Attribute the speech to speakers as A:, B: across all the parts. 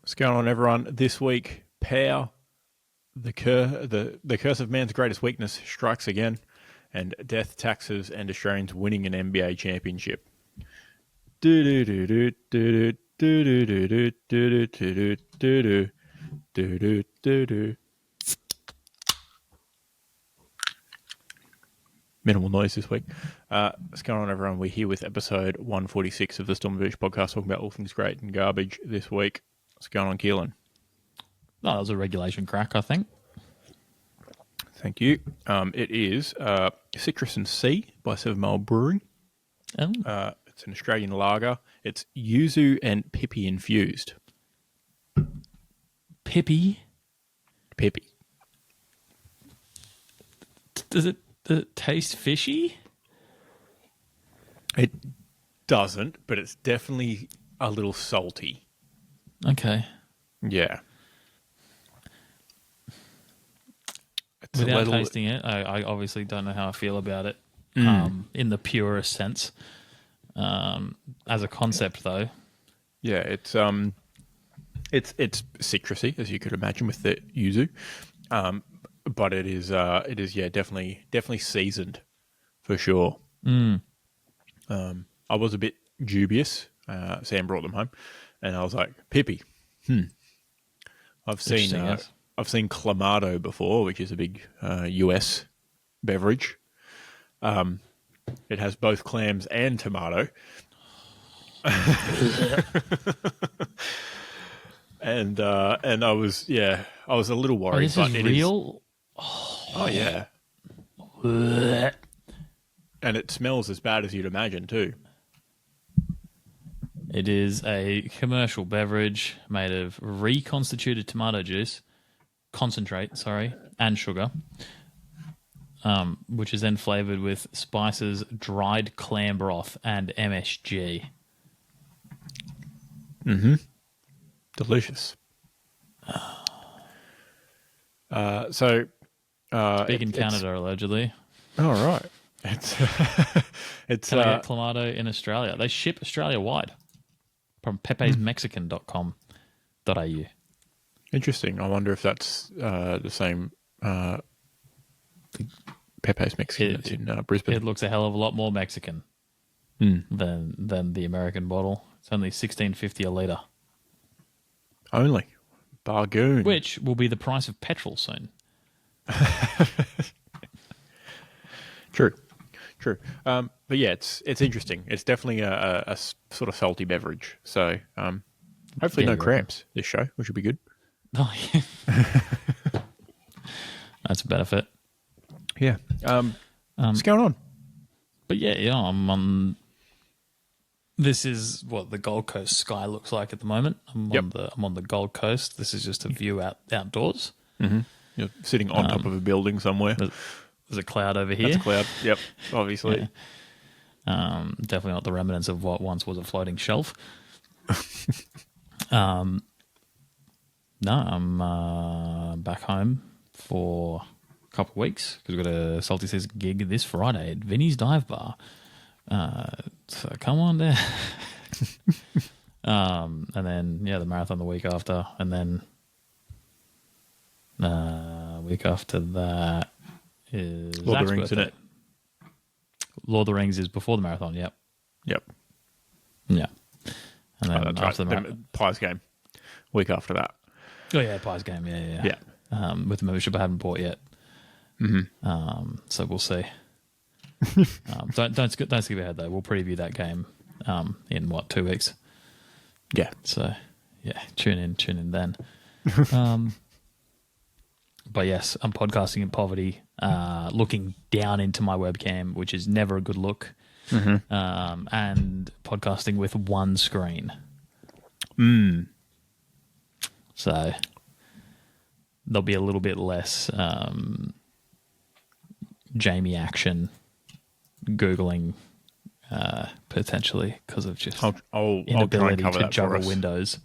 A: What's going on, everyone? This week, Pear, the curse of man's greatest weakness, strikes again, and death, taxes, and Australians winning an NBA championship. Minimal noise this week. What's going on, everyone? We're here with episode 146 of the Storm Beach podcast, talking about all things great and garbage this week. What's going on, Keelan?
B: Oh, that was a regulation crack, I think.
A: Thank you. It is Citrus and Sea by 7 Mile Brewing. It's an Australian lager. It's yuzu and pippy infused.
B: Pippy?
A: Pippy.
B: Does it taste fishy?
A: It doesn't, but it's definitely a little salty.
B: Okay.
A: Yeah. It's
B: Without tasting it, I obviously don't know how I feel about it in the purest sense. As a concept, though.
A: Yeah, it's citrusy, as you could imagine, with the yuzu. But it is definitely seasoned for sure. I was a bit dubious. Sam brought them home, and I was like, "Pippy, I've seen Clamato before, which is a big US beverage. It has both clams and tomato." and I was a little worried.
B: This is real.
A: Oh yeah. And it smells as bad as you'd imagine too.
B: It is a commercial beverage made of reconstituted tomato juice, concentrate, and sugar, which is then flavored with spices, dried clam broth, and MSG.
A: Delicious.
B: Big in Canada, allegedly.
A: Oh, right. It's
B: Can I get Clamato in Australia? They ship Australia-wide from pepesmexican.com.au.
A: Interesting. I wonder if that's the same Pepe's Mexican that's in Brisbane.
B: It looks a hell of a lot more Mexican than the American bottle. It's only $16.50 a litre.
A: Only. Bargoon.
B: Which will be the price of petrol soon.
A: True. But yeah, it's interesting. It's definitely a sort of salty beverage. So hopefully no cramps this show, which would be good.
B: Oh, yeah. That's a benefit.
A: Yeah. What's going on?
B: But yeah, I'm on. This is what the Gold Coast sky looks like at the moment. I'm on the Gold Coast. This is just a view outdoors.
A: Mm-hmm. You're sitting on top of a building somewhere.
B: There's a cloud over here.
A: That's a cloud. Yep, obviously.
B: Yeah. Definitely not the remnants of what once was a floating shelf. No, I'm back home for a couple of weeks because we've got a Salty Seas gig this Friday at Vinny's Dive Bar. So come on down. And then, the marathon the week after. And then week after that is
A: Lord of
B: Zach's
A: the Rings,
B: birthday.
A: isn't it?
B: Lord of the Rings is before the marathon, yep.
A: Yep.
B: Yeah. And then
A: that's
B: after
A: right.
B: the
A: Pies game. Week after that.
B: Oh, yeah, Pies game, yeah. With the membership I haven't bought yet.
A: Mm-hmm.
B: So we'll see. Don't skip ahead, though. We'll preview that game in, 2 weeks?
A: Yeah.
B: So, yeah, tune in then. But yes, I'm podcasting in poverty, looking down into my webcam, which is never a good look, and podcasting with one screen. So there'll be a little bit less Jamie action Googling potentially because of just inability to juggle windows.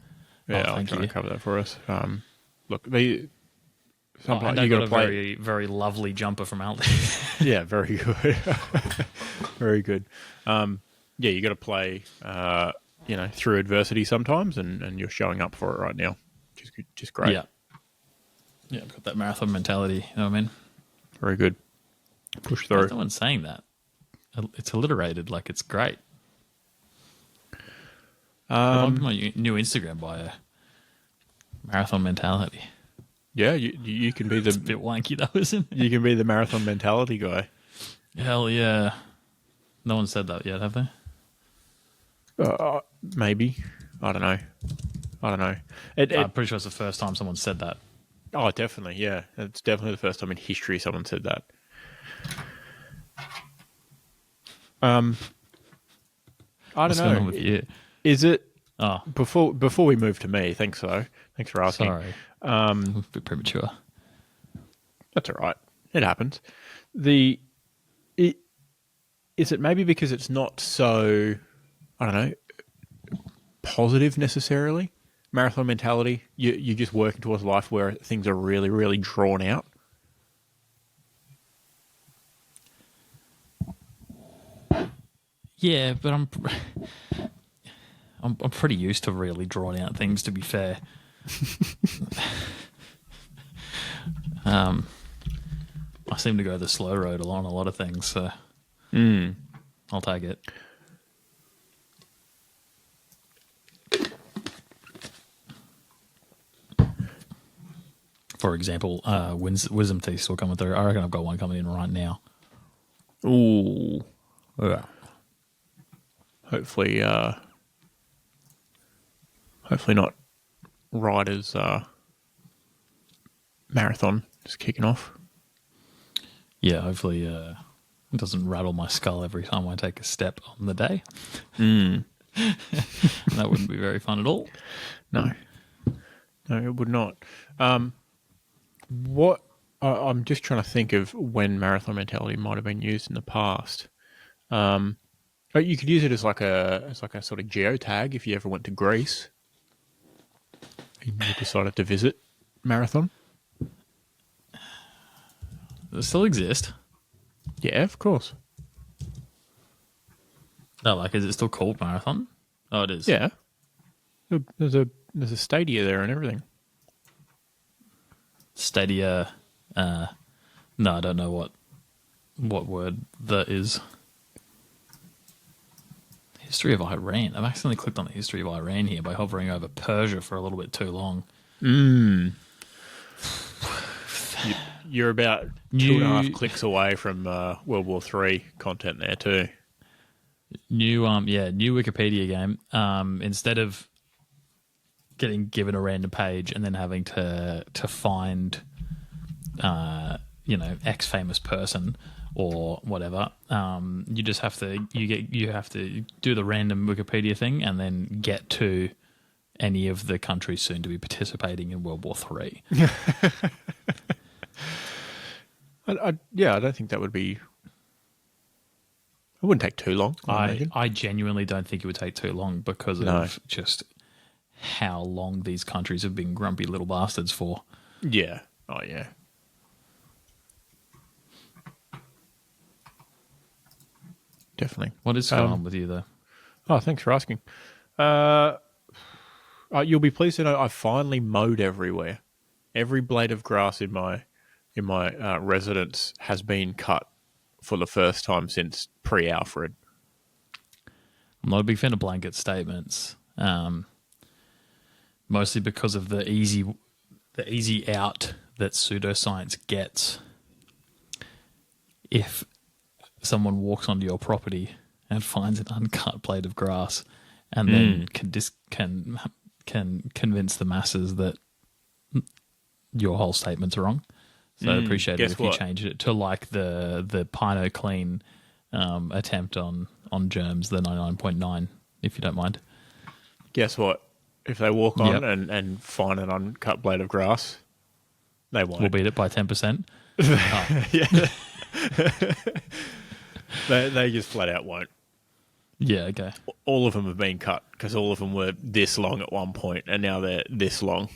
A: Yeah, I'll try and cover that for us. Look, I
B: got a very, very lovely jumper from Aldi.
A: Yeah, very good. Very good. You got to play, through adversity sometimes, and you're showing up for it right now. which is just great.
B: Yeah. Yeah, I've got that marathon mentality. You know what I mean?
A: Very good. Push through.
B: No one's saying that. It's alliterated. Like, it's great. I love my new Instagram bio. Marathon mentality.
A: Yeah, you can be
B: It's a bit wanky though, isn't it?
A: you can be the marathon mentality guy.
B: Hell yeah. No one said that yet, have they?
A: Maybe. I don't know.
B: I'm pretty sure it's the first time someone said that.
A: Oh, definitely. Yeah, it's definitely the first time in history someone said that. I
B: What's
A: don't
B: going
A: know.
B: on with you?
A: Is it
B: Oh,
A: before we move to me? Thanks for asking.
B: sorry. A bit premature.
A: That's all right. It happens. Is it maybe because it's not so, I don't know, positive necessarily? Marathon mentality. You're just working towards life where things are really, really drawn out.
B: Yeah, but I'm pretty used to really drawn out things, to be fair. I seem to go the slow road along a lot of things, so I'll take it. For example, wisdom teeth still coming through. I reckon I've got one coming in right now.
A: Ooh. Yeah. Hopefully not Riders marathon just kicking off.
B: Yeah, hopefully it doesn't rattle my skull every time I take a step on the day. That wouldn't be very fun at all.
A: No, it would not. I'm just trying to think of when marathon mentality might have been used in the past. But you could use it as like a sort of geotag if you ever went to Greece and you decided to visit marathon.
B: Does it still exist?
A: Yeah, of course.
B: No, like, is it still called marathon? Oh, it is.
A: Yeah, there's a stadia there and everything.
B: Stadia. No, I don't know what word that is. History of Iran. I've accidentally clicked on the history of Iran here by hovering over Persia for a little bit too long.
A: You're about 2.5 clicks away from World War III content there too.
B: New Wikipedia game. Instead of getting given a random page and then having to find, X famous person or whatever, you just have to do the random Wikipedia thing and then get to any of the countries soon to be participating in World War III.
A: I don't think that would be. It wouldn't take too long.
B: I genuinely don't think it would take too long because of just how long these countries have been grumpy little bastards for.
A: Yeah. Oh, yeah. Definitely.
B: What is going on with you, though?
A: Oh, thanks for asking. You'll be pleased to know I finally mowed everywhere. Every blade of grass in my residence has been cut for the first time since pre-Alfred.
B: I'm not a big fan of blanket statements, mostly because of the easy out that pseudoscience gets if someone walks onto your property and finds an uncut blade of grass and then can convince the masses that your whole statement's wrong. So I'd appreciate it if you change it to like the Pino Clean attempt on germs, the 99.9, if you don't mind.
A: Guess what? If they walk on and find an uncut blade of grass, they won't.
B: We'll beat it by 10%.
A: Yeah. They just flat out won't.
B: Yeah, okay.
A: All of them have been cut because all of them were this long at one point and now they're this long.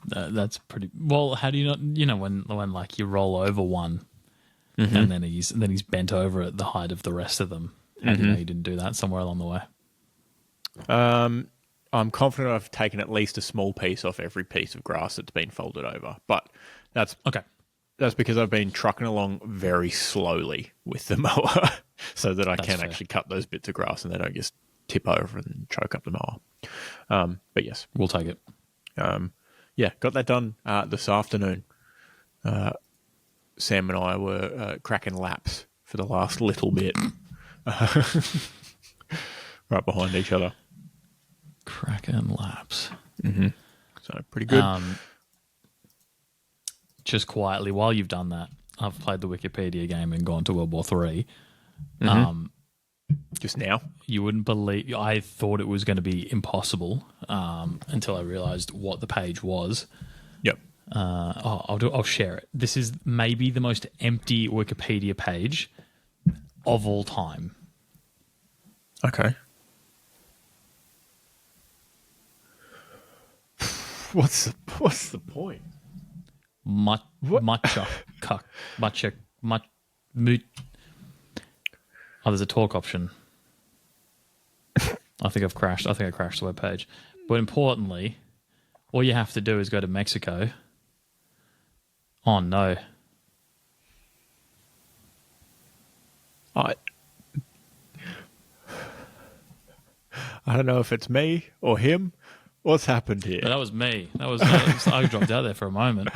B: That's pretty well. How do you not? When like you roll over one, and then he's bent over at the height of the rest of them. How do you know you didn't do that somewhere along the way?
A: I'm confident I've taken at least a small piece off every piece of grass that's been folded over. But that's
B: Okay.
A: that's because I've been trucking along very slowly with the mower so that I
B: That's
A: can
B: fair.
A: actually cut those bits of grass and they don't just tip over and choke up the mower. But yes,
B: We'll take it.
A: yeah, got that done this afternoon. Sam and I were cracking laps for the last little bit, right behind each other.
B: Kraken laps.
A: So pretty good.
B: Just quietly, while you've done that, I've played the Wikipedia game and gone to World War III.
A: Just now.
B: You wouldn't believe. I thought it was going to be impossible until I realised what the page was.
A: Yep.
B: I'll share it. This is maybe the most empty Wikipedia page of all time.
A: Okay. What's the point?
B: Moot. Oh, there's a talk option. I think I crashed the web page. But importantly, all you have to do is go to Mexico. Oh no.
A: I don't know if it's me or him. What's happened here?
B: But that was me. That was I dropped out there for a moment.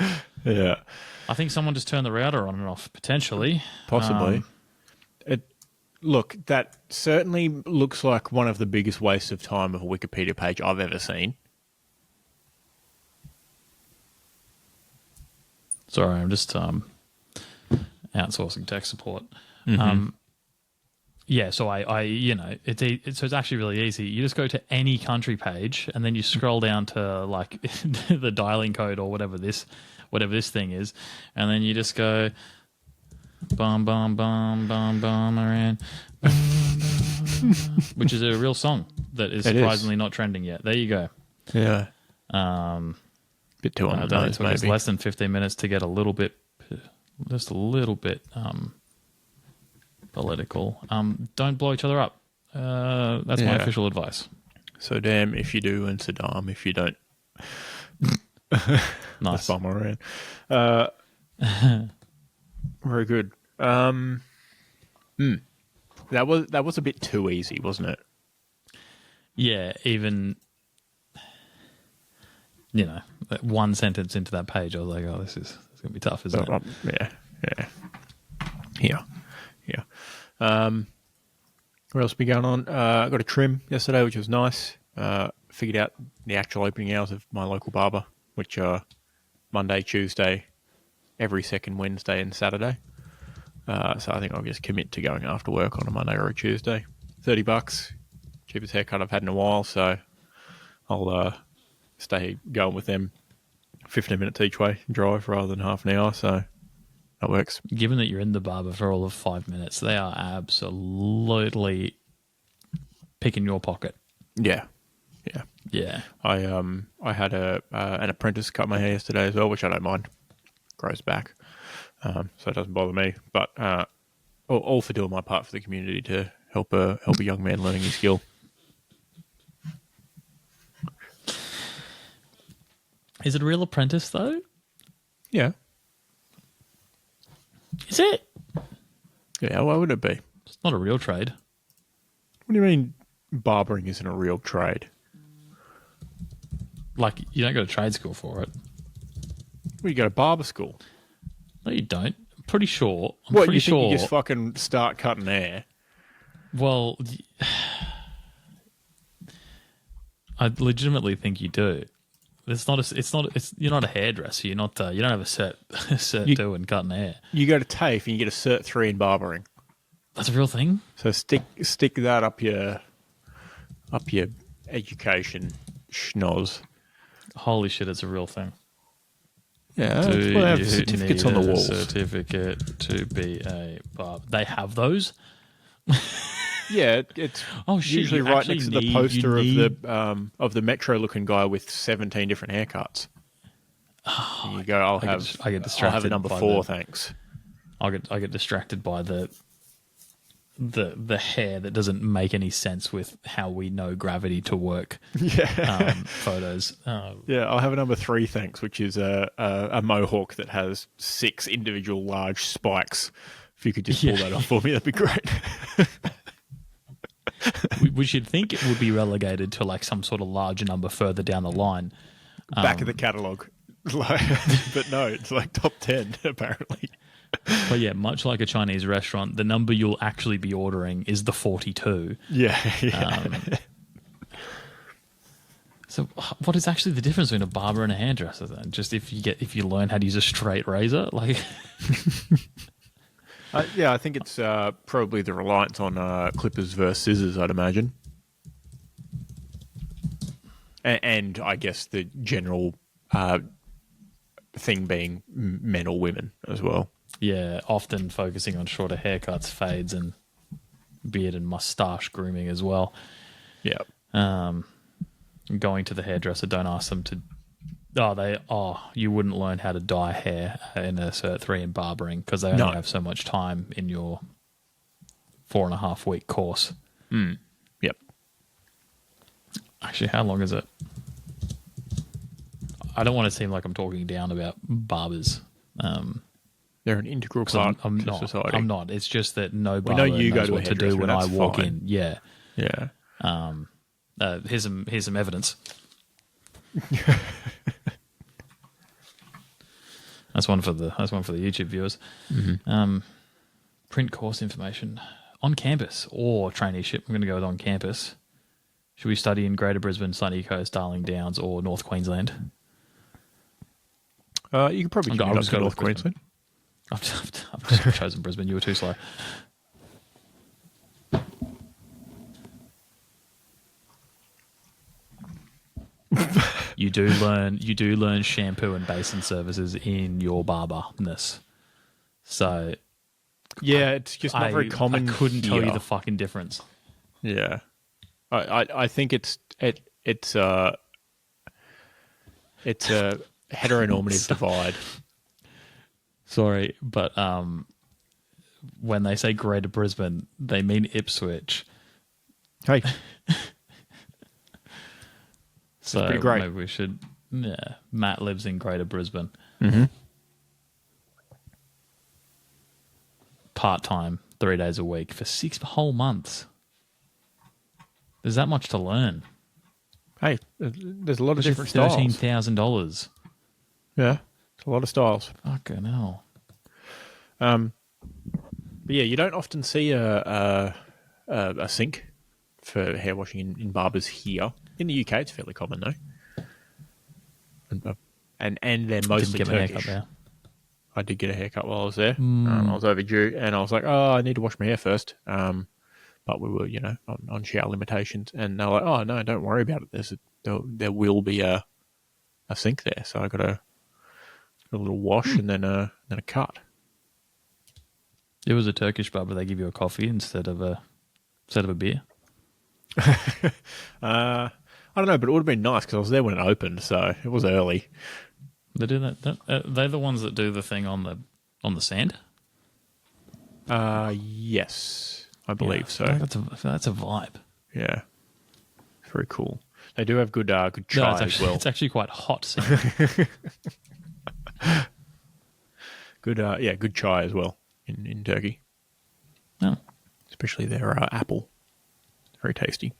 A: Yeah,
B: I think someone just turned the router on and off, potentially.
A: possibly. Look, that certainly looks like one of the biggest wastes of time of a Wikipedia page I've ever seen.
B: Sorry, I'm just outsourcing tech support. Yeah, so it's actually really easy. You just go to any country page, and then you scroll down to like the dialing code or whatever this thing is, and then you just go bum bum bum bum bum around, which is a real song that is surprisingly not trending yet. There you go.
A: Yeah. Bit too on the nose,
B: It took us
A: maybe.
B: less than 15 minutes to get just a little bit political. Don't blow each other up. That's my official advice.
A: So damn if you do, and Saddam if you don't.
B: Nice.
A: Bum around. Very good. That was a bit too easy, wasn't it?
B: Yeah, even one sentence into that page, I was like, "Oh, this is going to be tough, isn't it?"
A: Yeah. What else been going on? I got a trim yesterday, which was nice. Figured out the actual opening hours of my local barber, which are Monday, Tuesday, every second Wednesday and Saturday. So I think I'll just commit to going after work on a Monday or a Tuesday. $30, cheapest haircut I've had in a while, so I'll stay going with them 15 minutes each way drive rather than half an hour, so that works.
B: Given that you're in the barber for all of 5 minutes, they are absolutely picking your pocket.
A: Yeah. I had an apprentice cut my hair yesterday as well, which I don't mind. Grows back, so it doesn't bother me. But all for doing my part for the community to help a young man learning his skill.
B: Is it a real apprentice though?
A: Yeah.
B: Is it?
A: Yeah, why would it be?
B: It's not a real trade.
A: What do you mean barbering isn't a real trade?
B: Like, you don't go to trade school for it.
A: Well, you go to barber school.
B: No, you don't. I'm pretty sure.
A: What, you think you just fucking start cutting hair?
B: Well, I legitimately think you do. You're not a hairdresser. You're not. You don't have a cert 2 in cutting hair.
A: You go to TAFE and you get a cert 3 in barbering.
B: That's a real thing.
A: So stick that up your education schnoz.
B: Holy shit, it's a real thing.
A: Yeah, that's why they have the certificates on the walls.
B: Certificate to be a barber. They have those.
A: Yeah, it's usually right next to the poster of the Metro-looking guy with 17 different haircuts. And you go,
B: I get distracted.
A: I'll have a number 4, thanks.
B: I get distracted by the the hair that doesn't make any sense with how we know gravity to work.
A: Yeah.
B: Photos.
A: Yeah, I'll have a number 3, thanks, which is a mohawk that has 6 individual large spikes. If you could just pull that off for me, that'd be great.
B: Which you'd think it would be relegated to like some sort of larger number further down the line.
A: Back of the catalogue. But no, it's like top 10, apparently.
B: But yeah, much like a Chinese restaurant, the number you'll actually be ordering is the 42.
A: Yeah.
B: So what is actually the difference between a barber and a hairdresser then? Just if you learn how to use a straight razor? Like
A: I think it's probably the reliance on clippers versus scissors, I'd imagine. And I guess the general thing being men or women as well.
B: Yeah, often focusing on shorter haircuts, fades, and beard and mustache grooming as well.
A: Yeah.
B: Going to the hairdresser, don't ask them to. You wouldn't learn how to dye hair in a Cert 3 in barbering because they only have so much time in your 4.5-week course.
A: Yep.
B: Actually, how long is it? I don't want to seem like I'm talking down about barbers.
A: They're an integral part of society.
B: I'm not. It's just that no barber knows what to do when I walk in. Yeah.
A: Yeah.
B: Here's some evidence. That's one for the YouTube viewers. Mm-hmm. Print course information on campus or traineeship. I'm going to go with on campus. Should we study in Greater Brisbane, Sunny Coast, Darling Downs, or North Queensland?
A: You could probably go to North Queensland.
B: I've just chosen Brisbane. You were too slow. You do learn shampoo and basin services in your barberness. So
A: yeah, it's just not very common.
B: I couldn't tell
A: here.
B: you the fucking difference.
A: Yeah, I think it's a heteronormative divide.
B: Sorry, but when they say Greater Brisbane, they mean Ipswich.
A: Hey.
B: So
A: pretty great.
B: Maybe we should. Yeah, Matt lives in Greater Brisbane.
A: Mm-hmm.
B: Part-time, 3 days a week for 6 whole months. There's that much to learn.
A: Hey, there's a lot of different styles.
B: $13,000.
A: Yeah, it's a lot of styles.
B: Fucking hell.
A: But yeah, you don't often see a sink for hair washing in barbers here. In the UK, it's fairly common though, and they're mostly Turkish. I did get a haircut while I was there. I was overdue, and I was like, "Oh, I need to wash my hair first." But we were, on shower limitations, and they're like, "Oh no, don't worry about it. There will be a sink there." So I got a little wash and then a cut.
B: It was a Turkish barber. They give you a coffee instead of a beer.
A: I don't know, but it would have been nice because I was there when it opened, so it was early.
B: They do that. They're the ones that do the thing on the sand.
A: Yes, I believe so.
B: That's a vibe.
A: Yeah, it's very cool. They do have good chai as well.
B: It's actually quite hot sand.
A: Good chai as well in Turkey.
B: Oh.
A: Especially their apple. Very tasty.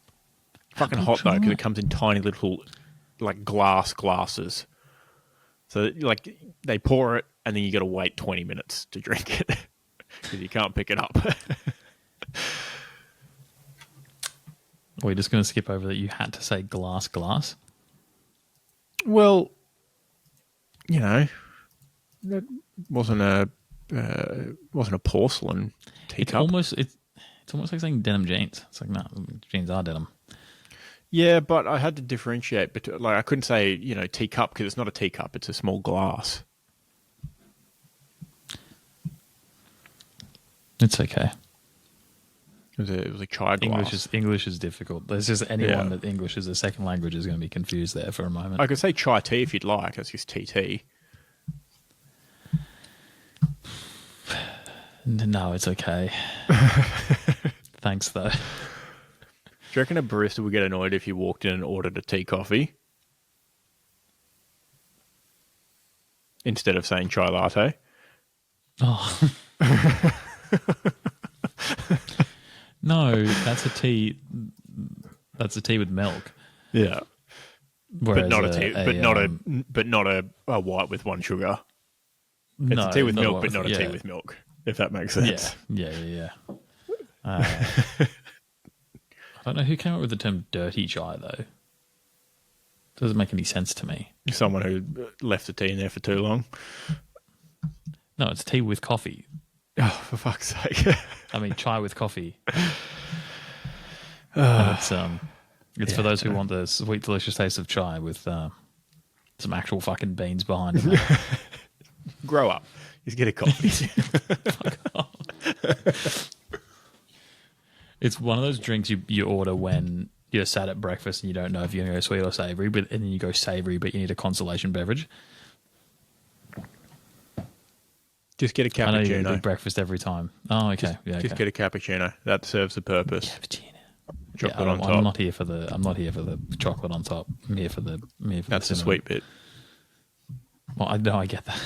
A: Fucking hot though, because it comes in tiny little like glasses. So like they pour it and then you got to wait 20 minutes to drink it because you can't pick it up.
B: We're just going to skip over that. You had to say glass.
A: Well, that wasn't a porcelain teacup.
B: It's almost like saying denim jeans. It's like, no, jeans are denim.
A: Yeah, but I had to differentiate between, like, I couldn't say, teacup because it's not a teacup, it's a small glass.
B: It's okay.
A: It was a chai glass.
B: English is difficult. There's just anyone that English is a second language is going to be confused there for a moment.
A: I could say chai tea if you'd like. That's just TT.
B: No, it's okay. Thanks, though.
A: Do you reckon a barista would get annoyed if you walked in and ordered a tea coffee instead of saying chai latte?
B: Oh. No, that's a tea. That's a tea with milk.
A: Yeah,
B: Whereas
A: but not a tea, but not a white with one sugar. It's
B: no,
A: a tea with
B: not
A: milk,
B: one
A: but not a tea
B: yeah.
A: with milk. If that makes sense.
B: Yeah. I don't know who came up with the term dirty chai, though. Doesn't make any sense to me.
A: Someone who left the tea in there for too long.
B: No, it's tea with coffee.
A: Oh, for fuck's sake.
B: I mean, chai with coffee. And it's for those who want the sweet, delicious taste of chai with some actual fucking beans behind it.
A: Grow up. Just get a coffee.
B: Fuck off. It's one of those drinks you order when you're sat at breakfast and you don't know if you're going to go sweet or savoury, and then you go savoury, but you need a consolation beverage.
A: Just get a cappuccino.
B: I know you do breakfast every time. Oh, okay.
A: Just get a cappuccino. That serves the purpose.
B: Cappuccino.
A: Chocolate on top.
B: I'm not here for the chocolate on top. I'm here for the.
A: That's the sweet bit.
B: Well, I get that.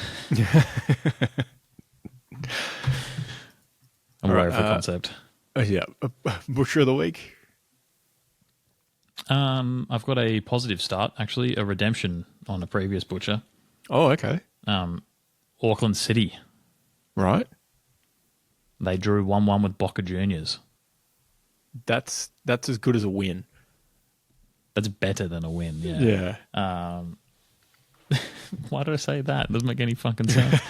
B: I'm aware of the concept.
A: Yeah, Butcher of the Week.
B: I've got a positive start, actually, a redemption on a previous butcher.
A: Oh, okay.
B: Auckland City.
A: Right.
B: They drew 1-1 with Boca Juniors.
A: That's as good as a win.
B: That's better than a win, yeah.
A: Yeah.
B: Why did I say that? It doesn't make any fucking sense.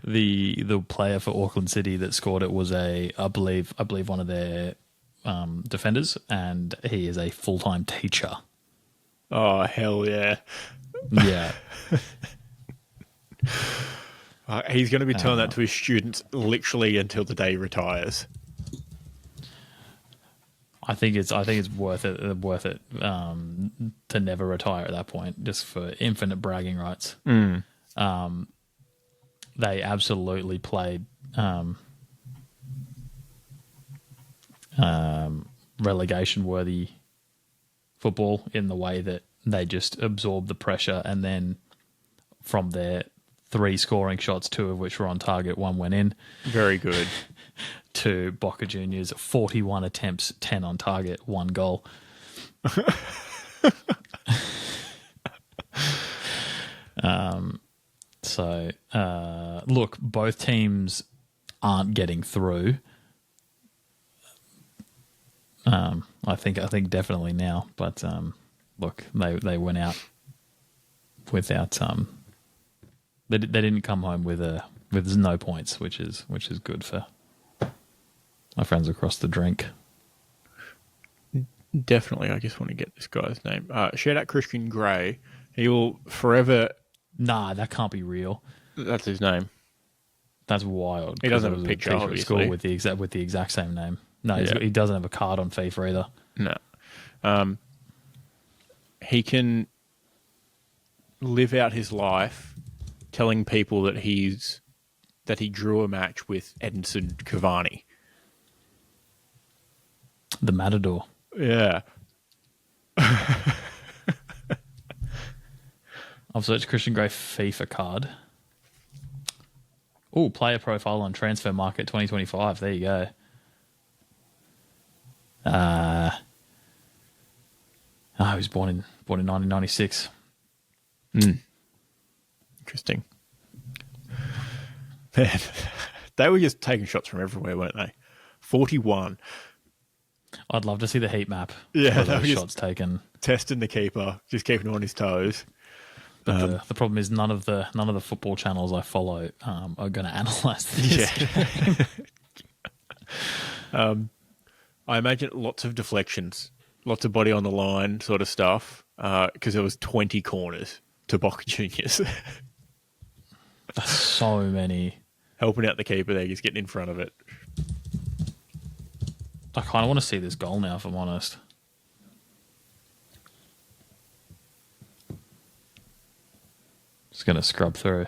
B: The player for Auckland City that scored it was I believe one of their defenders, and he is a full-time teacher.
A: Oh, hell yeah.
B: Yeah.
A: He's going to be telling that to his students literally until the day he retires.
B: I think it's worth it to never retire at that point, just for infinite bragging rights. They absolutely played relegation worthy football in the way that they just absorbed the pressure, and then from their 3 scoring shots, 2 of which were on target, 1 went in.
A: Very good.
B: To Boca Juniors, 41 attempts, 10 on target, 1 goal. Look, both teams aren't getting through. I think definitely now, but look, they went out without they didn't come home with no points, which is good for my friends across the drink.
A: Definitely, I just want to get this guy's name. Shout out Christian Gray. He will forever.
B: Nah, that can't be real.
A: That's his name.
B: That's wild.
A: He doesn't have a picture, obviously.
B: At school with the exact same name. No, he doesn't have a card on FIFA either.
A: No. He can live out his life telling people that he drew a match with Edinson Cavani.
B: The Matador.
A: Yeah.
B: I've searched Christian Gray FIFA card. Oh, player profile on Transfer Market 2025. There you go. He was born in 1996.
A: Interesting. Man, they were just taking shots from everywhere, weren't they? 41.
B: I'd love to see the heat map.
A: Yeah,
B: those shots taken. Testing
A: the keeper, just keeping him on his toes.
B: But the problem is none of the football channels I follow are going to analyse this.
A: Yeah. I imagine lots of deflections, lots of body on the line sort of stuff, because there was 20 corners to Boca Juniors.
B: That's so many.
A: Helping out the keeper there, just getting in front of it.
B: I kind of want to see this goal now, if I'm honest. Just going to scrub through.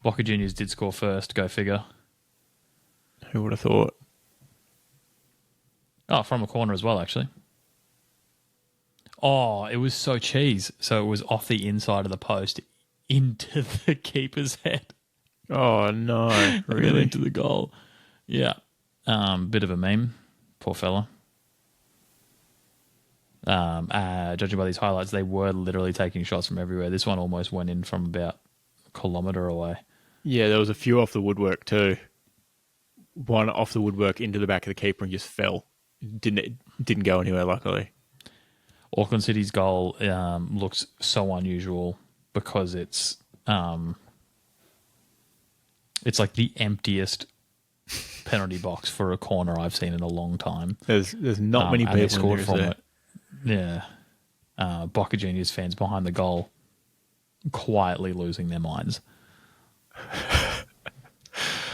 B: Boca Juniors did score first, go figure.
A: Who would have thought?
B: Oh, from a corner as well, actually. Oh, it was so cheese. So it was off the inside of the post into the keeper's head.
A: Oh, no.
B: And then
A: Really?
B: into the goal. Yeah. Bit of a meme. Poor fella. Judging by these highlights, they were literally taking shots from everywhere. This one almost went in from about a kilometre away.
A: Yeah, there was a few off the woodwork too. One off the woodwork into the back of the keeper and just fell. Didn't go anywhere, luckily.
B: Auckland City's goal looks so unusual because it's like the emptiest penalty box for a corner I've seen in a long time.
A: There's not many people
B: scored
A: from
B: it. Yeah. Boca Juniors fans behind the goal quietly losing their minds.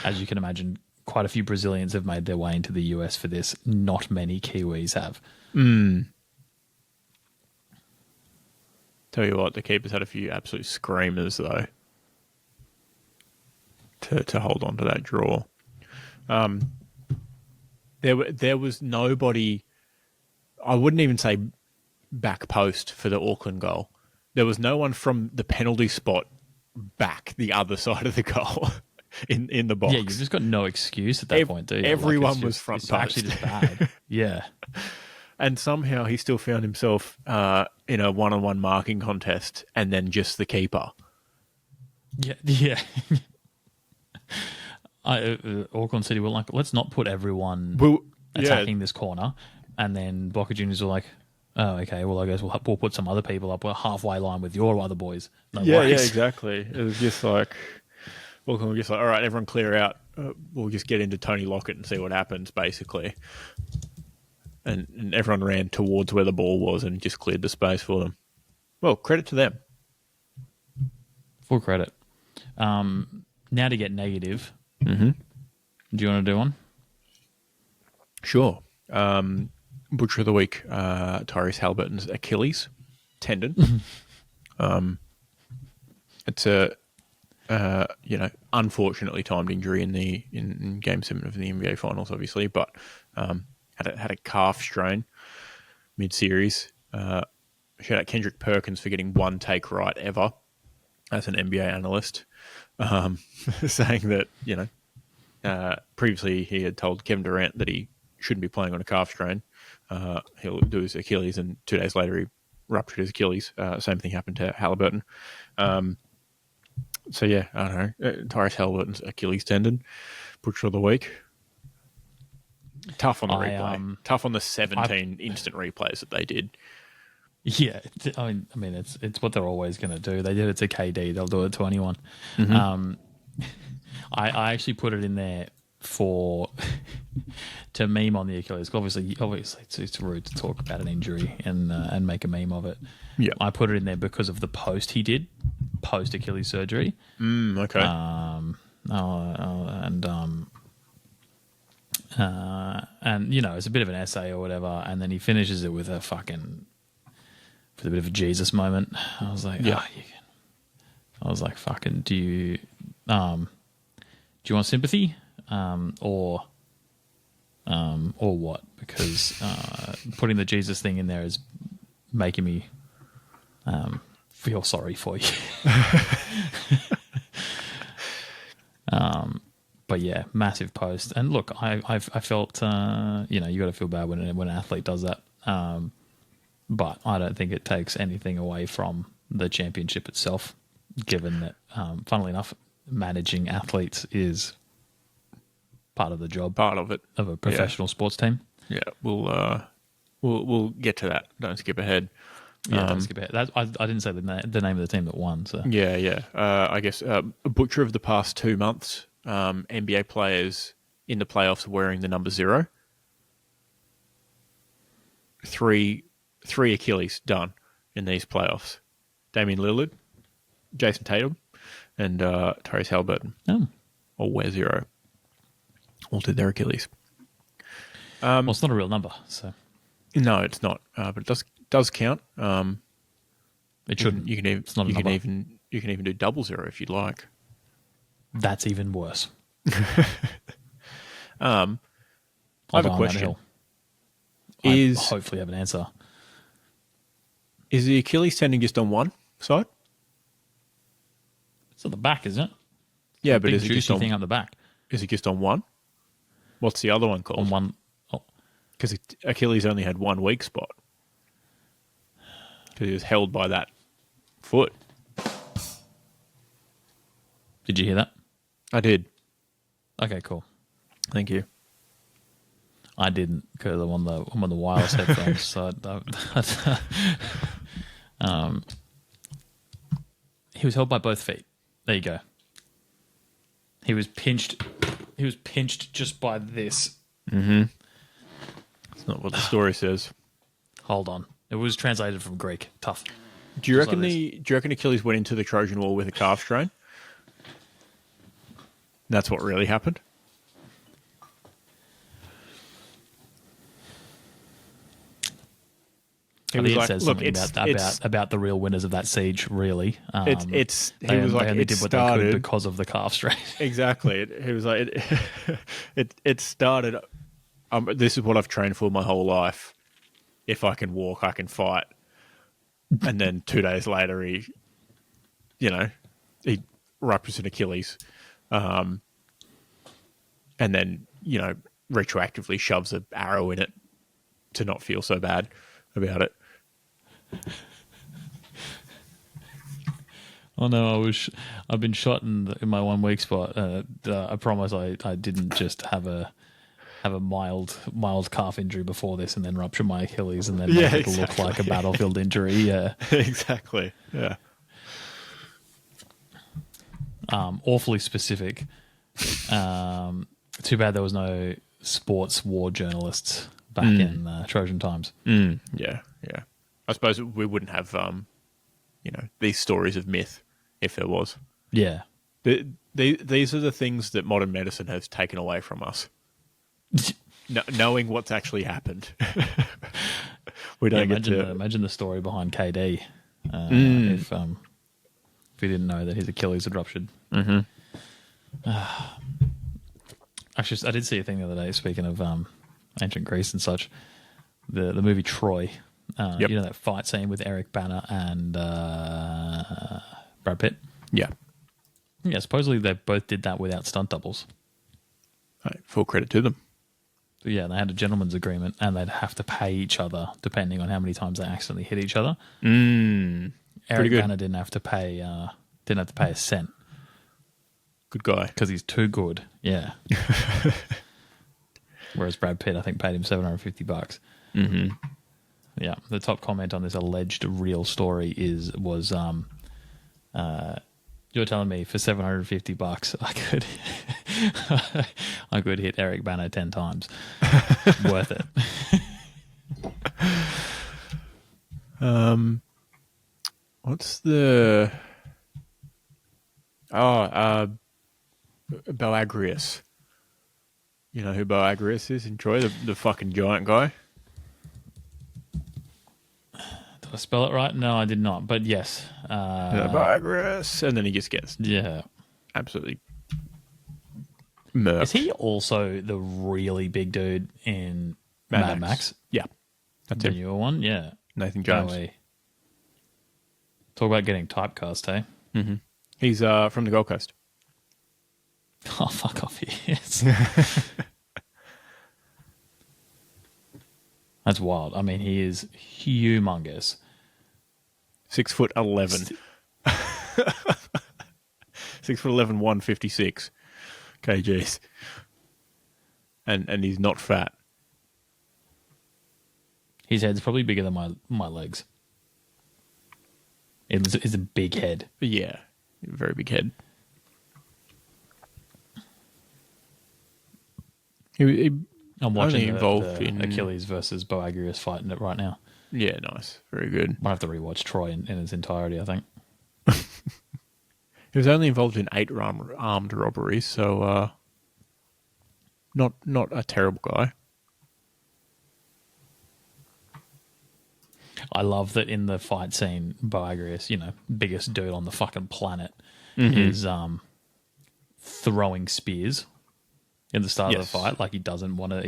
B: As you can imagine, quite a few Brazilians have made their way into the US for this. Not many Kiwis have.
A: Tell you what, the keeper's had a few absolute screamers, though, to hold on to that draw. There was nobody, I wouldn't even say back post for the Auckland goal. There was no one from the penalty spot back the other side of the goal in the box.
B: Yeah, you've just got no excuse at that point, do you?
A: Everyone was front
B: it's
A: post.
B: actually just bad. Yeah.
A: And somehow he still found himself in a one-on-one marking contest and then just the keeper.
B: Yeah. Auckland City were like, let's not put everyone attacking this corner. And then Boca Juniors were like, oh, okay, well, I guess we'll put some other people up. We're halfway line with your other boys. No worries.
A: Yeah, exactly. It was just like, Auckland were just like, all right, everyone clear out. We'll just get into Tony Lockett and see what happens, basically. And everyone ran towards where the ball was and just cleared the space for them. Well, credit to them.
B: Full credit. Now to get negative.
A: Mm-hmm.
B: Do you want to do one?
A: Sure. Butcher of the week, Tyrese Halliburton's Achilles tendon. It's a unfortunately timed injury in Game 7 of the NBA Finals, obviously, but had a calf strain mid-series. Shout out Kendrick Perkins for getting one take right ever as an NBA analyst, saying that previously he had told Kevin Durant that he shouldn't be playing on a calf strain. He'll do his Achilles, and 2 days later he ruptured his Achilles. Same thing happened to Halliburton. So yeah, I don't know. Tyrese Halliburton's Achilles tendon, Butcher of the week. Tough on the replay. Tough on the 17 instant replays that they did.
B: Yeah, I mean, it's what they're always going to do. They did it to KD. They'll do it to anyone.
A: Mm-hmm.
B: I actually put it in there to meme on the Achilles. Obviously, it's rude to talk about an injury and make a meme of it.
A: Yeah,
B: I put it in there because of the post he did post Achilles surgery.
A: Okay.
B: And it's a bit of an essay or whatever, and then he finishes it with a bit of a Jesus moment. I was like, fucking, do you want sympathy, or what? Because putting the Jesus thing in there is making me feel sorry for you. But yeah, massive post. And look, I felt, you got to feel bad when an athlete does that. But I don't think it takes anything away from the championship itself, given that, funnily enough, managing athletes is part of the job.
A: Part of it.
B: Of a professional sports team.
A: Yeah, we'll get to that. Don't skip ahead.
B: Yeah, don't skip ahead. I didn't say the name of the team that won. So
A: yeah. I guess a butcher of the past 2 months. NBA players in the playoffs wearing the number 0. Three Achilles done in these playoffs. Damian Lillard, Jason Tatum, and Tyrese Halliburton.
B: Oh.
A: All wear 0. All did their Achilles.
B: Well, it's not a real number, so
A: no, it's not. But it does count.
B: It shouldn't.
A: You can even do double 0 if you'd like.
B: That's even worse.
A: I
B: I'll
A: have a
B: die on that
A: question.
B: hill.
A: Is
B: I hopefully have an answer.
A: is the Achilles tendon just on one side?
B: It's at the back, isn't it?
A: Yeah,
B: A
A: but
B: big
A: is it just
B: juicy
A: on?
B: thing up the back.
A: Is it just on one? What's the other one
B: On
A: called?
B: one. Oh,
A: Because Achilles only had one weak spot. Because he was held by that foot.
B: did you hear that?
A: I did.
B: Okay, cool.
A: Thank you.
B: I didn't because I'm on the wireless headphones. So he was held by both feet. There you go. He was pinched. He was pinched just by this.
A: That's not what the story says.
B: Hold on. It was translated from Greek. Tough.
A: Do you
B: Just
A: reckon
B: like
A: do you reckon Achilles went into the Trojan War with a calf strain? That's what really happened. He
B: I
A: was
B: think it
A: like,
B: says
A: look,
B: something about the real winners of that siege. Really,
A: he
B: they,
A: was like,
B: they only
A: it
B: did what they could
A: started
B: because of the calf strain.
A: exactly. He was like, it started. This is what I've trained for my whole life. If I can walk, I can fight. And then 2 days later, he ruptures an Achilles, and then retroactively shoves an arrow in it to not feel so bad about it.
B: Oh no, I've been shot in my 1 weak spot. I promise I didn't just have a mild calf injury before this and then rupture my Achilles and then make it look like a battlefield injury. Yeah,
A: Exactly. Yeah.
B: awfully specific. Too bad there was no sports war journalists back in Trojan times.
A: Yeah. I suppose we wouldn't have these stories of myth if there was.
B: Yeah.
A: These are the things that modern medicine has taken away from us. Knowing what's actually happened. We don't
B: imagine the story behind KD if we didn't know that his Achilles had ruptured. Actually, I did see a thing the other day, speaking of ancient Greece and such, the movie Troy.
A: Yep.
B: You know that fight scene with Eric Bana and Brad Pitt?
A: Yeah.
B: Yeah, supposedly they both did that without stunt doubles.
A: Right, full credit to them.
B: So yeah, they had a gentleman's agreement and they'd have to pay each other depending on how many times they accidentally hit each other. Eric Bana didn't have to pay a cent.
A: Good guy.
B: Because he's too good. Yeah. Whereas Brad Pitt, I think, paid him $750. Yeah. The top comment on this alleged real story was you're telling me for $750 I could hit Eric Bana 10 times. Worth it.
A: What's the Boagrius? You know who Boagrius is? Enjoy the fucking giant guy.
B: Did I spell it right? No, I did not. But yes.
A: Boagrius. And then he just gets absolutely murked.
B: Is he also the really big dude in Mad Max?
A: Yeah. That's
B: the
A: him.
B: newer one? Yeah.
A: Nathan Jones.
B: Talk about getting typecast, eh?
A: He's from the Gold Coast.
B: Oh, fuck off, he is. That's wild. I mean, he is humongous.
A: 6'11". 6'11", 156 kgs. And he's not fat.
B: His head's probably bigger than my legs. It's a big head.
A: Yeah, very big head.
B: I'm watching
A: involved
B: the
A: in
B: Achilles versus Boagrius fight in it right now.
A: Yeah, nice. Very good.
B: Might have to rewatch Troy in its entirety, I think.
A: He was only involved in 8 armed robberies, so not a terrible guy.
B: I love that in the fight scene, Boagrius, biggest dude on the fucking planet, is throwing spears in the start of the
A: Yes.
B: fight. Like he doesn't want to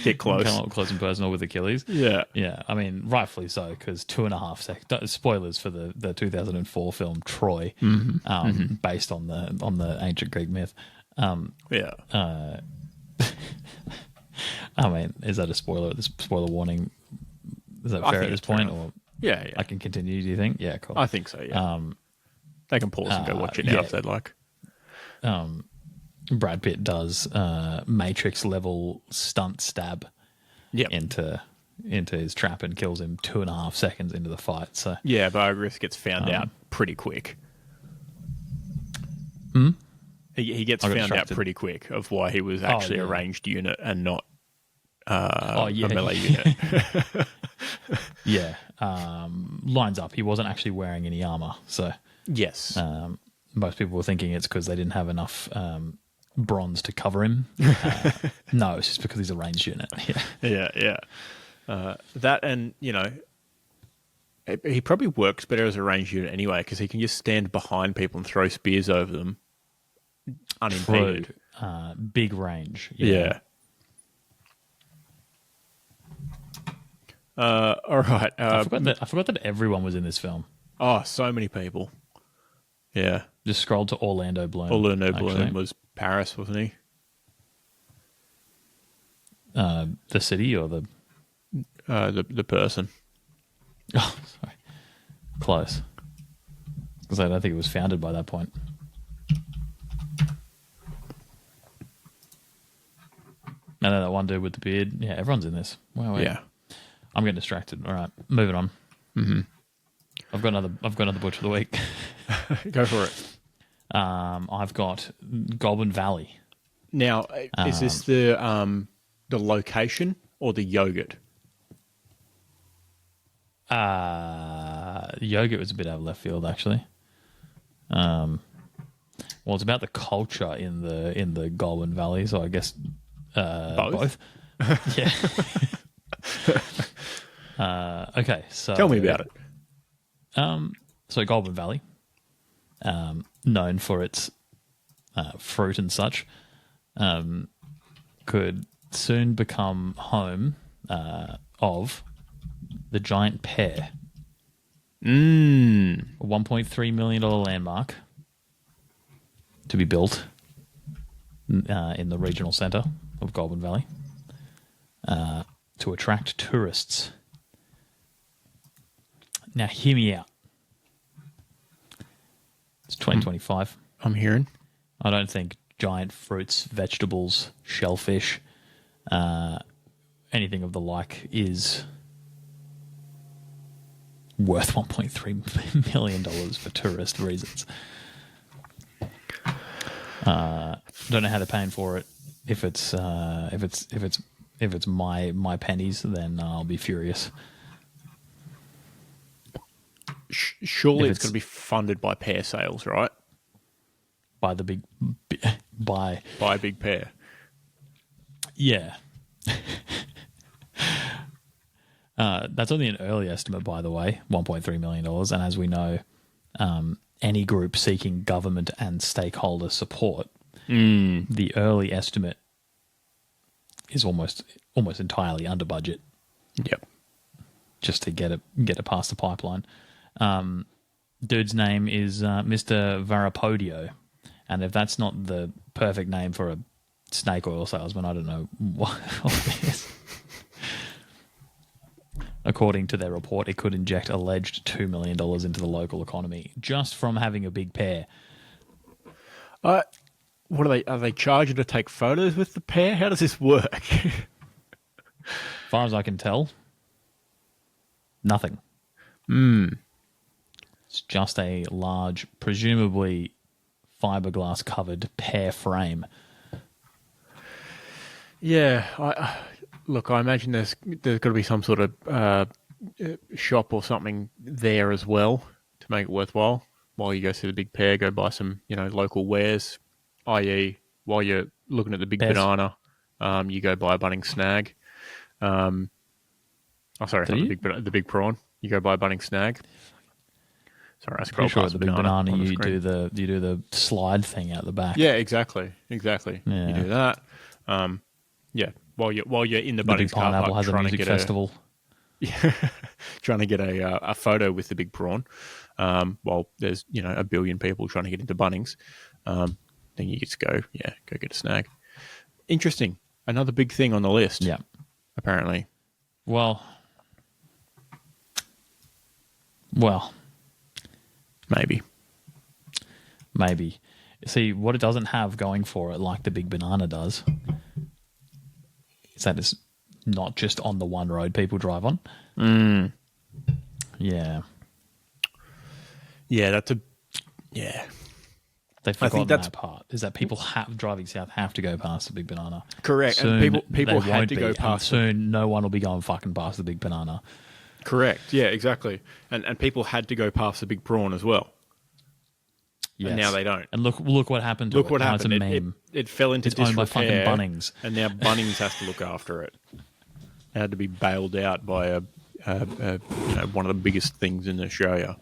A: Get close.
B: come up close and personal with Achilles.
A: Yeah.
B: Yeah, I mean, rightfully so, because 2.5 seconds. Spoilers for the 2004 film Troy, based on the ancient Greek myth.
A: Yeah.
B: I mean, is that a spoiler? Spoiler warning. Is that
A: I
B: fair
A: think
B: at this
A: it's fair
B: point,
A: enough.
B: or
A: Yeah.
B: I can continue? Do you think? Yeah, cool.
A: I think so, yeah. They can pause and go watch it now
B: yeah.
A: if they'd like.
B: Brad Pitt does Matrix level stunt stab
A: Yep.
B: into his trap and kills him 2.5 seconds into the fight. So
A: Yeah, but Ogris gets found out pretty quick. He gets
B: I got
A: found out
B: distracted.
A: pretty quick of why he was actually a
B: yeah.
A: ranged unit and not
B: yeah,
A: a melee unit.
B: yeah, lines up. He wasn't actually wearing any armor, so
A: Yes.
B: most people were thinking it's because they didn't have enough bronze to cover him. No, it's just because he's a ranged unit. Yeah.
A: Yeah. That, and, he probably works better as a ranged unit anyway because he can just stand behind people and throw spears over them unimpeded.
B: Big range.
A: Yeah. All right.
B: I forgot that everyone was in this film.
A: Oh, so many people. Yeah.
B: Just scrolled to Orlando Bloom.
A: Orlando
B: actually.
A: Bloom was Paris, wasn't he?
B: The city or the...
A: The person.
B: Oh, sorry. Close. Because I don't think it was founded by that point. I know that one dude with the beard. Yeah, everyone's in this. Wow.
A: Yeah.
B: I'm getting distracted. All right, moving on. Mm-hmm. I've got another butcher of the week.
A: Go for it.
B: I've got Goulburn Valley.
A: Now, is this the location or the yogurt?
B: Yogurt was a bit out of left field, actually. Well, it's about the culture in the Goulburn Valley, so I guess both. Yeah. Okay, so
A: Tell me about it.
B: So Goulburn Valley, known for its fruit and such, could soon become home of the giant pear. A $1.3 million landmark to be built in the regional centre of Goulburn Valley to attract tourists. Now, hear me out. It's 2025.
A: I'm hearing.
B: I don't think giant fruits, vegetables, shellfish, anything of the like is worth $1.3 million for tourist reasons. Don't know how they're paying for it. If it's my pennies, then I'll be furious.
A: Surely it's going to be funded by Pear sales, right?
B: By the big by
A: Big Pear.
B: yeah. That's only an early estimate, by the way, $1.3 million. And as we know, any group seeking government and stakeholder support, the early estimate is almost entirely under budget.
A: Yep.
B: Just to get it past the pipeline. Dude's name is Mr. Varapodio, and if that's not the perfect name for a snake oil salesman, I don't know what it is. According to their report, it could inject alleged $2 million into the local economy just from having a big pear.
A: What are they charging to take photos with the pear? How does this work?
B: As far as I can tell, nothing. It's just a large, presumably fiberglass covered pear frame.
A: Yeah, I imagine there's got to be some sort of shop or something there as well to make it worthwhile. While you go see the big pear, go buy some local wares, i.e. while you're looking at the big
B: Pears.
A: banana, you go buy a Bunnings snag. Sorry, not the big prawn. You go buy a Bunnings snag. Sorry, I
B: Pretty
A: scrolled
B: sure
A: past
B: the big banana
A: on the
B: you
A: screen.
B: do the slide thing out the back.
A: Yeah, exactly. You
B: Yeah.
A: do that. Yeah, while you're in the
B: The big
A: Bunnings car
B: pineapple
A: park
B: has a music festival.
A: trying to get a photo with the big prawn, while there's a billion people trying to get into Bunnings, then you just go get a snag. Interesting. Another big thing on the list.
B: Yeah.
A: Apparently.
B: Well, maybe. See, what it doesn't have going for it, like the big banana does, is that it's not just on the one road people drive on. Yeah.
A: Yeah,
B: They've
A: I think
B: forgotten that part. Is that people driving south have to go past the big banana.
A: correct.
B: Soon,
A: And people
B: they
A: had
B: won't
A: to
B: be,
A: go
B: and
A: past.
B: soon, no one will be going fucking past the big banana.
A: Correct. Yeah, exactly. And people had to go past the big prawn as well.
B: Yes.
A: And now they don't.
B: And look what happened to
A: Look
B: it.
A: what
B: Now
A: happened.
B: It's a meme.
A: It fell into
B: It's owned by fucking
A: disrepair,
B: Bunnings.
A: and now Bunnings has to look after it. It had to be bailed out by one of the biggest things in Australia.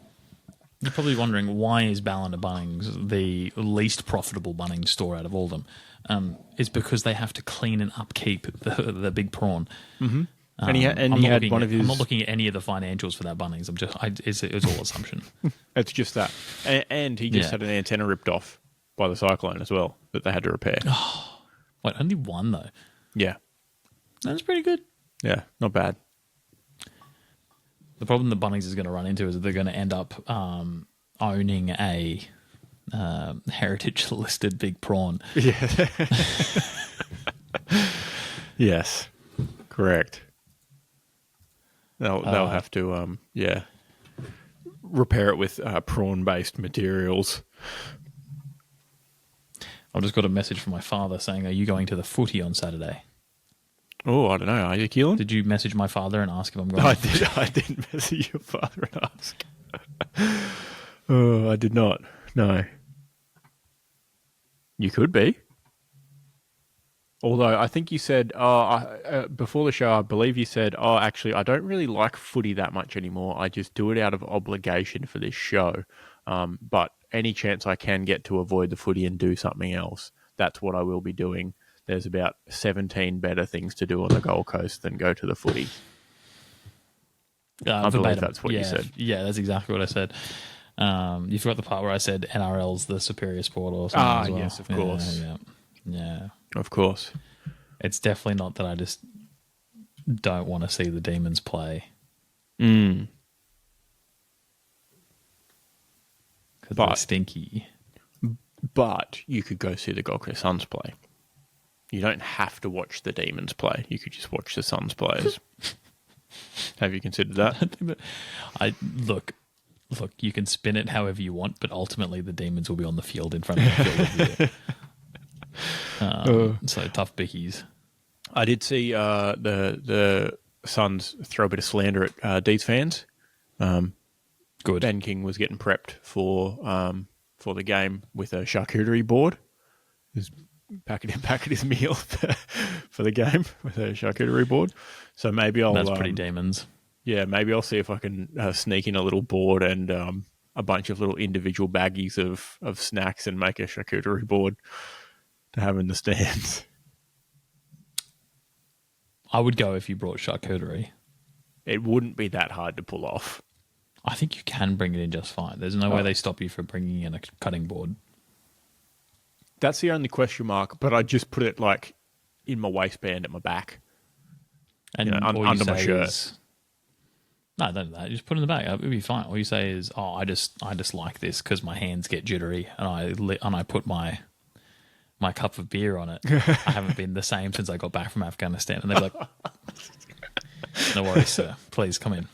B: You're probably wondering, why is Ballina Bunnings the least profitable Bunnings store out of all of them? It's because they have to clean and upkeep the big prawn.
A: Mm-hmm. And he had
B: I'm not
A: his.
B: looking at any of the financials for that Bunnings. It's all assumption.
A: It's just that, and he just had an antenna ripped off by the cyclone as well that they had to repair.
B: Wait, only one though.
A: Yeah,
B: That's pretty good.
A: yeah, not bad.
B: The problem that Bunnings is going to run into is that they're going to end up owning a heritage listed big prawn.
A: Yeah. Yes, correct. They'll have to repair it with prawn based materials.
B: I've just got a message from my father saying, "Are you going to the footy on Saturday?"
A: Oh, I don't know. Are you, Keelan?
B: Did you message my father and ask if I'm going?
A: I did message your father and ask. Oh, I did not. No. You could be. Although I think you said, before the show, I believe you said, actually, I don't really like footy that much anymore. I just do it out of obligation for this show. But any chance I can get to avoid the footy and do something else, that's what I will be doing. There's about 17 better things to do on the Gold Coast than go to the footy. I believe that's what you said.
B: Yeah, that's exactly what I said. You forgot the part where I said NRL's the superior sport or something as well.
A: Yes, of course.
B: Yeah.
A: Of course.
B: It's definitely not that I just don't want to see the Demons play.
A: But
B: Because they're stinky.
A: But you could go see the Gold Coast Suns play. You don't have to watch the Demons play. You could just watch the Suns players. Have you considered that?
B: Look, you can spin it however you want, but ultimately the Demons will be on the field in front of the field of view. So tough bickies.
A: I did see the Suns throw a bit of slander at Deeds fans.
B: Good.
A: Ben King was getting prepped for the game with a charcuterie board. He's packing his meal for the game with a charcuterie board. So maybe
B: That's pretty Demons.
A: Yeah, maybe I'll see if I can sneak in a little board and a bunch of little individual baggies of snacks and make a charcuterie board to have in the stands.
B: I would go if you brought charcuterie.
A: It wouldn't be that hard to pull off.
B: I think you can bring it in just fine. There's no way they stop you from bringing in a cutting board.
A: That's the only question mark, but I just put it like in my waistband at my back.
B: And
A: under my shirt.
B: No, don't do that. Just put it in the bag. It'll be fine. All you say is, I just like this because my hands get jittery and I put my cup of beer on it. I haven't been the same since I got back from Afghanistan. And they're like, no worries, sir. Please come in.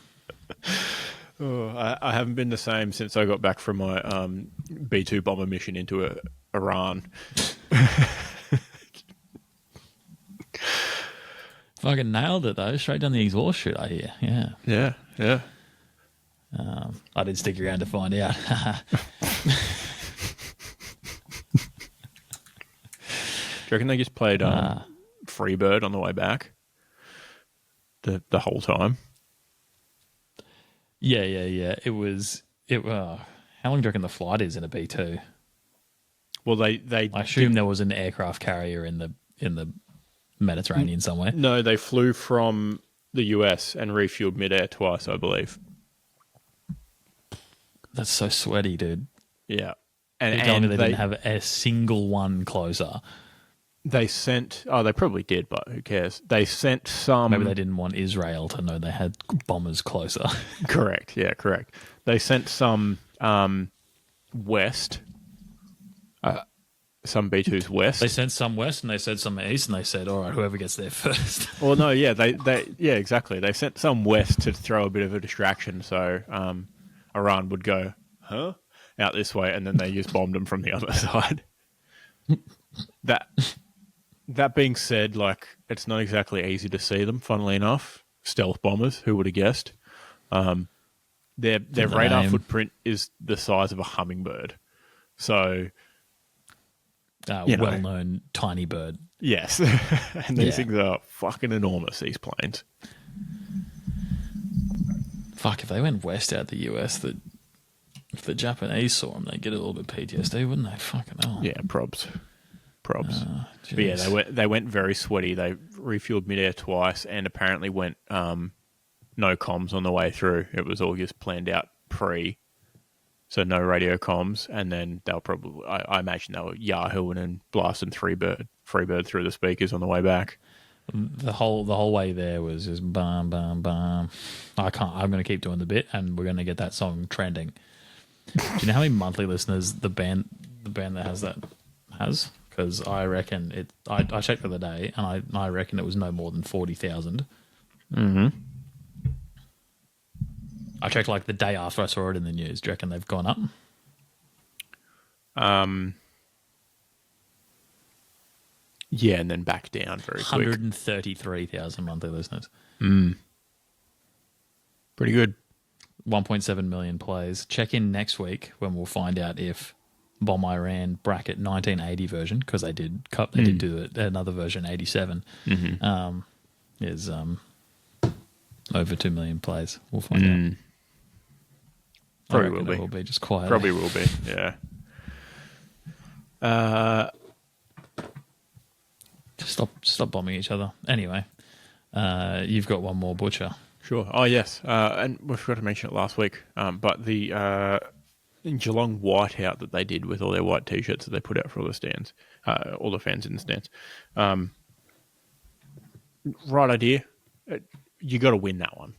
A: I haven't been the same since I got back from my B-2 bomber mission into Iran.
B: Fucking nailed it, though. Straight down the exhaust chute, I hear. Yeah.
A: Yeah.
B: I did stick around to find out.
A: Do you reckon they just played Freebird on the way back? The whole time?
B: Yeah. It was How long do you reckon the flight is in a B2?
A: Well, they
B: I assume there was an aircraft carrier in the Mediterranean somewhere.
A: No, they flew from the US and refueled midair twice, I believe.
B: That's so sweaty, dude.
A: Yeah.
B: You're telling me they didn't have a single one closer.
A: They sent... Oh, they probably did, but who cares? They sent some...
B: Maybe they didn't want Israel to know they had bombers closer.
A: Correct. Yeah, correct. They sent some west... some B2s west.
B: They sent some west and they sent some east, and they said, all right, whoever gets there first.
A: Well, no, yeah, yeah, exactly. They sent some west to throw a bit of a distraction, so Iran would go, huh? Out this way, and then they just bombed them from the other side. That being said, like, it's not exactly easy to see them, funnily enough. Stealth bombers, who would have guessed? Their radar footprint is the size of a hummingbird. So...
B: well-known tiny bird.
A: Yes. And these things are fucking enormous, these planes.
B: Fuck, if they went west out the US, if the Japanese saw them, they'd get a little bit PTSD, wouldn't they? Fucking hell.
A: Yeah, probs. But yeah, they went very sweaty. They refueled midair twice and apparently went no comms on the way through. It was all just planned out so no radio comms, and then they'll probably, I imagine they were yahooing and blasting Freebird through the speakers on the way back.
B: The whole way there was just bam, bam, bam. I'm going to keep doing the bit, and we're going to get that song trending. Do you know how many monthly listeners the band that has that has? Because I reckon it. I checked the other day, and I reckon it was no more than 40,000.
A: Mm-hmm.
B: I checked like the day after I saw it in the news. Do you reckon they've gone up?
A: Yeah, and then back down very quick.
B: 133,000 monthly listeners.
A: Pretty good.
B: 1.7 million plays. Check in next week when we'll find out if Bomb Iran bracket 1980 version, because they did do another version 87. Is over 2 million plays. We'll find out.
A: Probably will be.
B: It will be just quiet.
A: Probably will be. Yeah.
B: Just stop bombing each other. Anyway, you've got one more butcher.
A: Sure. Oh yes, and we forgot to mention it last week. But the Geelong whiteout that they did with all their white t-shirts that they put out for all the stands, all the fans in the stands. Right idea. You got to win that one.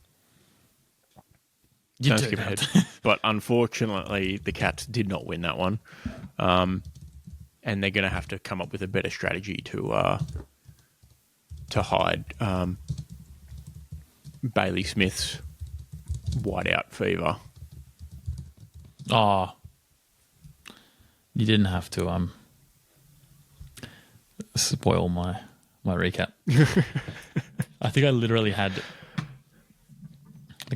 B: You do that.
A: But unfortunately, the Cats did not win that one, and they're going to have to come up with a better strategy to hide Bailey Smith's whiteout fever.
B: Oh, you didn't have to spoil my recap. I think I literally had.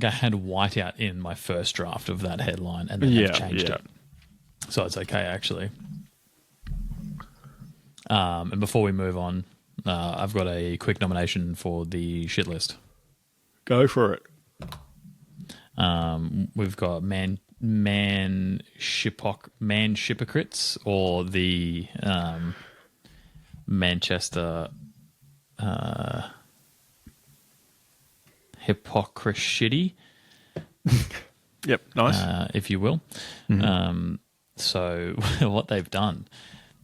B: I had whiteout in my first draft of that headline, and then I've changed it, so it's okay actually. And before we move on, I've got a quick nomination for the shit list.
A: Go for it.
B: We've got man hypocrites, or the Manchester hypocrisy.
A: Yep, nice.
B: If you will. So what they've done,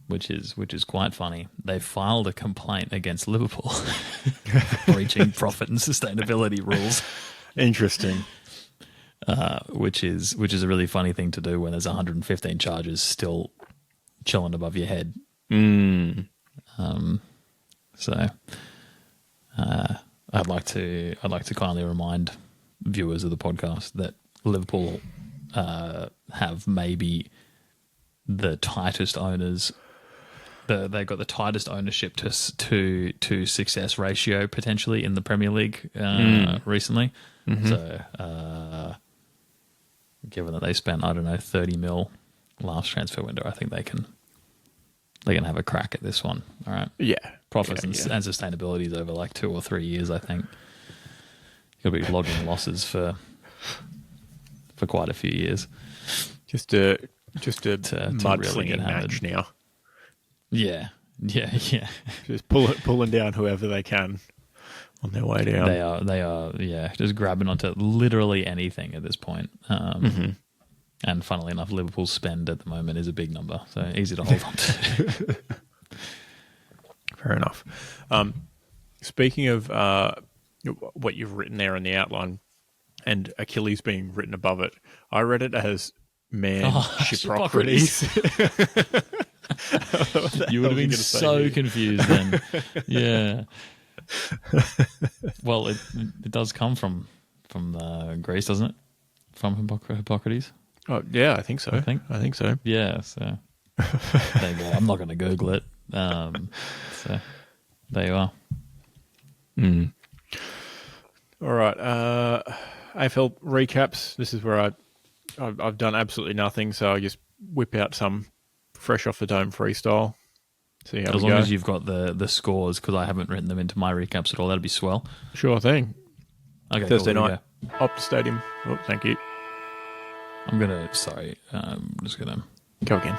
B: which is quite funny, they've filed a complaint against Liverpool for breaching profit and sustainability rules.
A: Interesting.
B: Which is a really funny thing to do when there's 115 charges still chilling above your head. So I'd like to kindly remind viewers of the podcast that Liverpool have maybe the tightest owners. They've got the tightest ownership to success ratio potentially in the Premier League recently. So given that they spent, I don't know, 30 mil last transfer window, I think they're going to have a crack at this one. All right.
A: Yeah.
B: Profits and sustainability is over like 2 or 3 years, I think. You'll be logging losses for quite a few years.
A: Do Just a
B: to
A: mudslinging
B: really get
A: match
B: hammered.
A: now.
B: Yeah.
A: Just pulling down whoever they can on their way down.
B: They are, just grabbing onto literally anything at this point. And funnily enough, Liverpool's spend at the moment is a big number, so easy to hold on to.
A: Fair enough. Speaking of what you've written there in the outline and Achilles being written above it, I read it as man Shippocrates.
B: You would have been so confused then. Yeah. Well, it does come from Greece, doesn't it? From Hippocrates.
A: Oh yeah, I think so. I think so.
B: Yeah. So there you go. I'm not going to Google it. So there you are.
A: All right. AFL recaps. This is where I've done absolutely nothing, so I just whip out some fresh off the dome freestyle. See how
B: as
A: we
B: long
A: go.
B: as you've got the scores, because I haven't written them into my recaps at all. That'd be swell.
A: Sure thing.
B: Okay,
A: Thursday
B: cool,
A: night, Optus Stadium. Oh, thank you.
B: I'm just gonna
A: Go again.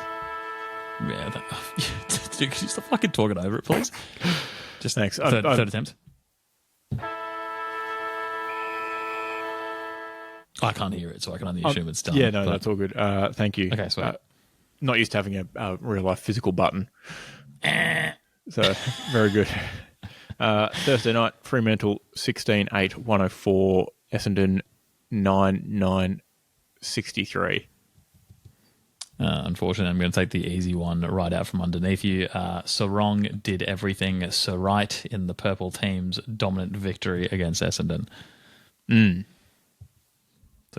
B: Yeah, could you stop fucking talking over it, please? Just
A: Thanks.
B: Third attempt. I can't hear it, so I can only assume it's done.
A: Yeah, no, that's all good. Thank you.
B: Okay, sweet.
A: Not used to having a real life physical button. So, very good. Thursday night, Fremantle 16-8, 104, Essendon 9-9-63.
B: Unfortunately, I'm going to take the easy one right out from underneath you. Sarong did everything so right in the purple team's dominant victory against Essendon. So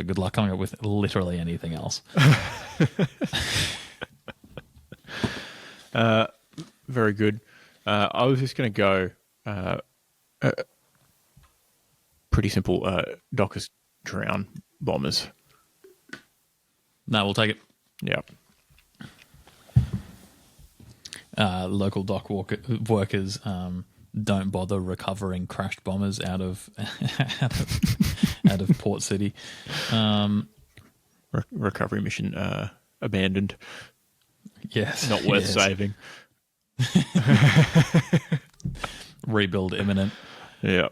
B: good luck coming up with literally anything else.
A: Very good. I was just going to go pretty simple. Dockers drown Bombers.
B: No, we'll take it.
A: Yeah.
B: Local dock workers don't bother recovering crashed bombers out of Port City.
A: Recovery mission abandoned.
B: Yes,
A: Not worth saving.
B: Rebuild imminent.
A: Yeah.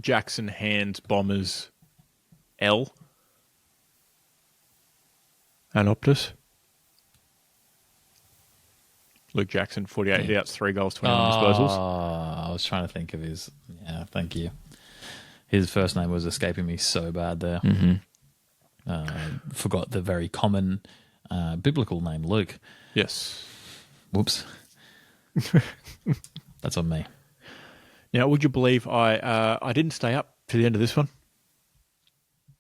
A: Jackson hands Bombers L. And Optus. Luke Jackson, 48 outs, 3 goals, 21 disposals.
B: I was trying to think of his... Yeah, thank you. His first name was escaping me so bad there. Forgot the very common biblical name, Luke.
A: Yes.
B: Whoops. That's on me.
A: Now, would you believe I didn't stay up to the end of this one?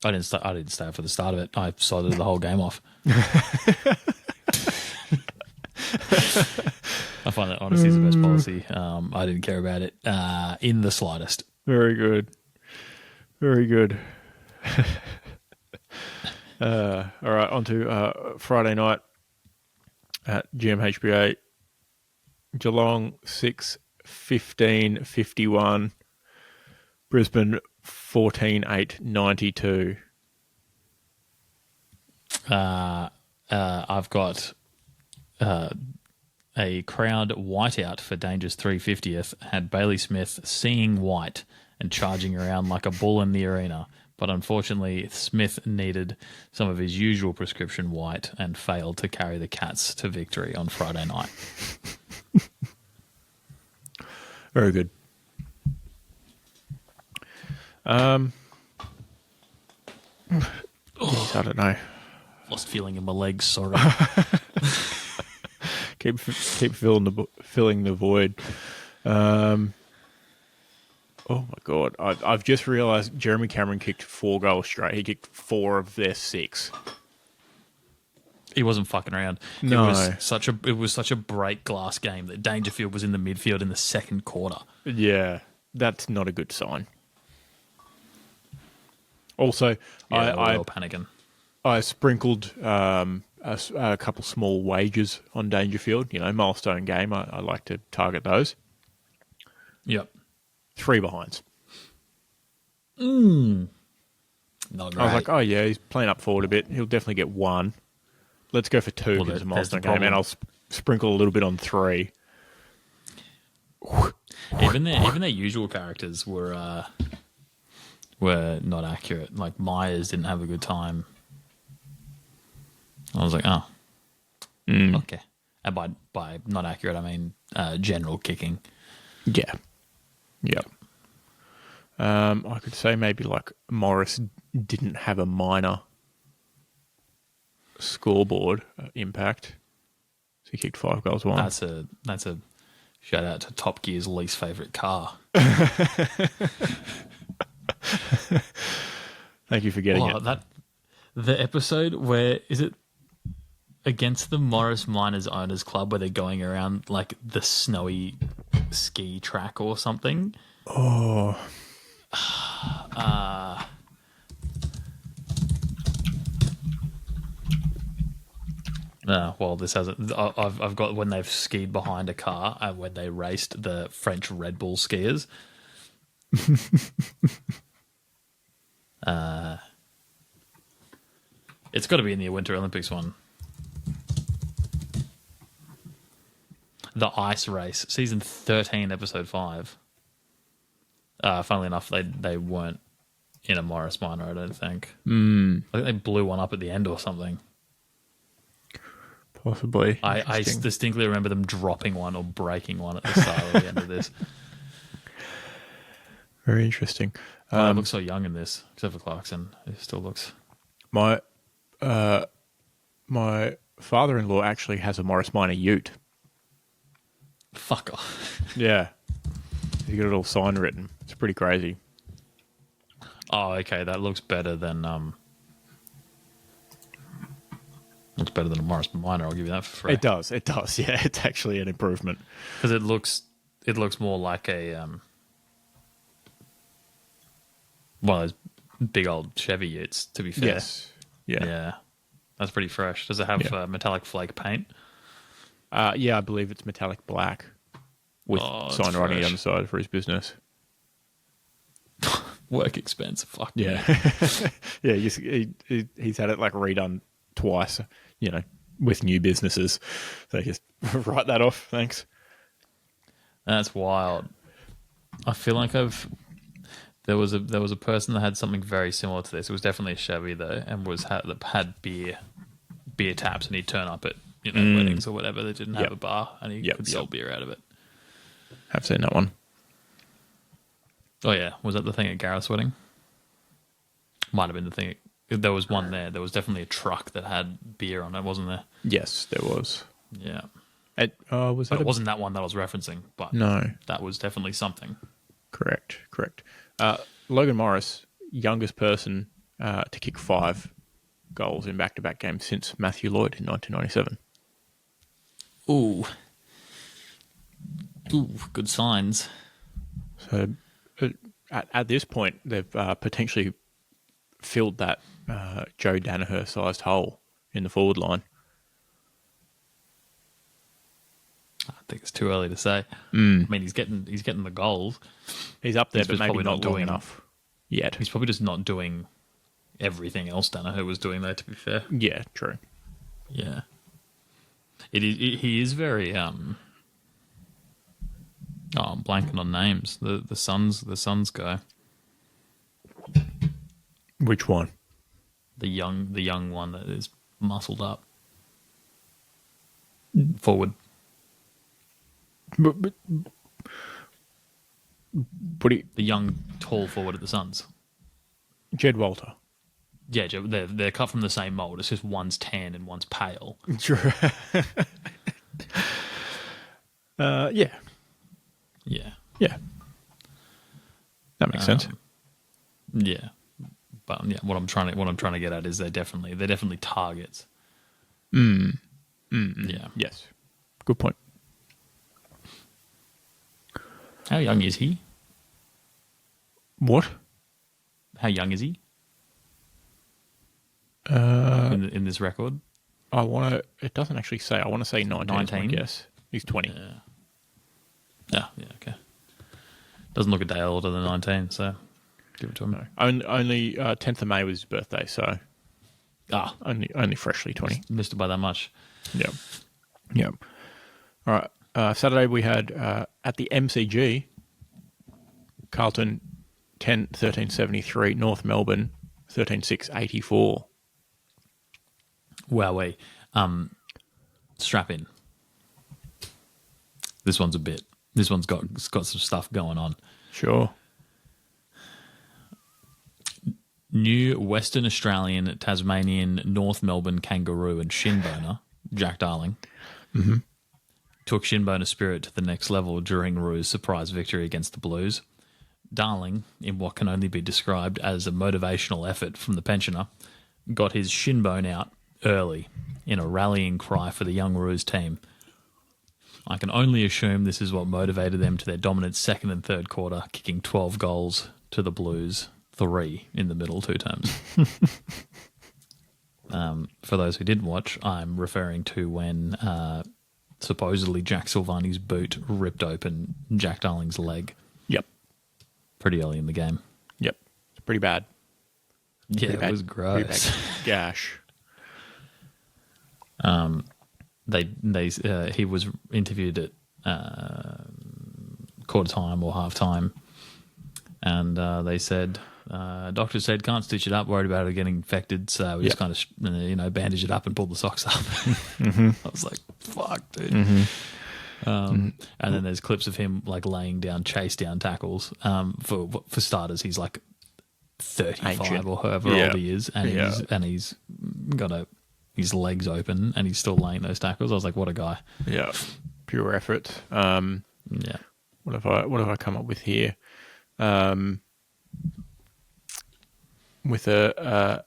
B: I didn't stay up for the start of it. I sodded the whole game off. I find that honesty is the best policy. I didn't care about it in the slightest.
A: Very good. Very good. All right, on to Friday night at GMHBA. Geelong 6-15-51. Brisbane 14-8-92.
B: I've got a crowd whiteout for Danger's 350th had Bailey Smith seeing white and charging around like a bull in the arena. But unfortunately, Smith needed some of his usual prescription white and failed to carry the Cats to victory on Friday night.
A: Very good. I don't know.
B: Lost feeling in my legs, sorry.
A: Keep filling the void. Oh my God! I've just realised Jeremy Cameron kicked 4 goals straight. He kicked 4 of their 6.
B: He wasn't fucking around.
A: No.
B: It was such a break glass game that Dangerfield was in the midfield in the second quarter.
A: Yeah, that's not a good sign. Also,
B: Yeah, we were all panicking.
A: I sprinkled a couple small wagers on Dangerfield. You know, milestone game. I like to target those.
B: Yep.
A: 3 behinds.
B: not
A: I was
B: great.
A: like, oh yeah, he's playing up forward a bit. He'll definitely get 1. Let's go for 2 because it's a milestone game, and I'll sprinkle a little bit on 3.
B: Even their usual characters were not accurate. Like Myers didn't have a good time. I was like, oh, okay. And by not accurate, I mean general kicking.
A: Yeah. Yep. I could say maybe like Morris didn't have a minor scoreboard impact. So he kicked 5 goals, 1.
B: That's a shout out to Top Gear's least favourite car.
A: Thank you for getting it.
B: The episode where is it against the Morris Miners Owners Club where they're going around like the snowy ski track or something?
A: Oh.
B: Well, this hasn't. I've got when they've skied behind a car and when they raced the French Red Bull skiers. It's got to be in the Winter Olympics one. The ice race, season 13, episode 5. Funnily enough, they weren't in a Morris Minor, I don't think. I think they blew one up at the end or something.
A: Possibly.
B: I distinctly remember them dropping one or breaking one at the start or the end of this.
A: Very interesting.
B: He looks so young in this, except for Clarkson. He still looks...
A: My father-in-law actually has a Morris Minor ute.
B: Fuck off.
A: Yeah. He's got it all sign written. It's pretty crazy.
B: Oh, okay. That looks better than... Looks better than a Morris Minor. I'll give you that for free.
A: It does. Yeah, it's actually an improvement.
B: Because it looks more like a... one of those big old Chevy utes, to be fair.
A: Yes. Yeah.
B: That's pretty fresh. Does it have metallic flake paint?
A: Yeah, I believe it's metallic black with sign writing on the side for his business.
B: Work expense. Fuck
A: yeah. Yeah, he's had it like redone twice, with new businesses. So just write that off. Thanks.
B: That's wild. I feel like there was a person that had something very similar to this. It was definitely a Chevy though, and had beer taps, and he'd turn up at weddings or whatever that didn't have a bar, and he could sell beer out of it.
A: I've seen that one.
B: Oh yeah, was that the thing at Gareth's wedding? Might have been the thing. There was one there. There was definitely a truck that had beer on it, wasn't there?
A: Yes, there was.
B: Yeah.
A: It
B: wasn't that one that I was referencing, but
A: no,
B: that was definitely something.
A: Correct. Logan Morris, youngest person to kick 5 goals in back-to-back games since Matthew Lloyd in 1997.
B: Ooh, good signs.
A: So at this point, they've potentially filled that Joe Danaher-sized hole in the forward line.
B: I think it's too early to say. I mean, he's getting the goals.
A: He's up there, but maybe
B: probably
A: not long enough yet.
B: He's probably just not doing everything else Danaher was doing there, to be fair.
A: Yeah, true.
B: Yeah. He is very... I'm blanking on names. The Suns guy.
A: Which one?
B: The young one that is muscled up. Forward.
A: But
B: the young tall forward at the Suns.
A: Jed Walter.
B: Yeah, they're cut from the same mold. It's just one's tan and one's pale.
A: True. Yeah.
B: Yeah.
A: Yeah. That makes sense.
B: Yeah. But yeah, what I'm trying to get at is they're definitely targets. Yeah.
A: Yes. Good point.
B: How young is he?
A: What?
B: How young is he? In this record?
A: It doesn't actually say. I want to say 19. Yes. He's 20.
B: Yeah, okay. Doesn't look a day older than 19, so. Give it to him.
A: No. Only 10th of May was his birthday, so only freshly 20.
B: Missed it by that much.
A: Yeah. Yeah. All right. Saturday we had at the MCG, Carlton 10-13-73, North Melbourne 13-6-84.
B: Wowee. Strap in. This one's got some stuff going on.
A: Sure.
B: New Western Australian, Tasmanian, North Melbourne Kangaroo and Shinboner, Jack Darling, took Shinboner spirit to the next level during Roo's surprise victory against the Blues. Darling, in what can only be described as a motivational effort from the pensioner, got his shinbone out early in a rallying cry for the young Roos team. I can only assume this is what motivated them to their dominant second and third quarter, kicking 12 goals to the Blues, 3 in the middle 2 terms. For those who didn't watch, I'm referring to when supposedly Jack Silvani's boot ripped open Jack Darling's leg.
A: Yep.
B: Pretty early in the game.
A: Yep. It's pretty bad.
B: It was gross.
A: Gash.
B: He was interviewed at quarter time or half time, and they said, doctor said can't stitch it up, worried about it getting infected, so we just kind of bandage it up and pull the socks up. I was like, fuck, dude. And then there's clips of him like laying down chase down tackles. For starters, he's like 35
A: Ancient.
B: or however old he is, and he's got his legs open and he's still laying those tackles. I was like, what a guy.
A: Yeah. Pure effort.
B: Yeah.
A: What have I come up with here? With a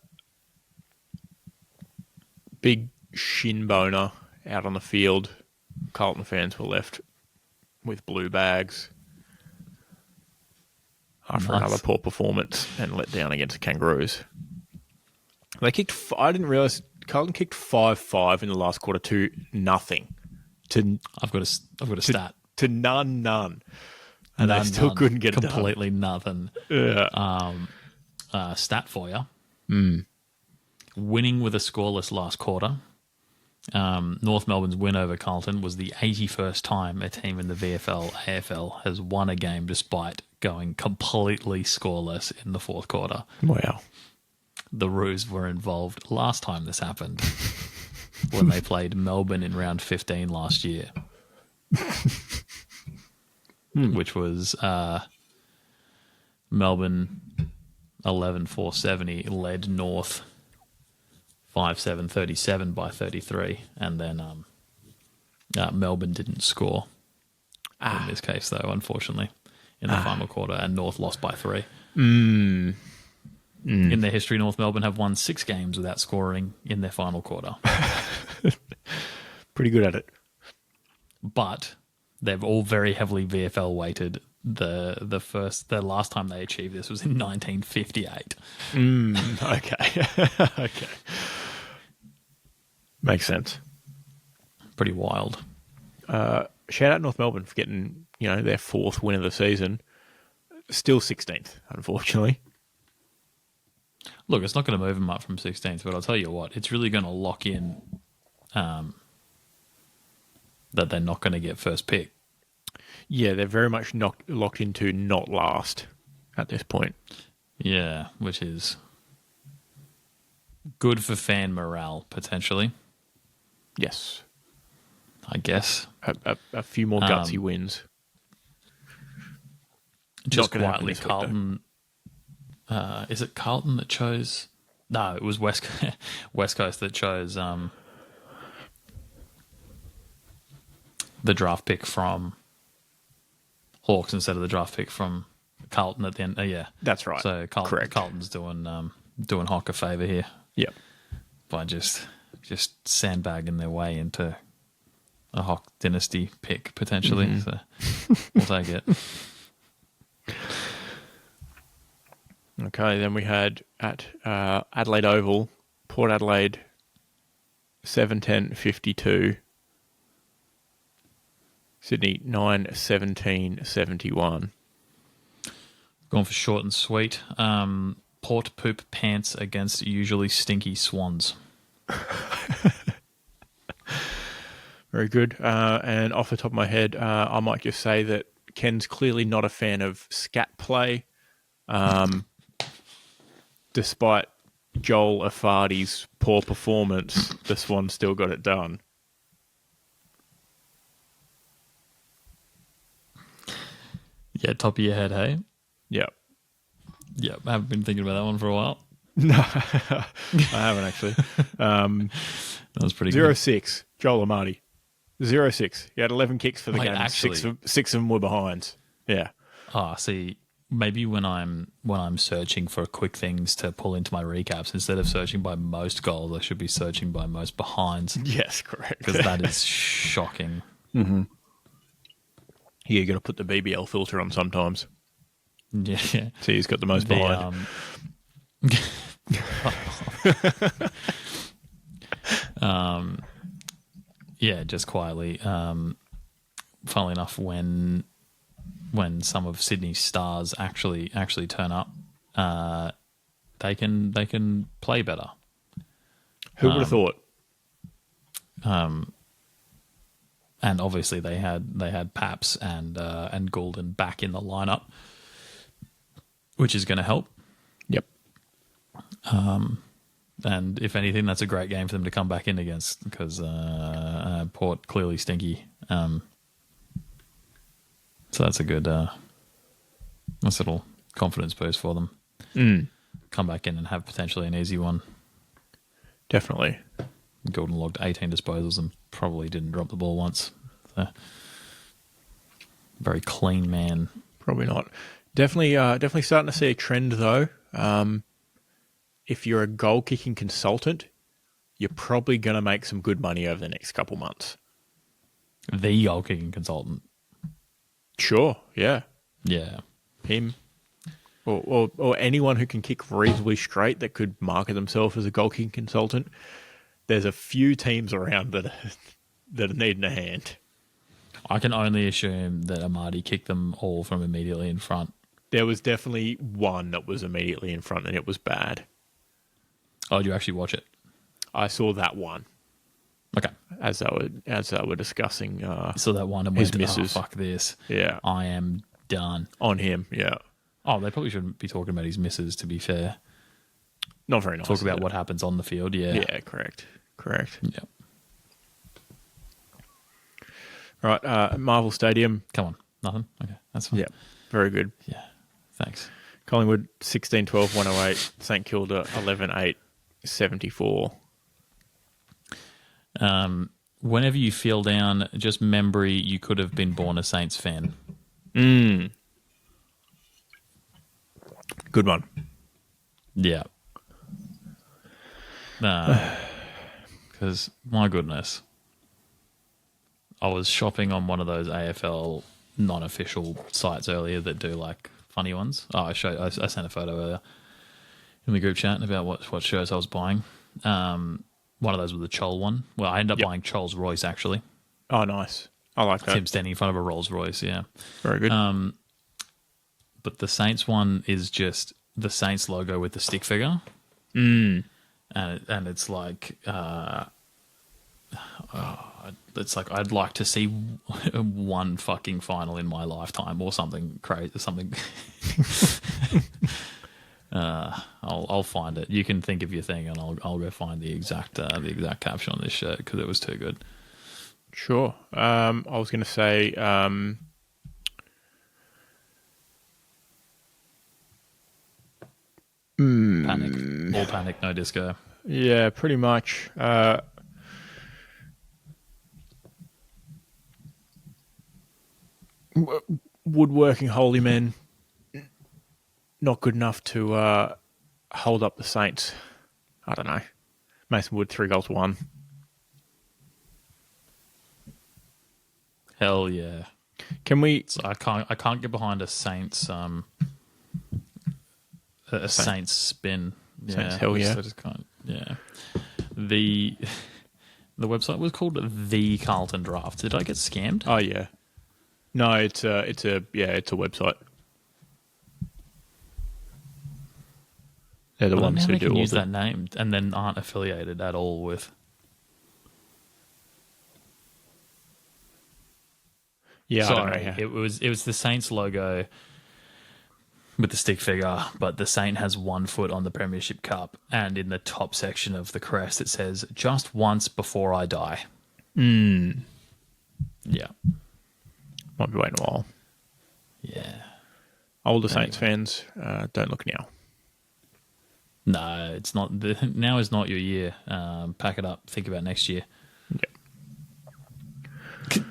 A: big shin boner out on the field, Carlton fans were left with blue bags after another poor performance and let down against the Kangaroos. They kicked. I didn't realise Carlton kicked 5-5 in the last quarter to nothing.
B: I've got a stat
A: to none, and they still couldn't get it done.
B: Completely nothing.
A: Yeah.
B: Stat for you. Winning with a scoreless last quarter. North Melbourne's win over Carlton was the 81st time a team in the VFL AFL has won a game despite going completely scoreless in the fourth quarter.
A: Wow.
B: The Roos were involved last time this happened when they played Melbourne in round 15 last year, which was Melbourne 11-4-70 led North 5-7-37 by 33, and then Melbourne didn't score in this case, though, unfortunately, in the final quarter, and North lost by 3. In their history, North Melbourne have won 6 games without scoring in their final quarter.
A: Pretty good at it.
B: But they've all very heavily VFL weighted. The last time they achieved this was in 1958.
A: Okay. Okay. Makes sense.
B: Pretty wild.
A: Shout out North Melbourne for getting, their 4th win of the season. Still 16th, unfortunately.
B: Look, it's not going to move them up from 16th, but I'll tell you what, it's really going to lock in that they're not going to get first pick.
A: Yeah, they're very much locked into not last at this point.
B: Yeah, which is good for fan morale, potentially.
A: Yes.
B: I guess.
A: A few more gutsy wins.
B: Just quietly, Carlton... is it Carlton that chose... No, it was West Coast that chose the draft pick from Hawks instead of the draft pick from Carlton at the end. Yeah.
A: That's right.
B: So Carlton's doing Hawk a favour here.
A: Yep.
B: By just sandbagging their way into a Hawk dynasty pick, potentially. So we'll take it.
A: Okay, then we had at Adelaide Oval, Port Adelaide 7-10-52, Sydney 9-17-71.
B: Going for short and sweet. Port poop pants against usually stinky Swans.
A: Very good. And off the top of my head, I might just say that Ken's clearly not a fan of scat play. Despite Joel Afadi's poor performance, the Swans still got it done.
B: Yeah, top of your head, hey?
A: Yep.
B: Yep, I haven't been thinking about that one for a while.
A: No, I haven't actually.
B: That was pretty
A: 0-6, Joel Amati. 0-6. He had 11 kicks for the
B: Wait,
A: game.
B: actually?
A: Six of them were behinds. Yeah.
B: good. See, maybe when I'm searching for quick things to pull into my recaps, instead of searching by most goals, I should be searching by most behinds.
A: Yes, correct.
B: Because that is shocking.
A: Mm-hmm. Yeah, you got to put the BBL filter on sometimes.
B: Yeah.
A: See, he's got the most behind.
B: Yeah, just quietly. Funnily enough, when some of Sydney's stars actually turn up, they can play better.
A: Who would have thought?
B: And obviously they had Paps and Goulden back in the lineup, which is going to help.
A: Yep.
B: And if anything, that's a great game for them to come back in against because Port clearly stinky. So that's a good, nice little confidence boost for them. Come back in and have potentially an easy one.
A: Definitely.
B: Goulden logged 18 disposals and probably didn't drop the ball once. So, very clean man.
A: Probably not. Definitely starting to see a trend though. If you're a goal kicking consultant, you're probably going to make some good money over the next couple months.
B: The goal kicking consultant.
A: Sure. Yeah.
B: Yeah.
A: Him. Or anyone who can kick reasonably straight that could market themselves as a goal kicking consultant. There's a few teams around that are needing a hand.
B: I can only assume that Amadi kicked them all from immediately in front.
A: There was definitely one that was immediately in front and it was bad.
B: Oh, did you actually watch it?
A: I saw that one.
B: Okay.
A: As they were discussing
B: saw that one and
A: his
B: went,
A: misses.
B: oh, fuck this.
A: Yeah.
B: I am done.
A: On him, yeah.
B: Oh, they probably shouldn't be talking about his misses, to be fair.
A: Not very nice.
B: Talk about what happens on the field, yeah.
A: Yeah, correct.
B: Yep.
A: Right, Marvel Stadium.
B: Come on. Nothing? Okay, that's fine.
A: Yeah, very good.
B: Yeah, thanks.
A: Collingwood 16-12, 108. St Kilda 11-8, 74.
B: Whenever you feel down, just remember you could have been born a Saints fan.
A: Good one.
B: Yeah. Because, my goodness, I was shopping on one of those AFL non-official sites earlier that do like funny ones. Oh, I sent a photo earlier in the group chat about what shirts I was buying. One of those was the Chol one. Well, I ended up buying Chol's Royce actually.
A: Oh, nice. I like that.
B: Him standing in front of a Rolls Royce. Yeah,
A: very good.
B: But the Saints one is just the Saints logo with the stick figure. And it's like, it's like I'd like to see one fucking final in my lifetime or something crazy, something. I'll find it. You can think of your thing, and I'll go find the exact caption on this shirt because it was too good.
A: Sure. I was going to say.
B: Panic. All panic, no disco.
A: Yeah, pretty much. Woodworking holy men, not good enough to hold up the Saints. I don't know. Mason Wood 3-1.
B: Hell yeah!
A: Can we?
B: So I can't get behind a Saints Saints spin. Yeah,
A: Saints, hell yeah!
B: I just can't. Yeah. The website was called The Carlton Draft. Did I get scammed?
A: Oh yeah. No, it's a website. They're the
B: I don't know
A: ones
B: how
A: who
B: they
A: do
B: can
A: all
B: use
A: the...
B: that name and then aren't affiliated at all with.
A: Yeah, I don't
B: Sorry,
A: know how.
B: it was the Saints logo with the stick figure, but the Saint has 1 foot on the Premiership Cup, and in the top section of the crest it says "Just once before I die." Yeah,
A: Might be waiting a while.
B: yeah.
A: Older Saints fans, don't look now.
B: No, it's not. Now is not your year. Pack it up. Think about next year.
A: Yeah.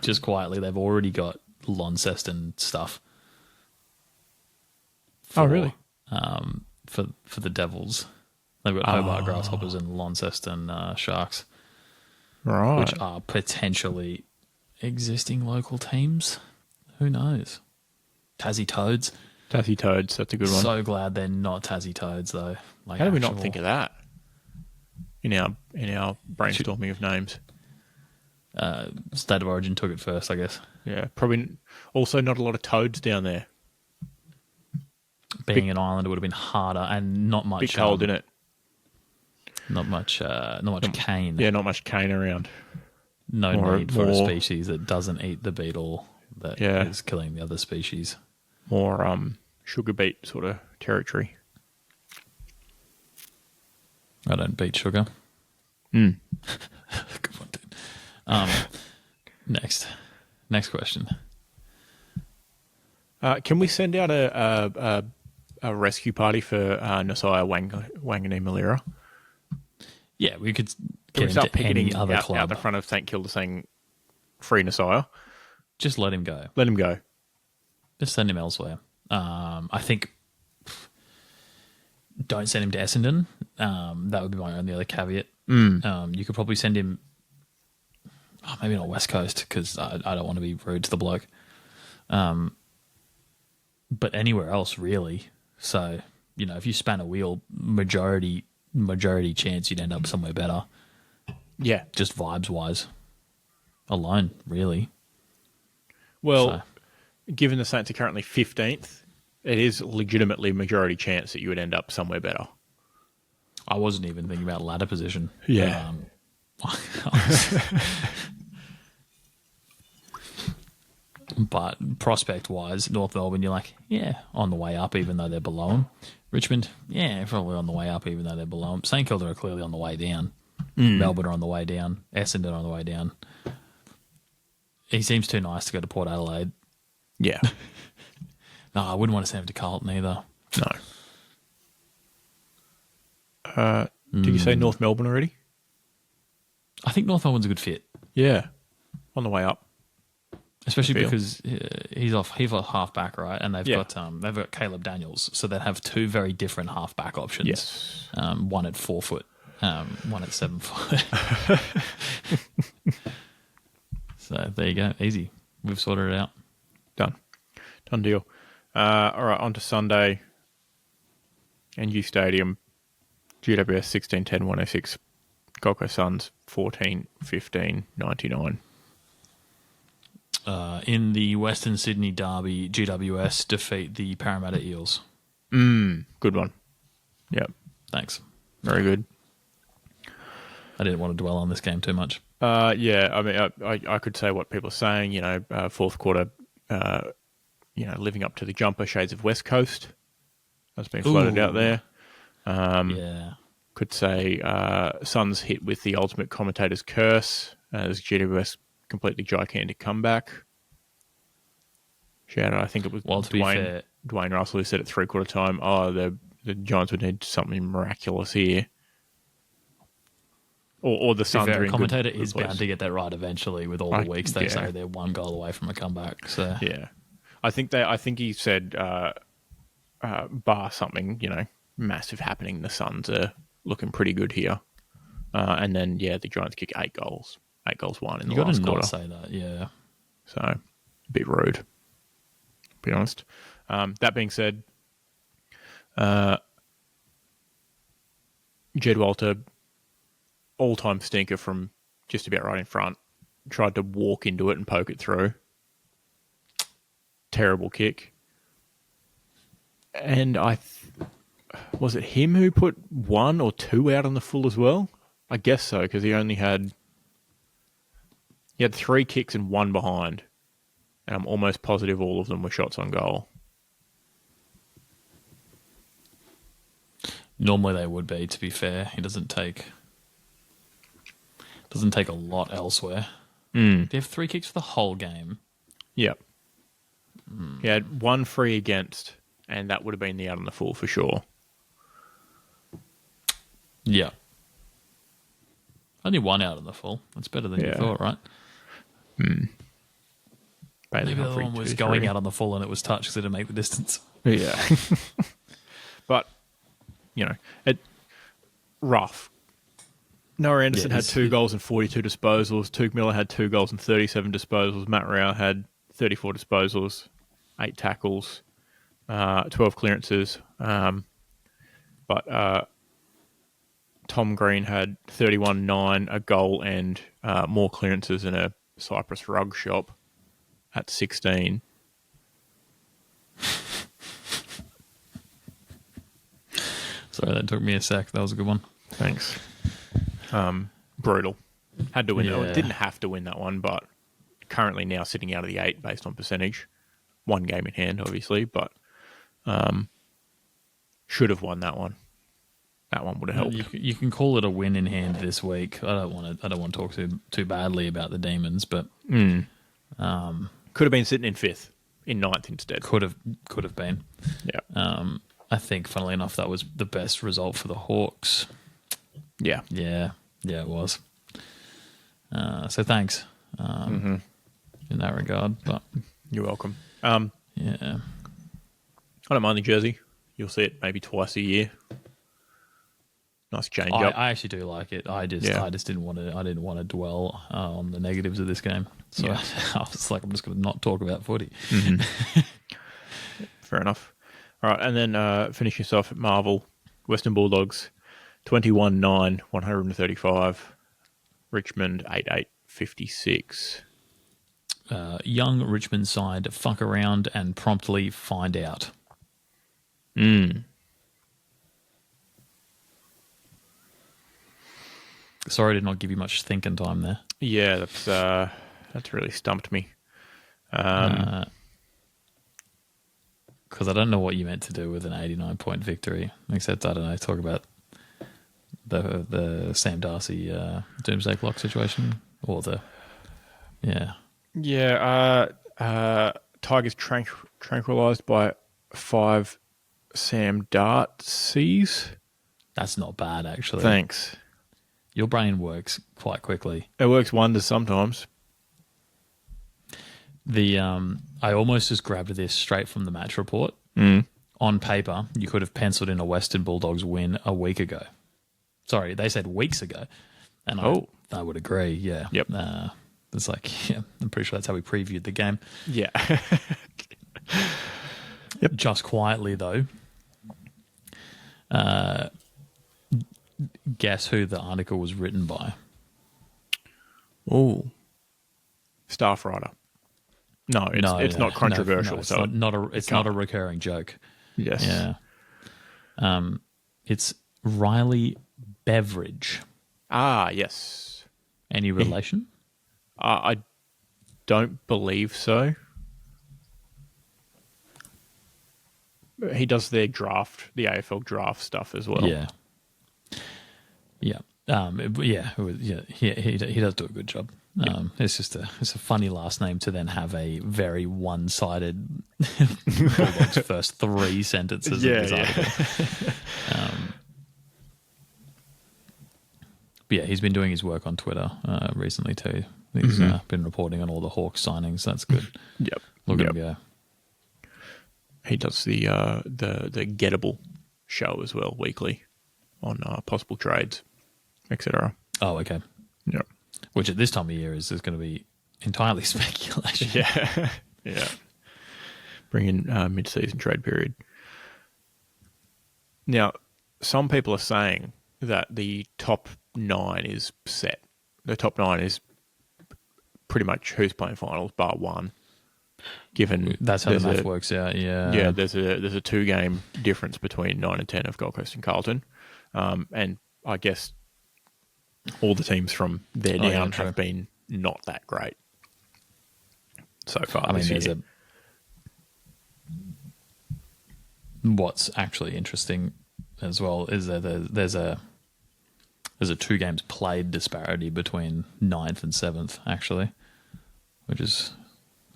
B: Just quietly, they've already got Launceston stuff.
A: Oh, really?
B: For the Devils, they've got Hobart Grasshoppers and Launceston Sharks,
A: Right.
B: which are potentially existing local teams. Who knows? Tassie Toads.
A: Tassie Toads, that's a good one.
B: So glad they're not Tassie Toads though. Like,
A: how did we not think of that in our brainstorming of names?
B: State of Origin took it first, I guess.
A: Yeah, probably also not a lot of toads down there.
B: Being an island, it would have been harder and not much.
A: Bit cold, innit?
B: Not much cane.
A: Yeah, not much cane around.
B: No need for a species that doesn't eat the beetle that
A: Yeah.
B: is killing the other species.
A: More sugar beet sort of territory.
B: I don't beat sugar.
A: Mm.
B: Good one, dude. Next question.
A: Can we send out a rescue party for Nasiah Wanganeen-Malira?
B: Yeah, we could
A: Can
B: get
A: we start
B: into any
A: picketing
B: other
A: out
B: club.
A: the front of St Kilda saying free Nasiah?
B: Just let him go.
A: Let him go.
B: Just send him elsewhere. I think don't send him to Essendon. That would be my only other caveat. You could probably send him, maybe not West Coast, because I don't want to be rude to the bloke. But anywhere else, really. So, if you span a wheel, majority chance you'd end up somewhere better.
A: Yeah.
B: Just vibes-wise alone, really.
A: Well, given the Saints are currently 15th, it is legitimately majority chance that you would end up somewhere better.
B: I wasn't even thinking about ladder position.
A: Yeah.
B: But prospect-wise, North Melbourne, you're like, yeah, on the way up, even though they're below them. Richmond, yeah, probably on the way up, even though they're below them. St Kilda are clearly on the way down. Melbourne are on the way down. Essendon on the way down. He seems too nice to go to Port Adelaide.
A: Yeah.
B: No, I wouldn't want to send him to Carlton either.
A: No. Did you say North Melbourne already?
B: I think North Melbourne's a good fit.
A: Yeah. On the way up.
B: Especially because he's off half back, right? And they've got Caleb Daniels, so they have two very different half back options.
A: Yes.
B: One at 4 foot, one at 7 foot. So there you go, easy. We've sorted it out.
A: Done deal. All right, on to Sunday. NU Stadium, GWS 16-10-106, Gold Coast Suns 14-15-99.
B: In the Western Sydney derby, GWS defeat the Parramatta Eels.
A: Good one. Yep.
B: Thanks.
A: Very good.
B: I didn't want to dwell on this game too much.
A: Yeah, I mean, I could say what people are saying, fourth quarter, living up to the jumper shades of West Coast. That's been floated out there.
B: Yeah.
A: Could say Suns hit with the ultimate commentator's curse as GWS completely gigantic comeback. Shout out, I think it was Dwayne Russell who said at 3/4 time, the Giants would need something miraculous here. Or the Suns are in
B: commentator
A: good
B: is
A: place.
B: bound to get that right eventually with all the weeks they say they're 1 goal away from a comeback. So
A: yeah. I think he said bar something, massive happening, the Suns are looking pretty good here. And then the Giants kick 8 goals. 8 goals won in the last quarter.
B: You got to not say that, yeah.
A: So, a bit rude, to be honest. That being said, Jed Walter, all-time stinker from just about right in front, tried to walk into it and poke it through. Terrible kick. And Was it him who put 1 or 2 out on the full as well? I guess so, because he had 3 kicks and 1 behind. And I'm almost positive all of them were shots on goal.
B: Normally they would be, to be fair. He doesn't take a lot elsewhere. Do you have 3 kicks for the whole game?
A: Yep. He had 1 free against, and that would have been the out on the full for sure.
B: Yeah. Only 1 out on the full. That's better than you thought, right? Maybe the other one was going out on the full and it was touched because it didn't make the distance.
A: Yeah. But, rough. Noah Anderson had 2 goals and 42 disposals. Tuke Miller had 2 goals and 37 disposals. Matt Rao had 34 disposals, 8 tackles, 12 clearances. But Tom Green had 31-9, a goal and more clearances in a Cyprus rug shop at 16.
B: Sorry, that took me a sec. That was a good one.
A: Thanks. Brutal. Had to win that one. Didn't have to win that one, but currently now sitting out of the 8 based on percentage. 1 game in hand, obviously, but should have won that one. That one would have helped.
B: You can call it a win in hand this week. I don't want to talk too badly about the Demons, but
A: could have been sitting in 5th, in 9th instead.
B: Could have been.
A: Yeah.
B: I think, funnily enough, that was the best result for the Hawks.
A: Yeah.
B: Yeah, it was. So thanks in that regard. But
A: you're welcome.
B: Yeah,
A: I don't mind the jersey. You'll see it maybe twice a year. Nice change up.
B: I actually do like it. I just didn't want to dwell on the negatives of this game. So I was like, I'm just going to not talk about footy.
A: Fair enough. All right, and then finish us off at Marvel. Western Bulldogs, 21-9, 135. Richmond, 8-8, 56.
B: Young Richmond side fuck around and promptly find out. Sorry to not give you much thinking time there.
A: Yeah, that's really stumped me.
B: Because I don't know what you meant to do with an 89-point victory, except, I don't know, talk about the Sam Darcy Doomsday Clock situation, or
A: Tigers tranquilised by 5 Sam Darcy's.
B: That's not bad, actually.
A: Thanks.
B: Your brain works quite quickly.
A: It works wonders sometimes.
B: I almost just grabbed this straight from the match report. On paper, you could have penciled in a Western Bulldogs win a week ago. Sorry, they said weeks ago. And I would agree, yeah.
A: Yep.
B: It's like, I'm pretty sure that's how we previewed the game.
A: Yeah.
B: Yep. Just quietly, though, guess who the article was written by?
A: Oh. Staff writer. No, it's not controversial.
B: It's not a recurring joke.
A: Yes.
B: Yeah. It's Riley Beveridge.
A: Ah, yes.
B: Any relation?
A: I don't believe so. He does their draft, the AFL draft stuff as well.
B: Yeah. Yeah. He does do a good job. It's a funny last name to then have a very one-sided Bulldogs first 3 sentences of this article. But yeah, he's been doing his work on Twitter recently too. He's been reporting on all the Hawks signings. That's good.
A: Yep.
B: Look at him go.
A: He does the Gettable show as well weekly on possible trades, etc.
B: Oh, okay.
A: Yeah.
B: Which at this time of year is going to be entirely speculation.
A: Yeah. Yeah. Bring in mid-season trade period. Now, some people are saying that the top 9 is set. The top 9 is pretty much who's playing finals, bar 1. given
B: That's how the
A: there's
B: math works out. Yeah.
A: yeah, there's a 2-game difference between 9 and 10 of Gold Coast and Carlton, and I guess all the teams from there down have been not that great so far.
B: I mean,
A: this year.
B: What's actually interesting as well is that there's a 2 games played disparity between 9th and 7th actually, which is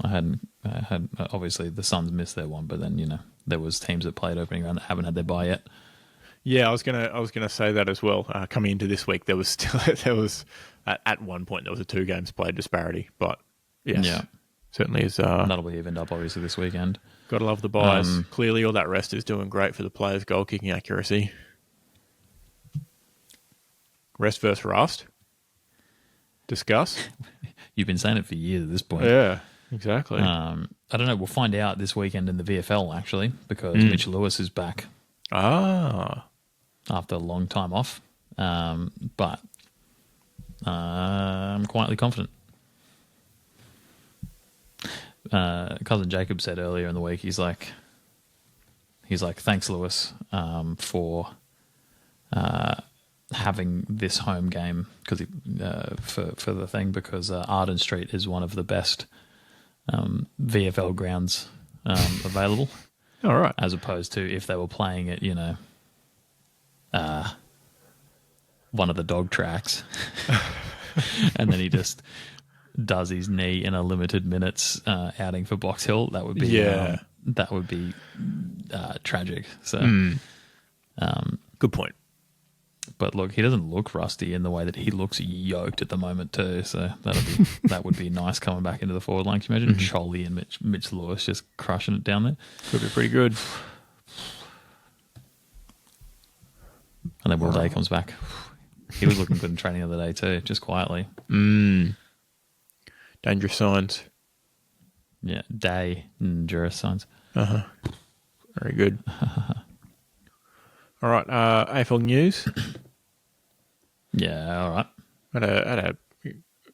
B: I had obviously the Suns missed their one, but then there was teams that played opening round that haven't had their bye yet.
A: Yeah, I was gonna say that as well. Coming into this week, there was at one point there was a 2 games played disparity, but yes, certainly is.
B: That'll be evened up obviously this weekend.
A: Gotta love the buys. Clearly, all that rest is doing great for the players' goal kicking accuracy. Rest versus rust. Discuss.
B: You've been saying it for years at this point.
A: Yeah, exactly.
B: I don't know. We'll find out this weekend in the VFL actually, because Mitch Lewis is back. After a long time off, but I'm quietly confident. Cousin Jacob said earlier in the week, he's like, thanks, Lewis, for having this home game because for the thing because Arden Street is one of the best VFL grounds available.
A: All right,
B: as opposed to if they were playing at one of the dog tracks, and then he just does his knee in a limited minutes outing for Box Hill. That would be tragic. So,
A: good point.
B: But look, he doesn't look rusty in the way that he looks yoked at the moment too. So that would be nice coming back into the forward line. Can you imagine Cholly and Mitch Lewis just crushing it down there?
A: Could be pretty good.
B: And then Will Day comes back. He was looking good in training the other day too, just quietly.
A: Dangerous signs.
B: Yeah, dangerous signs.
A: Very good. All right, AFL news.
B: Yeah, all right.
A: Had a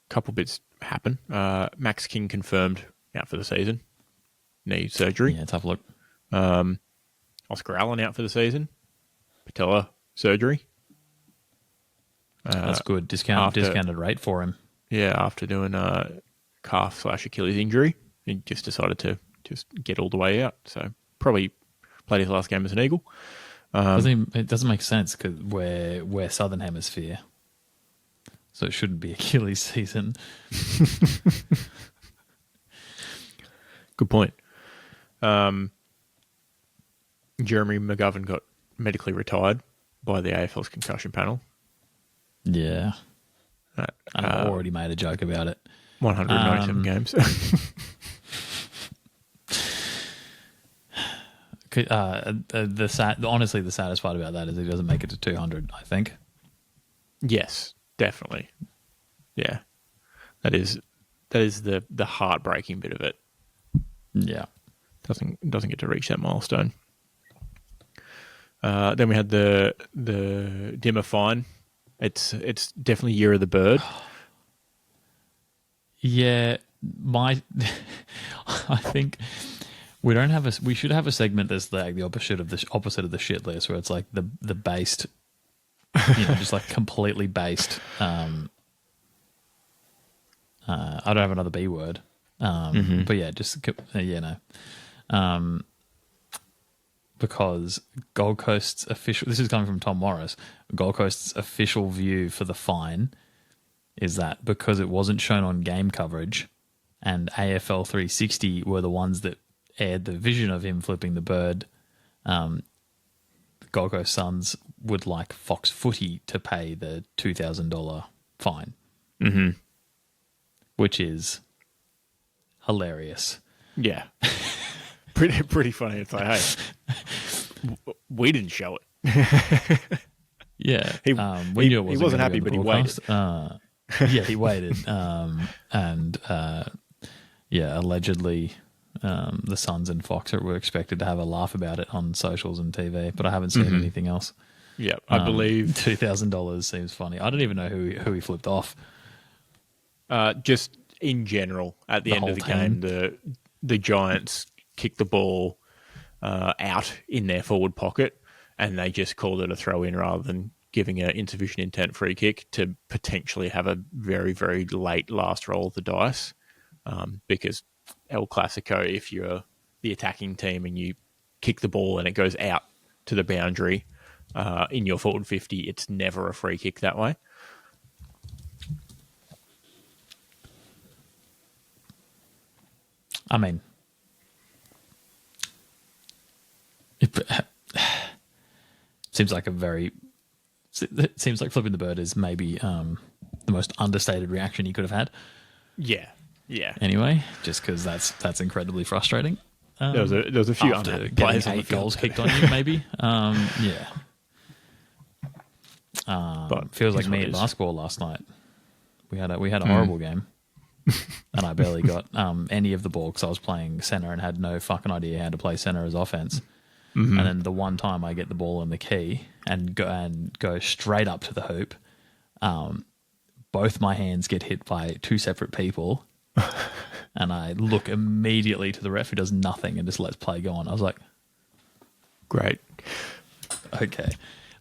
A: couple bits happen. Max King confirmed out for the season. Knee surgery.
B: Yeah, tough look.
A: Oscar Allen out for the season. Patella surgery.
B: That's good. Discounted rate for him.
A: Yeah, after doing a calf/Achilles injury, he just decided to just get all the way out. So probably played his last game as an Eagle.
B: It doesn't make sense because we're Southern Hemisphere, so it shouldn't be Achilles season.
A: Good point. Jeremy McGovern got medically retired by the AFL's concussion panel.
B: Yeah. And I've already made a joke about it.
A: 197 games.
B: Honestly, the saddest part about that is he doesn't make it to 200, I think.
A: Yes, definitely. Yeah. That is the heartbreaking bit of it.
B: Yeah.
A: Doesn't get to reach that milestone. Then we had the Dimmer fine. It's definitely Year of the Bird.
B: Yeah, I think we should have a segment that's like the opposite of the shit list, where it's like the based, just like completely based. I don't have another B word, but yeah, just because Gold Coast's official. This is coming from Tom Morris. Gold Coast's official view for the fine is that because it wasn't shown on game coverage, and AFL 360 were the ones that aired the vision of him flipping the bird, the Gold Coast Suns would like Fox Footy to pay the $2,000 fine, which is hilarious.
A: Yeah, pretty funny. It's like, hey, we didn't show it.
B: Yeah,
A: he wasn't happy, but he waited.
B: Yeah, he waited, and allegedly. The Suns and Fox were expected to have a laugh about it on socials and TV, but I haven't seen anything else.
A: Yeah, I believe
B: $2,000 seems funny. I don't even know who he flipped off.
A: Just in general, at the end of the game, the Giants kicked the ball out in their forward pocket, and they just called it a throw in rather than giving an insufficient intent free kick to potentially have a very, very late last roll of the dice. Because El Clasico, if you're the attacking team and you kick the ball and it goes out to the boundary in your forward 50, it's never a free kick that way.
B: I mean, it seems like flipping the bird is maybe the most understated reaction you could have had.
A: Yeah.
B: Anyway, just because that's incredibly frustrating.
A: There was a few
B: after
A: players
B: getting 8 goals kicked on you, maybe. Yeah. But feels like me at basketball last night. We had a horrible game, and I barely got any of the ball because I was playing center and had no fucking idea how to play center as offense. Mm-hmm. And then the one time I get the ball in the key and go straight up to the hoop, both my hands get hit by 2 separate people, and I look immediately to the ref who does nothing and just lets play go on. I was like,
A: great,
B: okay.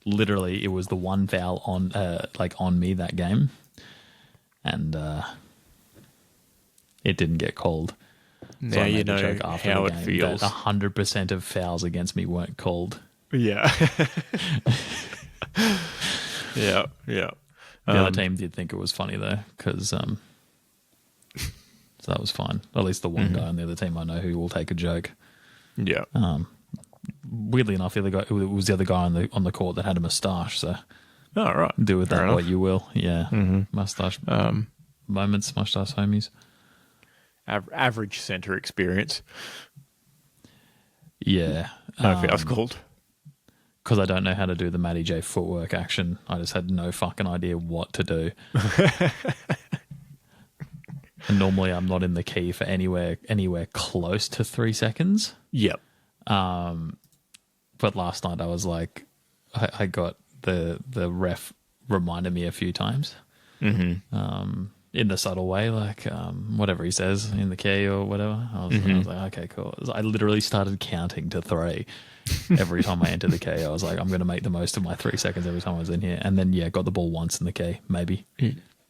B: Literally, it was the one foul on me that game, and it didn't get called.
A: Now so you know how it feels.
B: 100% of fouls against me weren't called.
A: Yeah. Yeah.
B: The other team did think it was funny though, because so that was fine. At least the one guy on the other team I know who will take a joke.
A: Yeah.
B: Weirdly enough, it was the other guy on the court that had a moustache. So,
A: right.
B: Do with that what you will. Yeah. Moustache moments, moustache homies.
A: Average centre experience.
B: Yeah.
A: No fouls called.
B: Because I don't know how to do the Matty J footwork action. I just had no fucking idea what to do. And normally I'm not in the key for anywhere close to 3 seconds.
A: Yep.
B: But last night I was like, I got the ref reminded me a few times. Mm-hmm. In the subtle way, like whatever he says in the key or whatever. I was like, okay, cool. I literally started counting to 3 every time I entered the key. I was like, I'm going to make the most of my 3 seconds every time I was in here. And then, got the ball once in the key, maybe.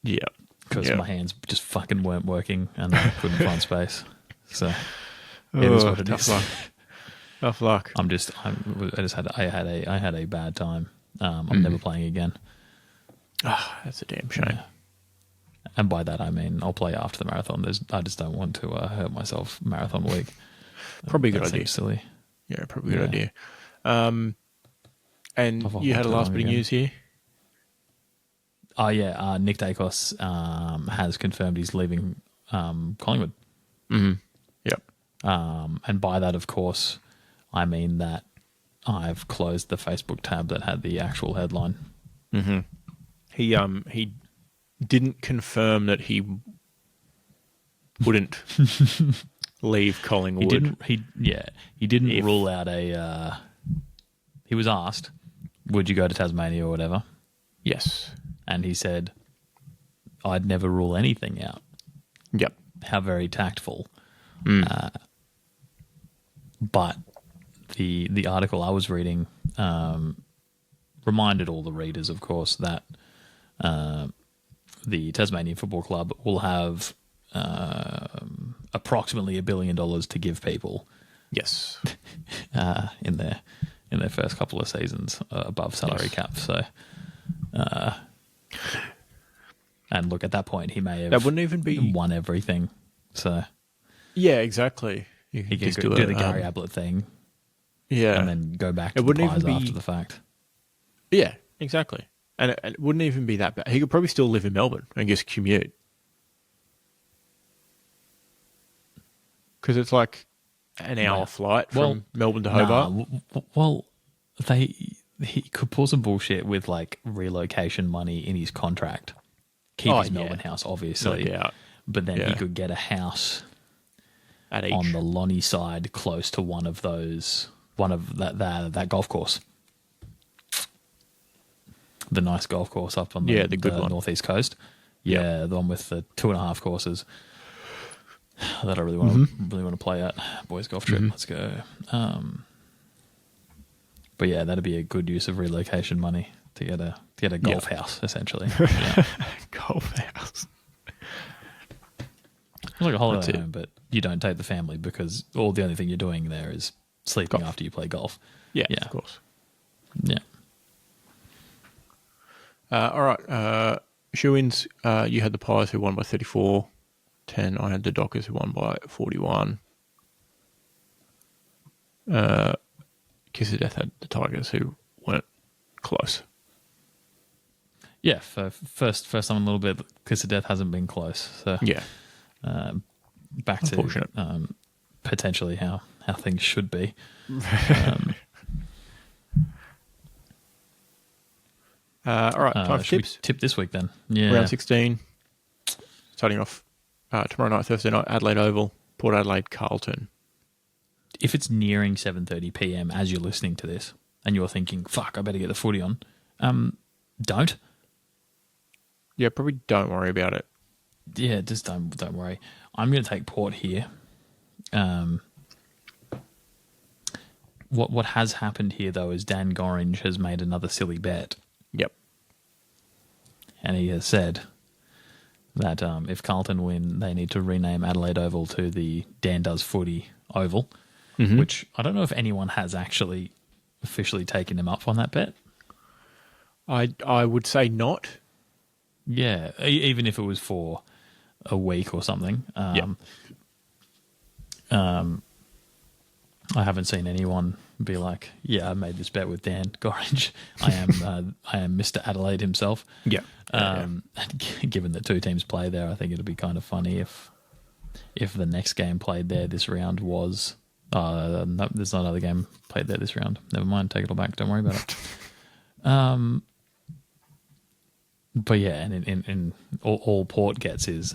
A: Yeah.
B: Because my hands just fucking weren't working and I couldn't find space. So it is what it is.
A: Tough luck.
B: I had a bad time. I'm never playing again.
A: That's a damn shame. Yeah.
B: And by that I mean I'll play after the marathon. I just don't want to hurt myself marathon week.
A: Probably a good idea.
B: Silly.
A: Yeah, probably a good idea. And you had a last bit of news here?
B: Oh yeah, Nick Dacos has confirmed he's leaving Collingwood.
A: Mm-hmm. Yep.
B: And by that, of course, I mean that I've closed the Facebook tab that had the actual headline.
A: Mm-hmm. He didn't confirm that he wouldn't leave Collingwood.
B: He didn't rule out a. He was asked, "Would you go to Tasmania or whatever?"
A: Yes,
B: and he said, "I'd never rule anything out."
A: Yep.
B: How very tactful. But the article I was reading reminded all the readers, of course, that the Tasmanian Football Club will have approximately $1 billion to give people.
A: Yes.
B: In their first couple of seasons above salary cap. So, and look, at that point, he may have
A: that wouldn't even be
B: won everything. So,
A: yeah, exactly.
B: He could do the Gary Ablett thing.
A: Yeah.
B: And then go back to the prize after the fact.
A: Yeah, exactly. And it wouldn't even be that bad. He could probably still live in Melbourne and just commute. Because it's like an hour flight from Melbourne to Hobart.
B: He could pull some bullshit with like relocation money in his contract. Keep his Melbourne house, obviously.
A: No doubt.
B: But then he could get a house
A: at each.
B: On the Lonnie side, close to one of that golf course. The nice golf course up on the
A: good one.
B: northeast coast. Yeah, the one with the 2.5 courses. that I really want to play at. Boys golf trip. Let's go. But yeah, that'd be a good use of relocation money to get a golf house, essentially. Yeah.
A: Golf house.
B: It's like a holiday home, but you don't take the family because the only thing you're doing there is sleeping after you play golf.
A: Yeah, of course.
B: Yeah.
A: All right. Shoe-ins, you had the Pies who won by 34-10. I had the Dockers who won by 41. Kiss of Death had the Tigers who weren't close.
B: Yeah, for first time in a little bit, Kiss of Death hasn't been close. So
A: Yeah.
B: Back to potentially how things should be.
A: All right, time for tips.
B: Tip this week then. Yeah.
A: Round 16. Starting off tomorrow night, Thursday night, Adelaide Oval, Port Adelaide, Carlton.
B: If it's nearing 7:30 p.m. as you're listening to this and you're thinking, fuck, I better get the footy on, don't.
A: Yeah, probably don't worry about it.
B: Yeah, just don't worry. I'm going to take Port here. What has happened here, though, is Dan Gorringe has made another silly bet.
A: Yep.
B: And he has said that if Carlton win, they need to rename Adelaide Oval to the Dan Does Footy Oval, which I don't know if anyone has actually officially taken him up on that bet.
A: I would say not.
B: Yeah, even if it was for a week or something. I haven't seen anyone be like, "Yeah, I made this bet with Dan Gorringe. I am Mr. Adelaide himself."
A: Yeah.
B: Given that two teams play there, I think it'd be kind of funny if the next game played there this round was. No, there's not another game played there this round. Never mind, take it all back. Don't worry about it. But yeah, and in all Port gets is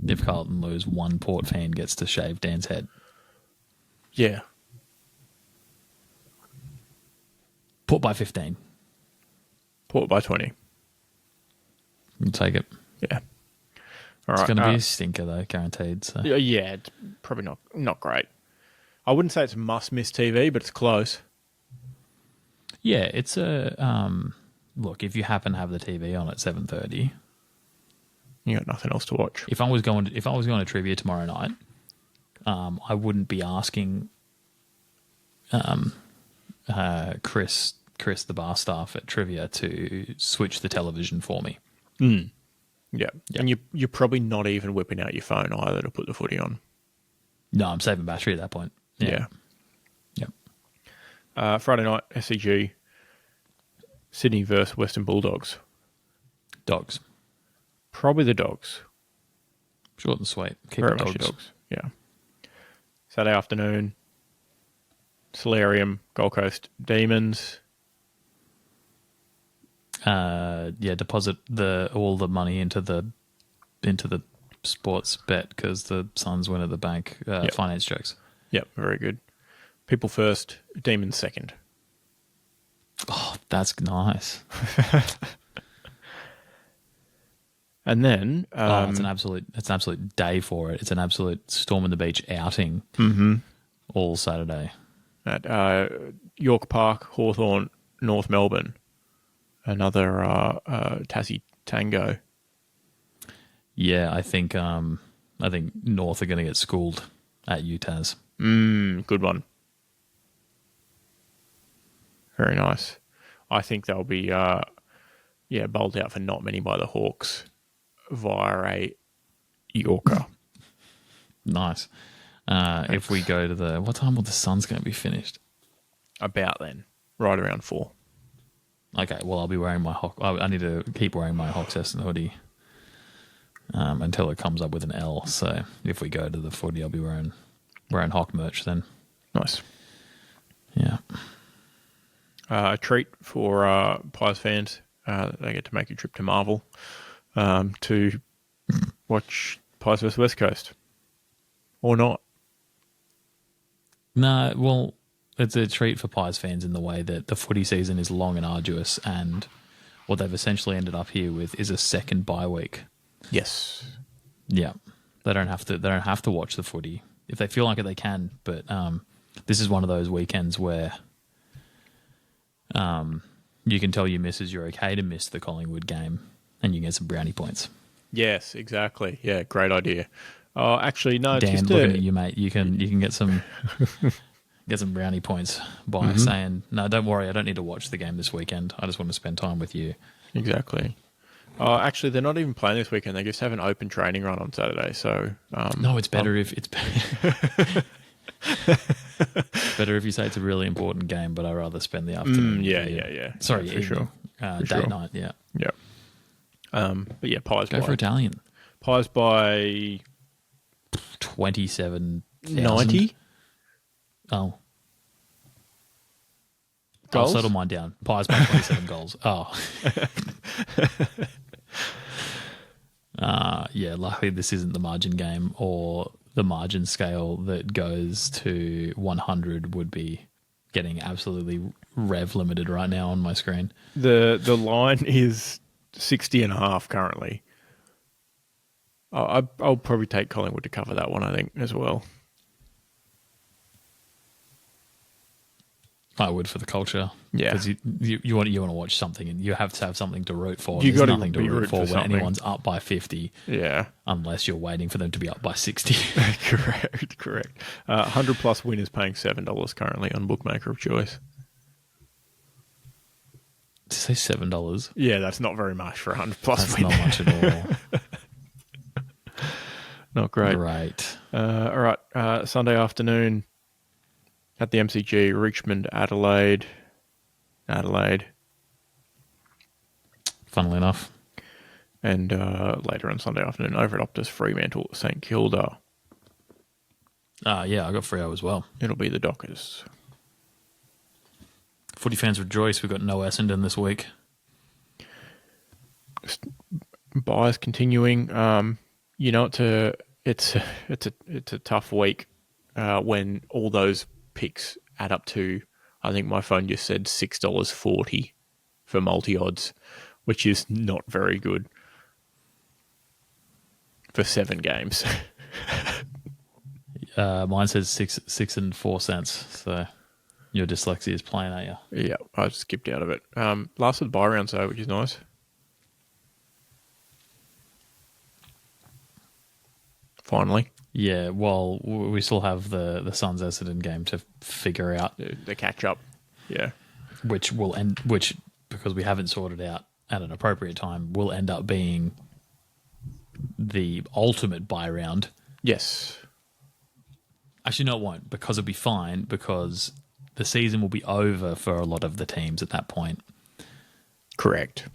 B: if Carlton lose, one Port fan gets to shave Dan's head.
A: Yeah.
B: Port by 15.
A: Port by 20.
B: We'll take it.
A: Yeah.
B: All right. It's going to be a stinker, though, guaranteed. So.
A: Yeah, it's probably not great. I wouldn't say it's must-miss TV, but it's close.
B: Yeah, it's a... look, if you happen to have the TV on at 7:30...
A: You got nothing else to watch.
B: If I was going to trivia tomorrow night, I wouldn't be asking Chris, the bar staff at trivia, to switch the television for me.
A: Yeah. And you're probably not even whipping out your phone either to put the footy on.
B: No, I'm saving battery at that point. Yeah.
A: Yep. Friday night, SCG, Sydney versus Western Bulldogs.
B: Dogs.
A: Probably the Dogs.
B: Short and sweet. Keep
A: Very
B: it
A: much the Dogs. Yeah. Saturday afternoon, Solarium, Gold Coast Demons.
B: Deposit all the money into the sports bet because the Suns win at the bank. Finance jokes.
A: Yep, very good. People first, Demons second.
B: Oh, that's nice.
A: And then
B: it's an absolute day for it. It's an absolute Storm on the Beach outing all Saturday.
A: At York Park, Hawthorn, North Melbourne. Another Tassie Tango.
B: Yeah, I think North are going to get schooled at UTAS.
A: Good one. Very nice. I think they'll be bowled out for not many by the Hawks via a Yorker.
B: Nice. If we go to what time will the Suns going to be finished?
A: About then, right around 4.
B: Okay, well, I'll be wearing my Hawk. I need to keep wearing my Hawksesson hoodie until it comes up with an L. So if we go to the footy, I'll be wearing Hawk merch then.
A: Nice.
B: Yeah.
A: A treat for Pies fans. They get to make a trip to Marvel to watch Pies vs West Coast. Or not.
B: No, well, it's a treat for Pies fans in the way that the footy season is long and arduous, and what they've essentially ended up here with is a second bye week.
A: Yes.
B: Yeah. They don't have to. They don't have to watch the footy if they feel like it. They can, but this is one of those weekends where you can tell your missus you're okay to miss the Collingwood game, and you get some brownie points.
A: Yes, exactly. Yeah, great idea. Oh, actually, no.
B: Dan,
A: just
B: looking at you, mate. You can get some brownie points by saying, "No, don't worry. I don't need to watch the game this weekend. I just want to spend time with you."
A: Exactly. Oh, actually, they're not even playing this weekend. They just have an open training run on Saturday. So
B: No, it's better if it's better if you say it's a really important game, but I rather spend the afternoon.
A: Yeah.
B: Sorry,
A: for sure.
B: Date night. Yeah.
A: Yeah. But yeah, Pies
B: Go
A: by
B: for Italian.
A: Pies by
B: 27,000.
A: 90
B: Oh.
A: goals.
B: I'll settle mine down. Pies by 27 goals. Oh. Yeah, luckily this isn't the margin game, or the margin scale that goes to 100 would be getting absolutely rev limited right now on my screen.
A: The line is 60.5 currently. I'll probably take Collingwood to cover that one, I think, as well.
B: I would, for the culture.
A: Yeah.
B: Because you want to watch something, and you have to have something to root for.
A: There's
B: nothing to root for when
A: something.
B: anyone's up by 50.
A: Yeah.
B: Unless you're waiting for them to be up by 60.
A: Correct. 100 plus win is paying $7 currently on Bookmaker of Choice.
B: To say $7?
A: Yeah, that's not very much for 100 plus
B: That's
A: win.
B: not much at all.
A: Not great.
B: Right.
A: All right. Sunday afternoon at the MCG, Richmond, Adelaide.
B: Funnily enough.
A: And later on Sunday afternoon over at Optus, Fremantle, St Kilda.
B: Yeah, I got Freo as well.
A: It'll be the Dockers.
B: Footy fans rejoice. We've got no Essendon this week.
A: Buys continuing. It's a tough week when all those picks add up to, I think my phone just said $6.40 for multi-odds, which is not very good for 7 games.
B: Mine says 6 and 4 cents. So your dyslexia is playing at you.
A: Yeah, I skipped out of it. Last of the buy rounds though, which is nice. Finally.
B: Yeah, well, we still have the Suns Essendon game to figure out.
A: The catch up. Yeah.
B: Which because we haven't sorted out at an appropriate time, will end up being the ultimate buy round.
A: Yes.
B: Actually, no, it won't, because it'll be fine, because the season will be over for a lot of the teams at that point.
A: Correct.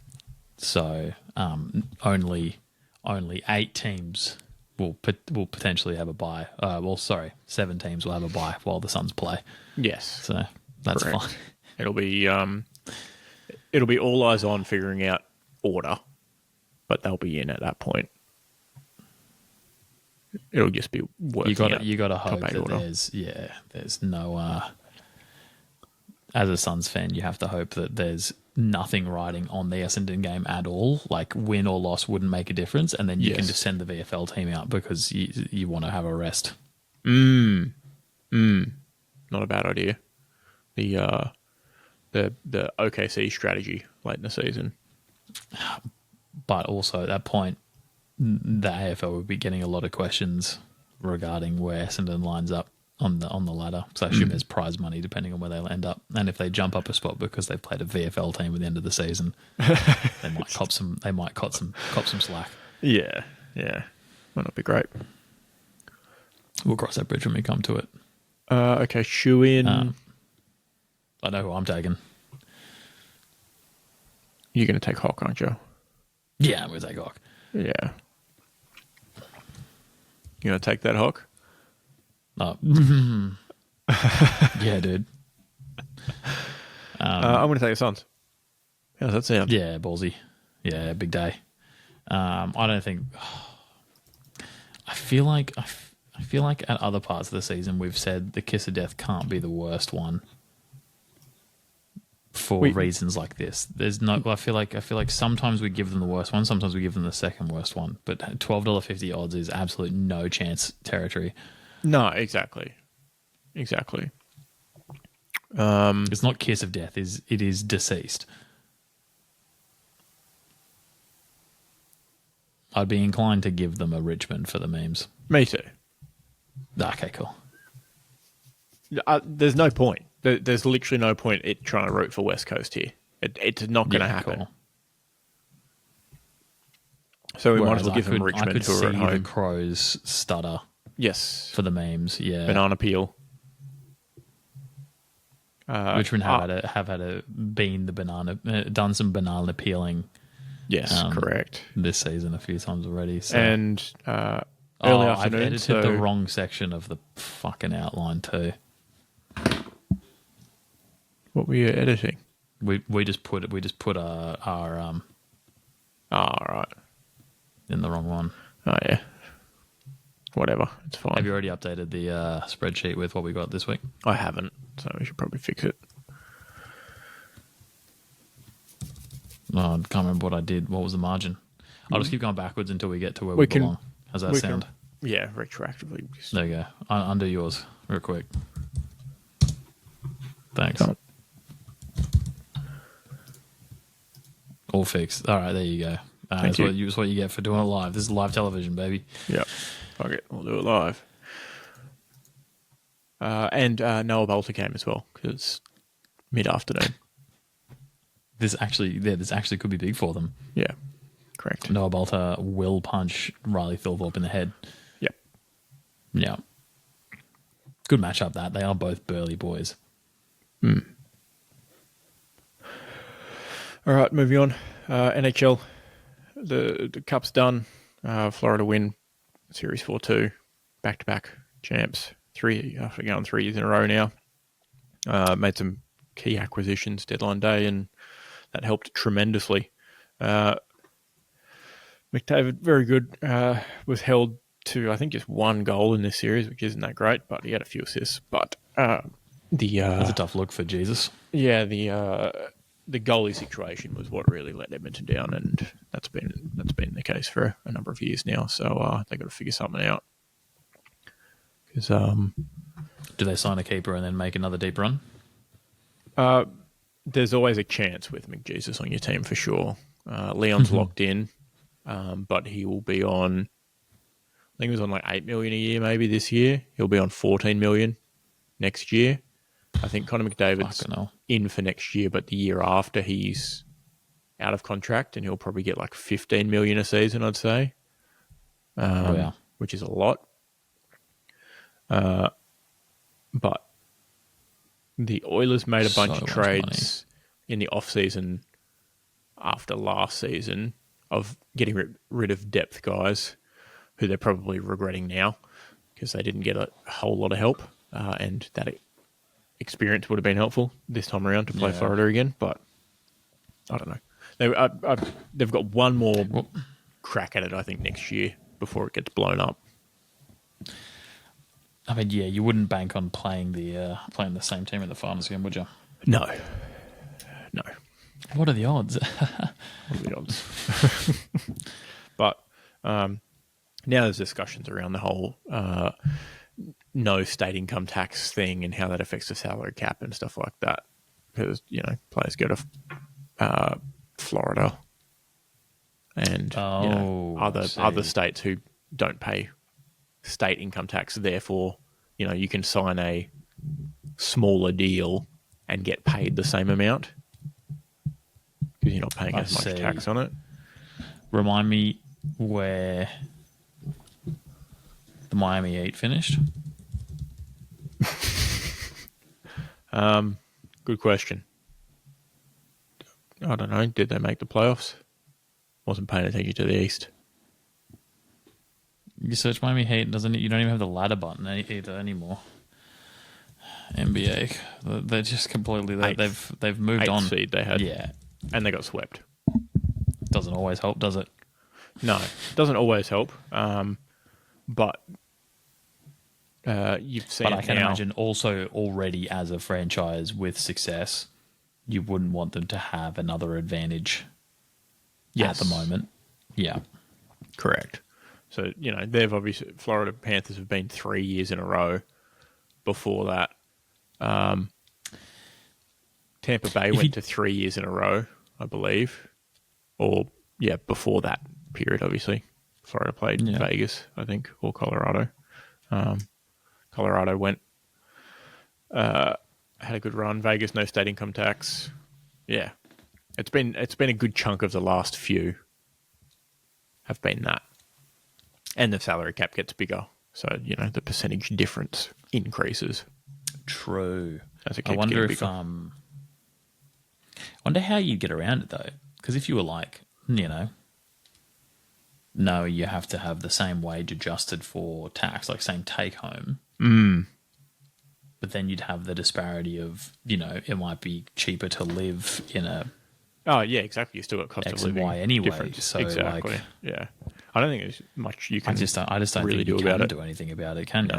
B: So only 8 teams will potentially have a bye. 7 teams will have a bye while the Suns play.
A: Yes.
B: So that's
A: Correct.
B: fine.
A: It'll be all eyes on figuring out order, but they'll be in at that point. It'll just be working.
B: You got to hope
A: top 8
B: that
A: order.
B: there's no. As a Suns fan, you have to hope that there's nothing riding on the Essendon game at all. Like, win or loss wouldn't make a difference, and then you can just send the VFL team out because you want to have a rest.
A: Not a bad idea. The OKC strategy late in the season.
B: But also at that point, the AFL would be getting a lot of questions regarding where Essendon lines up on the ladder. So I assume there's prize money depending on where they'll end up. And if they jump up a spot because they've played a VFL team at the end of the season, they might cop some slack.
A: Yeah. Might not be great.
B: We'll cross that bridge when we come to it.
A: Okay, shoe in.
B: I know who I'm taking.
A: You're going to take Hawk, aren't you?
B: Yeah, I'm going to take Hawk.
A: Yeah. You going to take that Hawk?
B: Oh. Yeah, dude.
A: I'm going to take the Suns. How does that sound?
B: Yeah, ballsy. Yeah, big day. I don't think. I feel like at other parts of the season we've said the kiss of death can't be the worst one. for reasons like this. There's no. I feel like sometimes we give them the worst one, sometimes we give them the second worst one. But $12.50 odds is absolute no chance territory.
A: No, exactly.
B: It's not kiss of death. It is deceased. I'd be inclined to give them a Richmond for the memes.
A: Me too.
B: Okay, cool.
A: There's no point. There's literally no point in trying to root for West Coast here. It's not going to happen.
B: Cool.
A: So we might as well give them Richmond,
B: I could
A: who are at
B: see
A: home.
B: the Crows stutter.
A: Yes.
B: For the memes, yeah.
A: Banana peel.
B: Richmond done some banana peeling.
A: Yes, correct.
B: This season a few times already. So.
A: And early afternoon.
B: I've edited the wrong section of the fucking outline too.
A: What were you editing?
B: We just put our
A: right.
B: In the wrong one.
A: Oh yeah. Whatever, it's fine.
B: Have you already updated the spreadsheet with what we got this week?
A: I haven't, so we should probably fix it.
B: Oh, I can't remember what I did. What was the margin? I'll just keep going backwards until we get to where we belong. How's that sound?
A: Yeah, retroactively.
B: There you go. Undo yours real quick. Thanks. All fixed. All right, there you go. That's what you get for doing it live. This is live television, baby.
A: Yep. Okay, we'll do it live. And Noah Bolter came as well, because it's mid-afternoon.
B: This actually could be big for them.
A: Yeah, correct.
B: Noah Bolter will punch Riley Thilthorpe in the head.
A: Yep.
B: Yeah. Good matchup, that. They are both burly boys.
A: All right, moving on. NHL, the Cup's done. Florida win Series 4-2, back-to-back champs. After going 3 years in a row now. Made some key acquisitions deadline day, and that helped tremendously. McDavid, very good, was held to, I think, just one goal in this series, which isn't that great, but he had a few assists. But that's
B: a tough look for Jesus.
A: Yeah, the goalie situation was what really let Edmonton down, and that's been the case for a number of years now. So they got to figure something out. Because
B: do they sign a keeper and then make another deep run?
A: There's always a chance with McJesus on your team for sure. Leon's locked in, but he will be on. I think he was on like $8 million a year maybe this year. He'll be on $14 million next year. I think Connor McDavid's in for next year, but the year after he's out of contract, and he'll probably get like $15 million a season, I'd say. Which is a lot. But the Oilers made a bunch of trades in the off-season after last season of getting rid of depth guys who they're probably regretting now because they didn't get a whole lot of help, and that experience would have been helpful this time around to play Florida again, but I don't know. They've got one more crack at it, I think, next year before it gets blown up.
B: I mean, yeah, you wouldn't bank on playing the same team in the finals again, would you?
A: No.
B: What are the odds?
A: But now there's discussions around the whole no state income tax thing and how that affects the salary cap and stuff like that. Because, players go to Florida and other states who don't pay state income tax. Therefore, you can sign a smaller deal and get paid the same amount because you're not paying as much tax on it.
B: Remind me where the Miami Heat finished.
A: Good question. I don't know. Did they make the playoffs? Wasn't paying attention to the East.
B: You search Miami Heat, you don't even have the ladder button either anymore. NBA, they're just completely they've moved on.
A: Seed they had,
B: yeah,
A: and they got swept.
B: Doesn't always help, does it?
A: No, it doesn't always help. But you've seen.
B: But I can imagine also already as a franchise with success, you wouldn't want them to have another advantage at the
A: Yes.
B: moment. Yeah.
A: Correct. So, they've obviously, Florida Panthers have been 3 years in a row before that. Tampa Bay went to 3 years in a row, I believe. Or, before that period, obviously. Florida played Vegas, I think, or Colorado. Colorado went, had a good run. Vegas, no state income tax. Yeah. It's been a good chunk of the last few have been that. And the salary cap gets bigger. So, the percentage difference increases.
B: True.
A: As it
B: I
A: keeps
B: wonder
A: getting
B: if
A: bigger.
B: wonder how you get around it though. Because if you were like, no, you have to have the same wage adjusted for tax, like same take home. But then you'd have the disparity of, it might be cheaper to live in a
A: Oh, yeah, exactly. You still got cost
B: X
A: of
B: and
A: living
B: Y anyway.
A: difference.
B: So
A: exactly.
B: like,
A: Yeah. I don't think there's much you can
B: I just don't
A: really
B: think you
A: do
B: can
A: about it.
B: do anything about it, can you?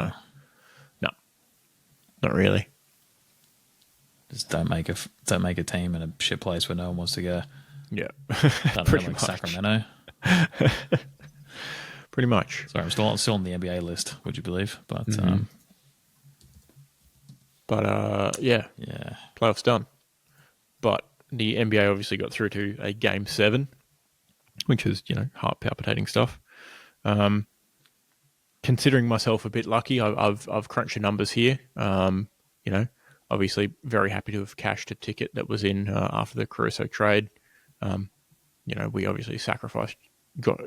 A: No, not really.
B: Just don't make a team in a shit place where no one wants to go.
A: Yeah.
B: Don't know,
A: Pretty
B: like
A: much.
B: Sacramento.
A: Pretty much.
B: Sorry, I'm still on the NBA list. Would you believe? But
A: yeah,
B: yeah,
A: playoffs done. But the NBA obviously got through to a Game 7, which is, heart palpitating stuff. Considering myself a bit lucky, I've crunched the numbers here. Obviously very happy to have cashed a ticket that was in after the Caruso trade. We obviously sacrificed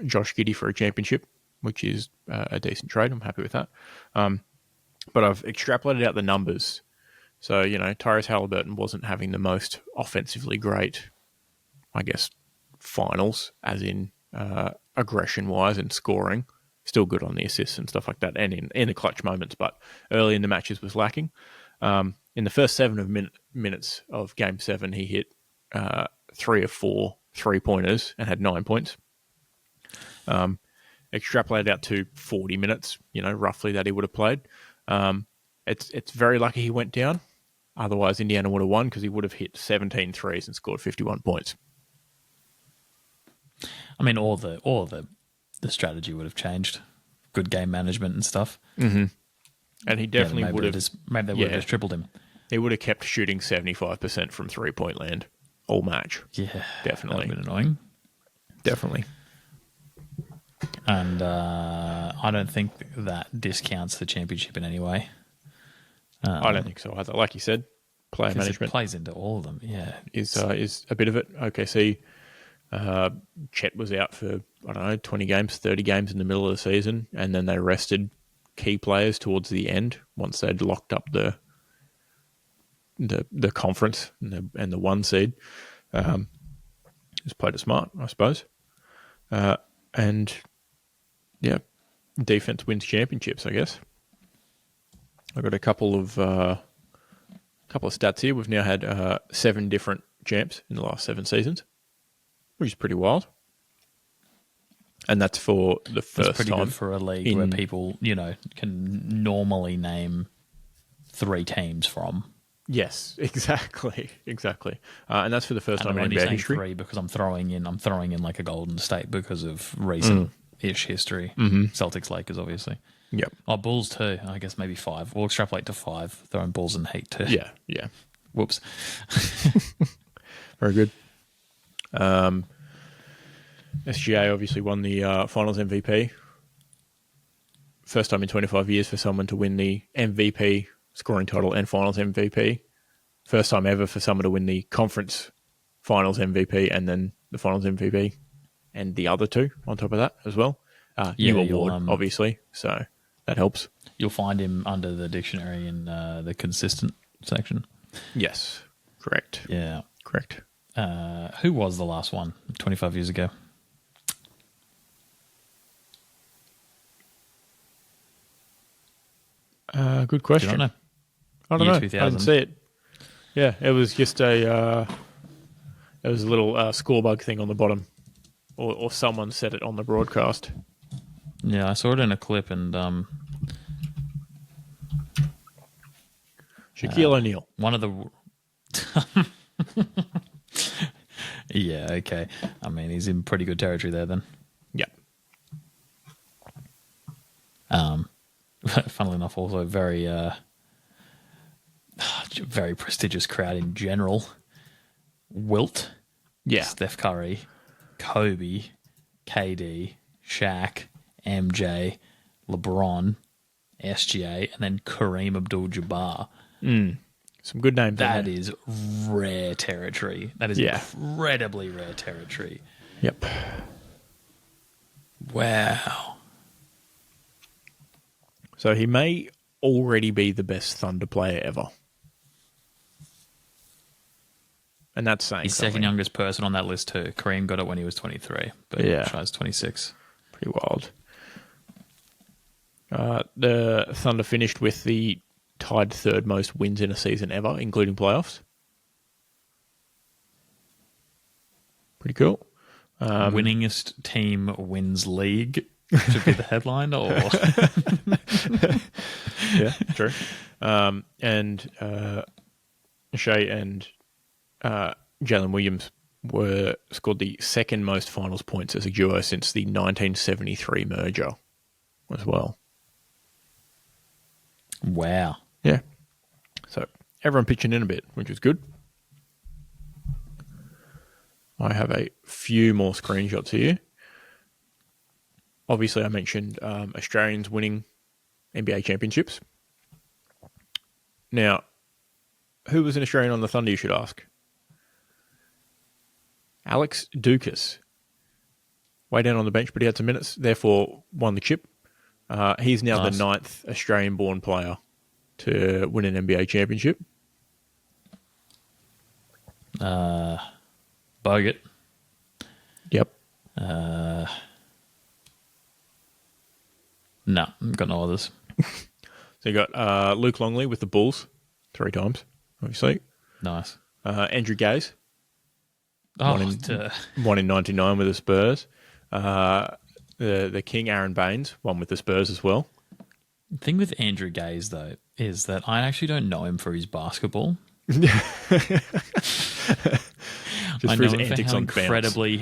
A: Josh Giddey for a championship, which is a decent trade. I'm happy with that. But I've extrapolated out the numbers. So, Tyrese Halliburton wasn't having the most offensively great, I guess, finals, as in aggression-wise and scoring. Still good on the assists and stuff like that, and in the clutch moments, but early in the matches was lacking. In the first 7 minutes of Game 7, he hit 3 of 4 3-pointers and had 9 points. Extrapolated out to 40 minutes, roughly that he would have played. It's very lucky he went down. Otherwise, Indiana would have won because he would have hit 17 threes and scored 51 points.
B: I mean, all the strategy would have changed. Good game management and stuff.
A: Mm-hmm. And he definitely would have.
B: Maybe they would have just tripled him.
A: He would have kept shooting 75% from 3-point land all match.
B: Yeah,
A: definitely.
B: That would have been annoying.
A: Definitely.
B: And I don't think that discounts the championship in any way.
A: I don't think so either. Like you said, player management
B: it plays into all of them. Yeah,
A: is a bit of it. OKC, Chet was out for 20 games, 30 games in the middle of the season, and then they rested key players towards the end once they'd locked up the conference and the 1 seed. Just played it smart, I suppose. And yeah, defense wins championships, I guess. I've got a couple of stats here. We've now had 7 different champs in the last 7 seasons, which is pretty wild. And that's for the first
B: that's pretty
A: time.
B: Good for a league where people, can normally name 3 teams from.
A: Yes, exactly. And that's for the first time in NBA history.
B: 3 because I'm throwing in like a Golden State because of recent-ish history. Celtics, Lakers, obviously.
A: Yep.
B: Oh, Bulls too. I guess maybe 5. We'll extrapolate to 5. Throwing Bulls and Heat too.
A: Yeah.
B: Whoops.
A: Very good. SGA obviously won the Finals MVP. First time in 25 years for someone to win the MVP scoring title and Finals MVP. First time ever for someone to win the Conference Finals MVP and then the Finals MVP and the other 2 on top of that as well. New award, obviously, so that helps.
B: You'll find him under the dictionary in the consistent section.
A: Yes, correct.
B: Yeah.
A: Correct.
B: Who was the last one 25 years ago?
A: Good question.
B: I don't know.
A: I don't know.
B: 2000.
A: I didn't see it. Yeah, it was just a little score bug thing on the bottom, or someone said it on the broadcast.
B: Yeah, I saw it in a clip, and
A: Shaquille O'Neal.
B: one of the Yeah, okay. I mean, he's in pretty good territory there then.
A: Yep.
B: Funnily enough, also very, very prestigious crowd in general. Wilt,
A: Yeah.
B: Steph Curry, Kobe, KD, Shaq, MJ, LeBron, SGA, and then Kareem Abdul-Jabbar.
A: Some good names.
B: That is rare territory. That is incredibly rare territory.
A: Yep.
B: Wow.
A: So he may already be the best Thunder player ever. And that's saying
B: He's
A: something.
B: second youngest person on that list too. Kareem got it when he was 23, but Shai's 26.
A: Pretty wild. The Thunder finished with the tied third most wins in a season ever, including playoffs. Pretty cool.
B: Winningest team wins league should be the headline, or
A: yeah, true. And Shea and Jalen Williams scored the second most finals points as a duo since the 1973 merger as well.
B: Wow.
A: Yeah. So everyone pitching in a bit, which is good. I have a few more screenshots here. Obviously, I mentioned Australians winning NBA championships. Now, who was an Australian on the Thunder, you should ask? Alex Dukas. Way down on the bench, but he had some minutes, therefore won the chip. He's now the 9th Australian-born player to win an NBA championship.
B: Bogut.
A: Yep.
B: No, got no others.
A: So you got Luke Longley with the Bulls 3 times, obviously.
B: Nice.
A: Andrew Gaze.
B: Oh,
A: one in 99 with the Spurs. The King, Aaron Baines, one with the Spurs as well.
B: The thing with Andrew Gaze, though, is that I actually don't know him for his basketball.
A: Just for his antics on
B: incredibly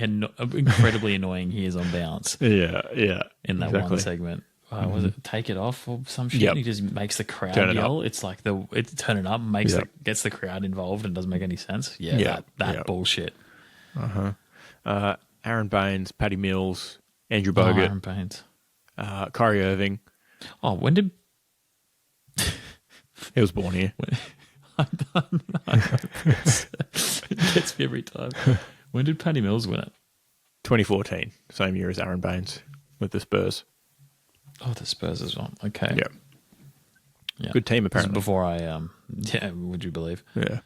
B: annoying he is on bounce.
A: Yeah.
B: In that one segment. Was it Take It Off or some shit?
A: Yep.
B: He just makes the crowd yell. It's like turn it up, gets the crowd involved and doesn't make any sense. That bullshit.
A: Aaron Baines, Paddy Mills, Andrew Bogut,
B: Aaron Baines,
A: Kyrie Irving.
B: Oh, when did
A: he was born here?
B: I it gets me every time. When did Paddy Mills win it?
A: 2014, same year as Aaron Baines with the Spurs.
B: Oh, the Spurs as well. Okay.
A: Yeah. Good team, apparently.
B: Before I, would you believe?
A: Yeah.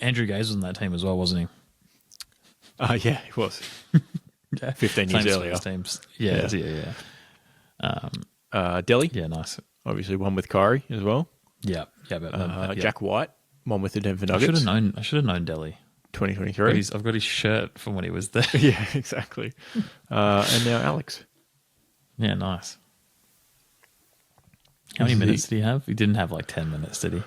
B: Andrew Gaze was on that team as well, wasn't he?
A: Yeah, he was. 15 years earlier.
B: Teams.
A: Delhi.
B: Yeah, nice.
A: Obviously, one with Kyrie as well.
B: Yeah.
A: Jack White, one with the Denver Nuggets.
B: I should have known Delhi.
A: 2023.
B: I've got his shirt from when he was there.
A: Yeah, exactly. And now Alex.
B: Yeah, nice. How many minutes did he have? He didn't have like 10 minutes, did he?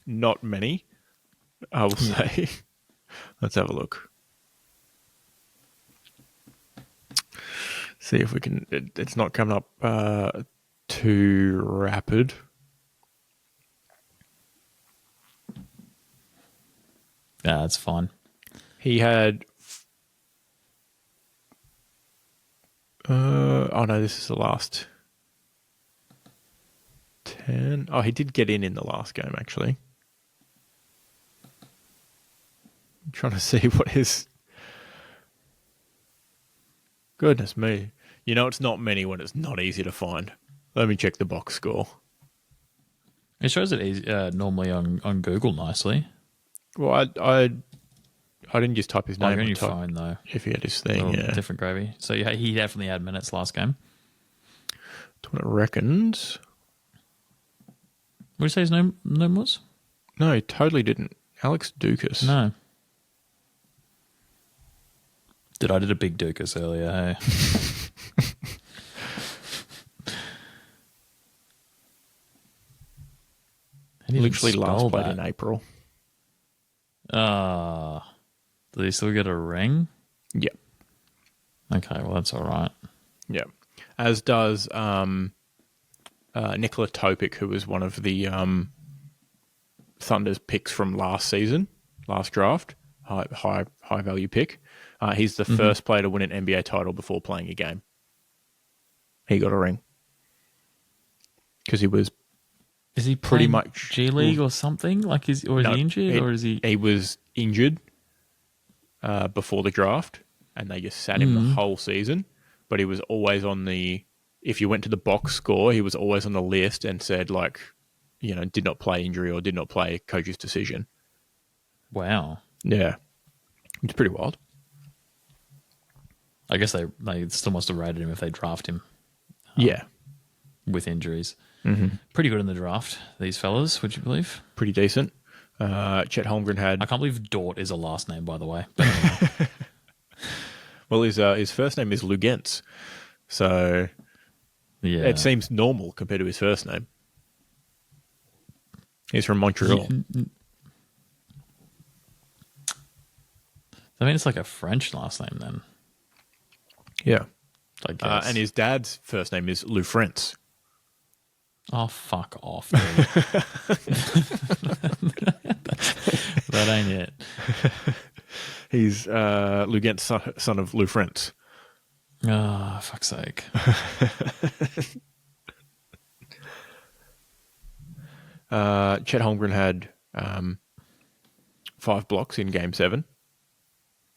A: Not many, I will say. Let's have a look. See if we can... It's not coming up too rapid.
B: Yeah, that's fine.
A: He had... oh no, this is the last 10. Oh, he did get in the last game, actually. I'm trying to see what his... Goodness me. You know, it's not many when it's not easy to find. Let me check the box score.
B: It shows it normally on Google nicely.
A: Well, I didn't just type his name
B: on your phone, though.
A: If he had his thing, yeah.
B: Different gravy. So yeah, he definitely had minutes last game.
A: That's what it reckons.
B: What did you say his name was?
A: No, he totally didn't. Alex Dukas.
B: No. I did a big Dukas earlier, hey? Didn't even
A: Literally last
B: spell
A: played
B: that.
A: in April.
B: Did he still get a ring?
A: Yep.
B: Okay, well, that's all right.
A: Yep. As does Nikola Topic, who was one of the Thunder's picks from last draft, high value pick. He's the first player to win an NBA title before playing a game. He got a ring because he was
B: Is he
A: pretty
B: playing
A: much
B: G League or something? Like, is he injured or is he?
A: He was injured before the draft, and they just sat him the whole season. But he was always on the. If you went to the box score, he was always on the list and said did not play injury or did not play coach's decision.
B: Wow.
A: Yeah, it's pretty wild.
B: I guess they still must have rated him if they draft him.
A: Yeah,
B: with injuries. Pretty good in the draft, these fellas, would you believe?
A: pretty decent. Chet Holmgren had.
B: I can't believe Dort is a last name, by the way. But anyway.
A: Well, his first name is Lugenz, so
B: Yeah.
A: it seems normal compared to his first name. He's from Montreal.
B: I mean, it's like a French last name then,
A: Yeah.
B: I guess.
A: And his dad's first name is Lufrence.
B: Oh, fuck off, dude. That ain't it.
A: He's Lugen's son of Lufrence.
B: Oh, fuck's sake.
A: Chet Holmgren had 5 blocks in Game 7.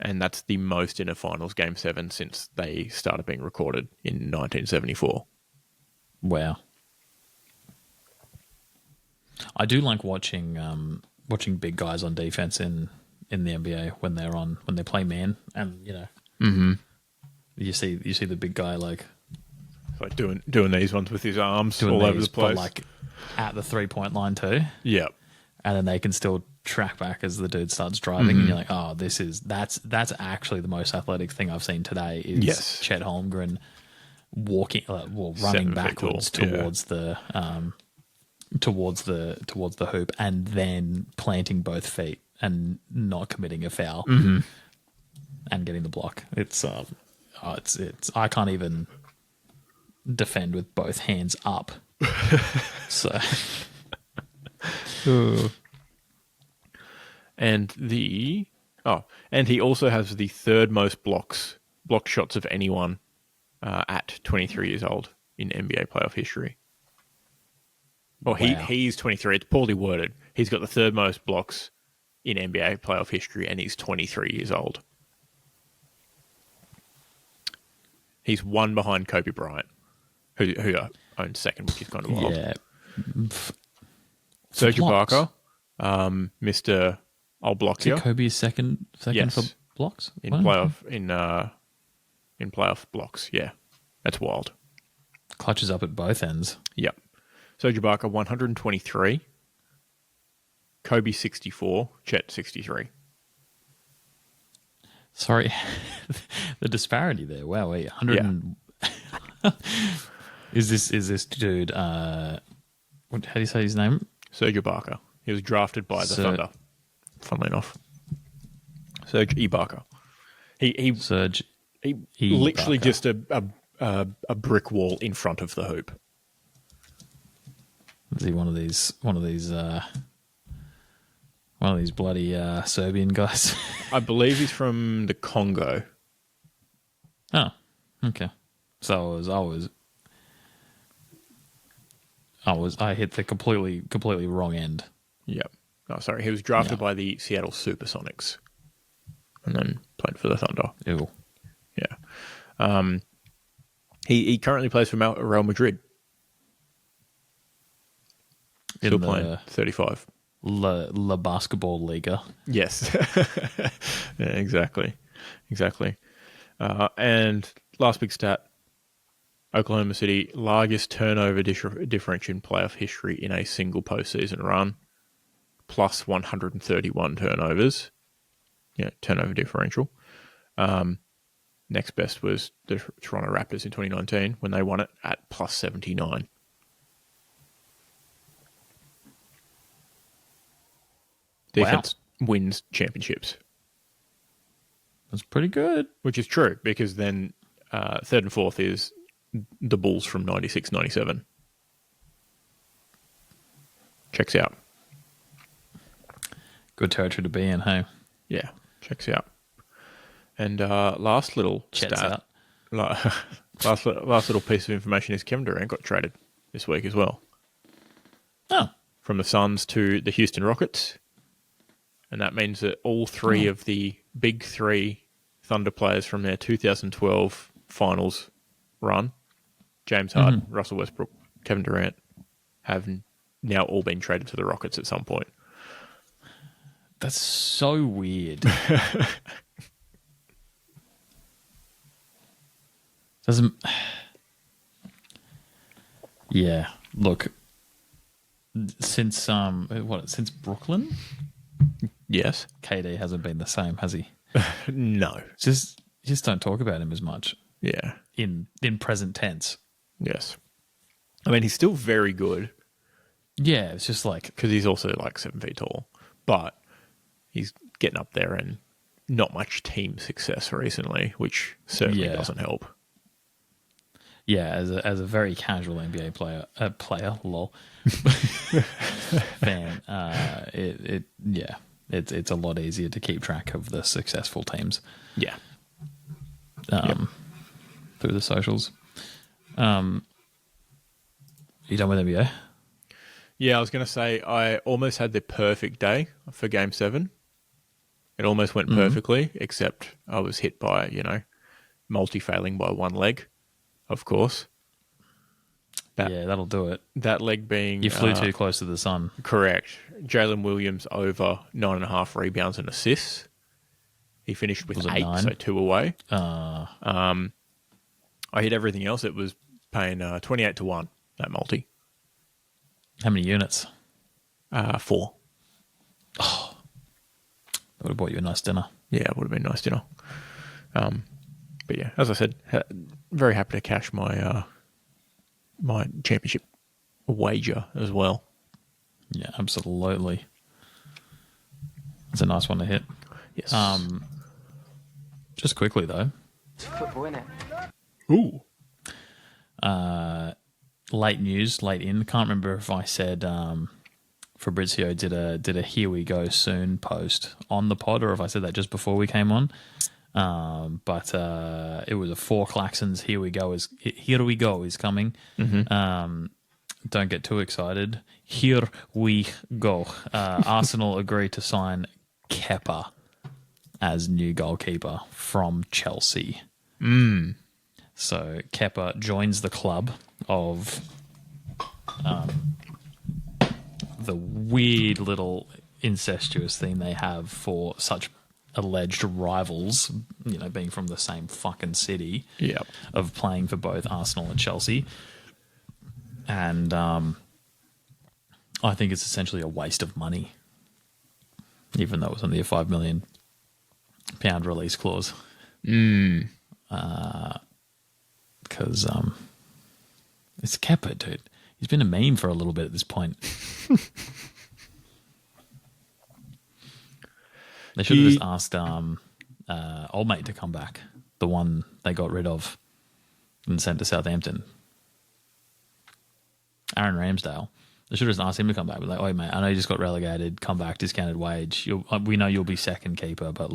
A: And that's the most in a finals Game 7 since they started being recorded in 1974.
B: Wow. I do like watching big guys on defense in the NBA when they play man, and you see the big guy like
A: doing these ones with his arms all over the place,
B: but like at the 3-point line too.
A: Yeah,
B: and then they can still track back as the dude starts driving, and you're like, oh, that's actually the most athletic thing I've seen today is Chet Holmgren running backwards towards the hoop and then planting both feet and not committing a foul and getting the block. It's I can't even defend with both hands up. So
A: and he also has the third most blocked shots of anyone at 23 years old in NBA playoff history. Well, he's 23. It's poorly worded. He's got the third most blocks in NBA playoff history, and he's 23 years old. He's one behind Kobe Bryant, who owns second, which is kind of wild.
B: yeah,
A: Serge
B: blocks.
A: Ibaka, Mr. I'll block
B: is
A: you.
B: Kobe second
A: Yes.
B: for blocks
A: in
B: Wow.
A: playoff in playoff blocks. Yeah, that's wild.
B: Clutches up at both ends.
A: Yep. Serge Ibaka 123, Kobe 64, Chet 63.
B: Sorry, the disparity there. Wow, 100. Is this dude? How do you say his name?
A: Serge Ibaka. He was drafted by the Thunder. Funnily enough, Serge Ibaka. He
B: Serge.
A: literally
B: Ibaka.
A: just a brick wall in front of the hoop.
B: Is he one of these bloody Serbian guys?
A: I believe he's from the Congo.
B: Oh, okay. So I hit the completely wrong end.
A: Yep. Oh, sorry. He was drafted by the Seattle Supersonics and then played for the Thunder.
B: Ew.
A: Yeah. He currently plays for Real Madrid. Still playing 35.
B: La Basketball Liga.
A: Yes. Yeah, exactly. And last big stat, Oklahoma City, largest turnover differential in playoff history in a single postseason run, plus 131 turnovers. Yeah, turnover differential. Next best was the Toronto Raptors in 2019 when they won it at plus 79. defense wins championships.
B: That's pretty good.
A: Which is true, because then third and fourth is the Bulls from 96, 97. Checks out.
B: Good territory to be in, hey?
A: Yeah, checks out. And last little
B: Checks
A: stat,
B: out.
A: last little piece of information is Kevin Durant got traded this week as well.
B: Oh.
A: From the Suns to the Houston Rockets. And that means that all three of the big three Thunder players from their 2012 finals run, James Harden, Russell Westbrook, Kevin Durant, have now all been traded to the Rockets at some point.
B: That's so weird. Doesn't... Yeah, look... Since Brooklyn?
A: Yes.
B: KD hasn't been the same, has he?
A: No.
B: Just don't talk about him as much.
A: Yeah.
B: In present tense.
A: Yes. I mean, he's still very good.
B: Yeah, it's just like...
A: Because he's also like 7 feet tall. But he's getting up there and not much team success recently, which certainly doesn't help.
B: Yeah, as a very casual NBA player, lol, fan, it's a lot easier to keep track of the successful teams.
A: Yeah.
B: Through the socials. You done with NBA?
A: Yeah, I was going to say I almost had the perfect day for Game 7. It almost went perfectly, except I was hit by, multi-failing by one leg, of course.
B: That'll do it.
A: That leg being...
B: You flew too close to the sun.
A: Correct. Jalen Williams over 9.5 rebounds and assists. He finished with 8,
B: 9?
A: so 2 away. I hit everything else. It was paying 28-1, that multi.
B: How many units?
A: 4.
B: Oh, that would have bought you a nice dinner.
A: Yeah, it would have been a nice dinner. But yeah, as I said, very happy to cash my my championship wager as well.
B: Yeah, absolutely. It's a nice one to hit.
A: Yes.
B: Just quickly though.
C: It's football, isn't it?
A: Ooh.
B: Late news, late in. Can't remember if I said Fabrizio did a Here We Go Soon post on the pod, or if I said that just before we came on. But it was a 4 Claxons. Here we go is coming. Don't get too excited. Here we go. Arsenal agreed to sign Kepa as new goalkeeper from Chelsea. So Kepa joins the club of the weird little incestuous thing they have for such alleged rivals, being from the same fucking city, of playing for both Arsenal and Chelsea. And I think it's essentially a waste of money, even though it was only a £5 million release clause. Because it's Kepa, dude. He's been a meme for a little bit at this point. They should have just asked old mate to come back, the one they got rid of and sent to Southampton. Aaron Ramsdale. They should have just asked him to come back. Be like, oh, mate, I know you just got relegated. Come back, discounted wage. We know you'll be second keeper, but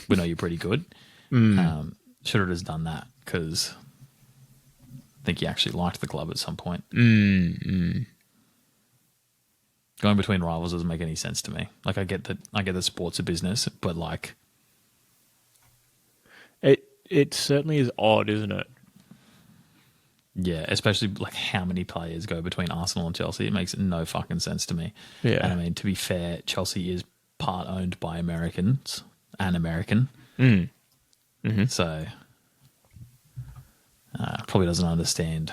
B: we know you're pretty good. Should have just done that, because I think he actually liked the club at some point. Going between rivals doesn't make any sense to me. I get that sports a business, but
A: it certainly is odd, isn't it?
B: Yeah, especially how many players go between Arsenal and Chelsea. It makes no fucking sense to me.
A: Yeah.
B: And I mean, to be fair, Chelsea is part owned by Americans, an American. So probably doesn't understand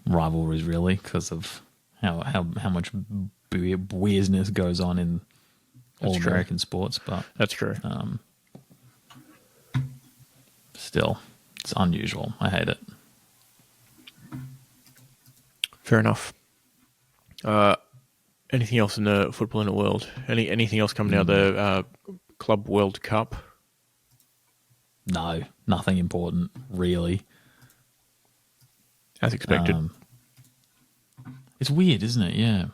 B: rivalries really, because of how much weirdness goes on in all American sports. But
A: that's true.
B: Still, it's unusual. I hate it.
A: Fair enough. Anything else in the football in the world? Anything else coming out of the Club World Cup?
B: No, nothing important, really.
A: As expected.
B: It's weird, isn't it? Yeah.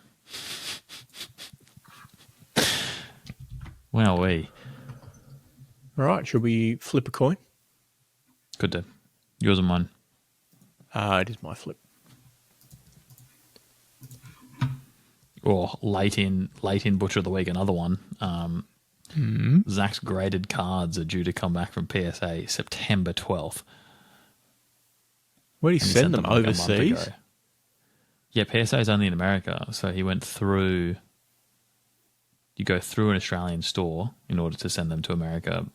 B: Wowee.
A: All right, should we flip a coin?
B: Good day. Yours or mine?
A: It is my flip.
B: Or late in Butcher of the Week, another one. Zach's graded cards are due to come back from PSA September 12th.
A: Where did he
B: And
A: send them?
B: like a month
A: Overseas?
B: ago. Yeah, PSA is only in America, so he went through. You go through an Australian store in order to send them to America.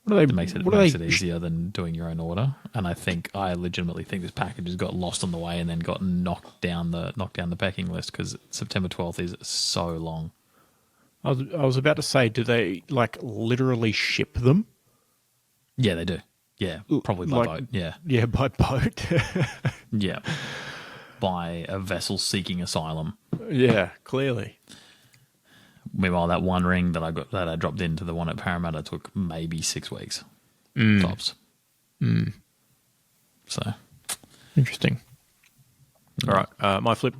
B: It makes it easier than doing your own order. And I legitimately think this package has got lost on the way and then got knocked down the pecking list because September 12th is so long.
A: I was about to say, do they literally ship them?
B: Yeah, they do. Yeah, probably by boat. Yeah.
A: Yeah, by boat.
B: Yeah. By a vessel seeking asylum.
A: Yeah, clearly.
B: Meanwhile, that one ring that I dropped into the one at Parramatta took maybe 6 weeks. Tops. So.
A: Interesting. All right, my flip.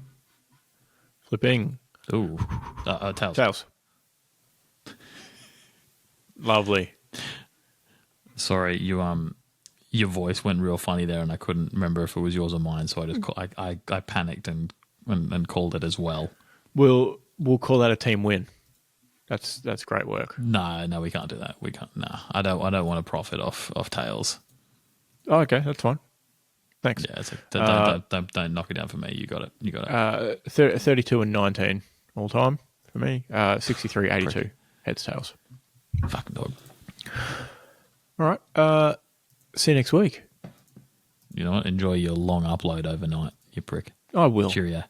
A: Flipping.
B: Ooh. Tails.
A: Tails. Lovely.
B: Sorry, your voice went real funny there, and I couldn't remember if it was yours or mine. So I just I panicked and called it as well.
A: We'll call that a team win. That's great work.
B: No, we can't do that. We can't. No, I don't want to profit off Tails.
A: Oh, okay, that's fine. Thanks.
B: Yeah, don't knock it down for me. You got it.
A: 32 and 19 all time for me. 63, 82 heads tails.
B: Fucking dog.
A: All right. See you next week.
B: You know what? Enjoy your long upload overnight, you prick.
A: I will.
B: Cheerio.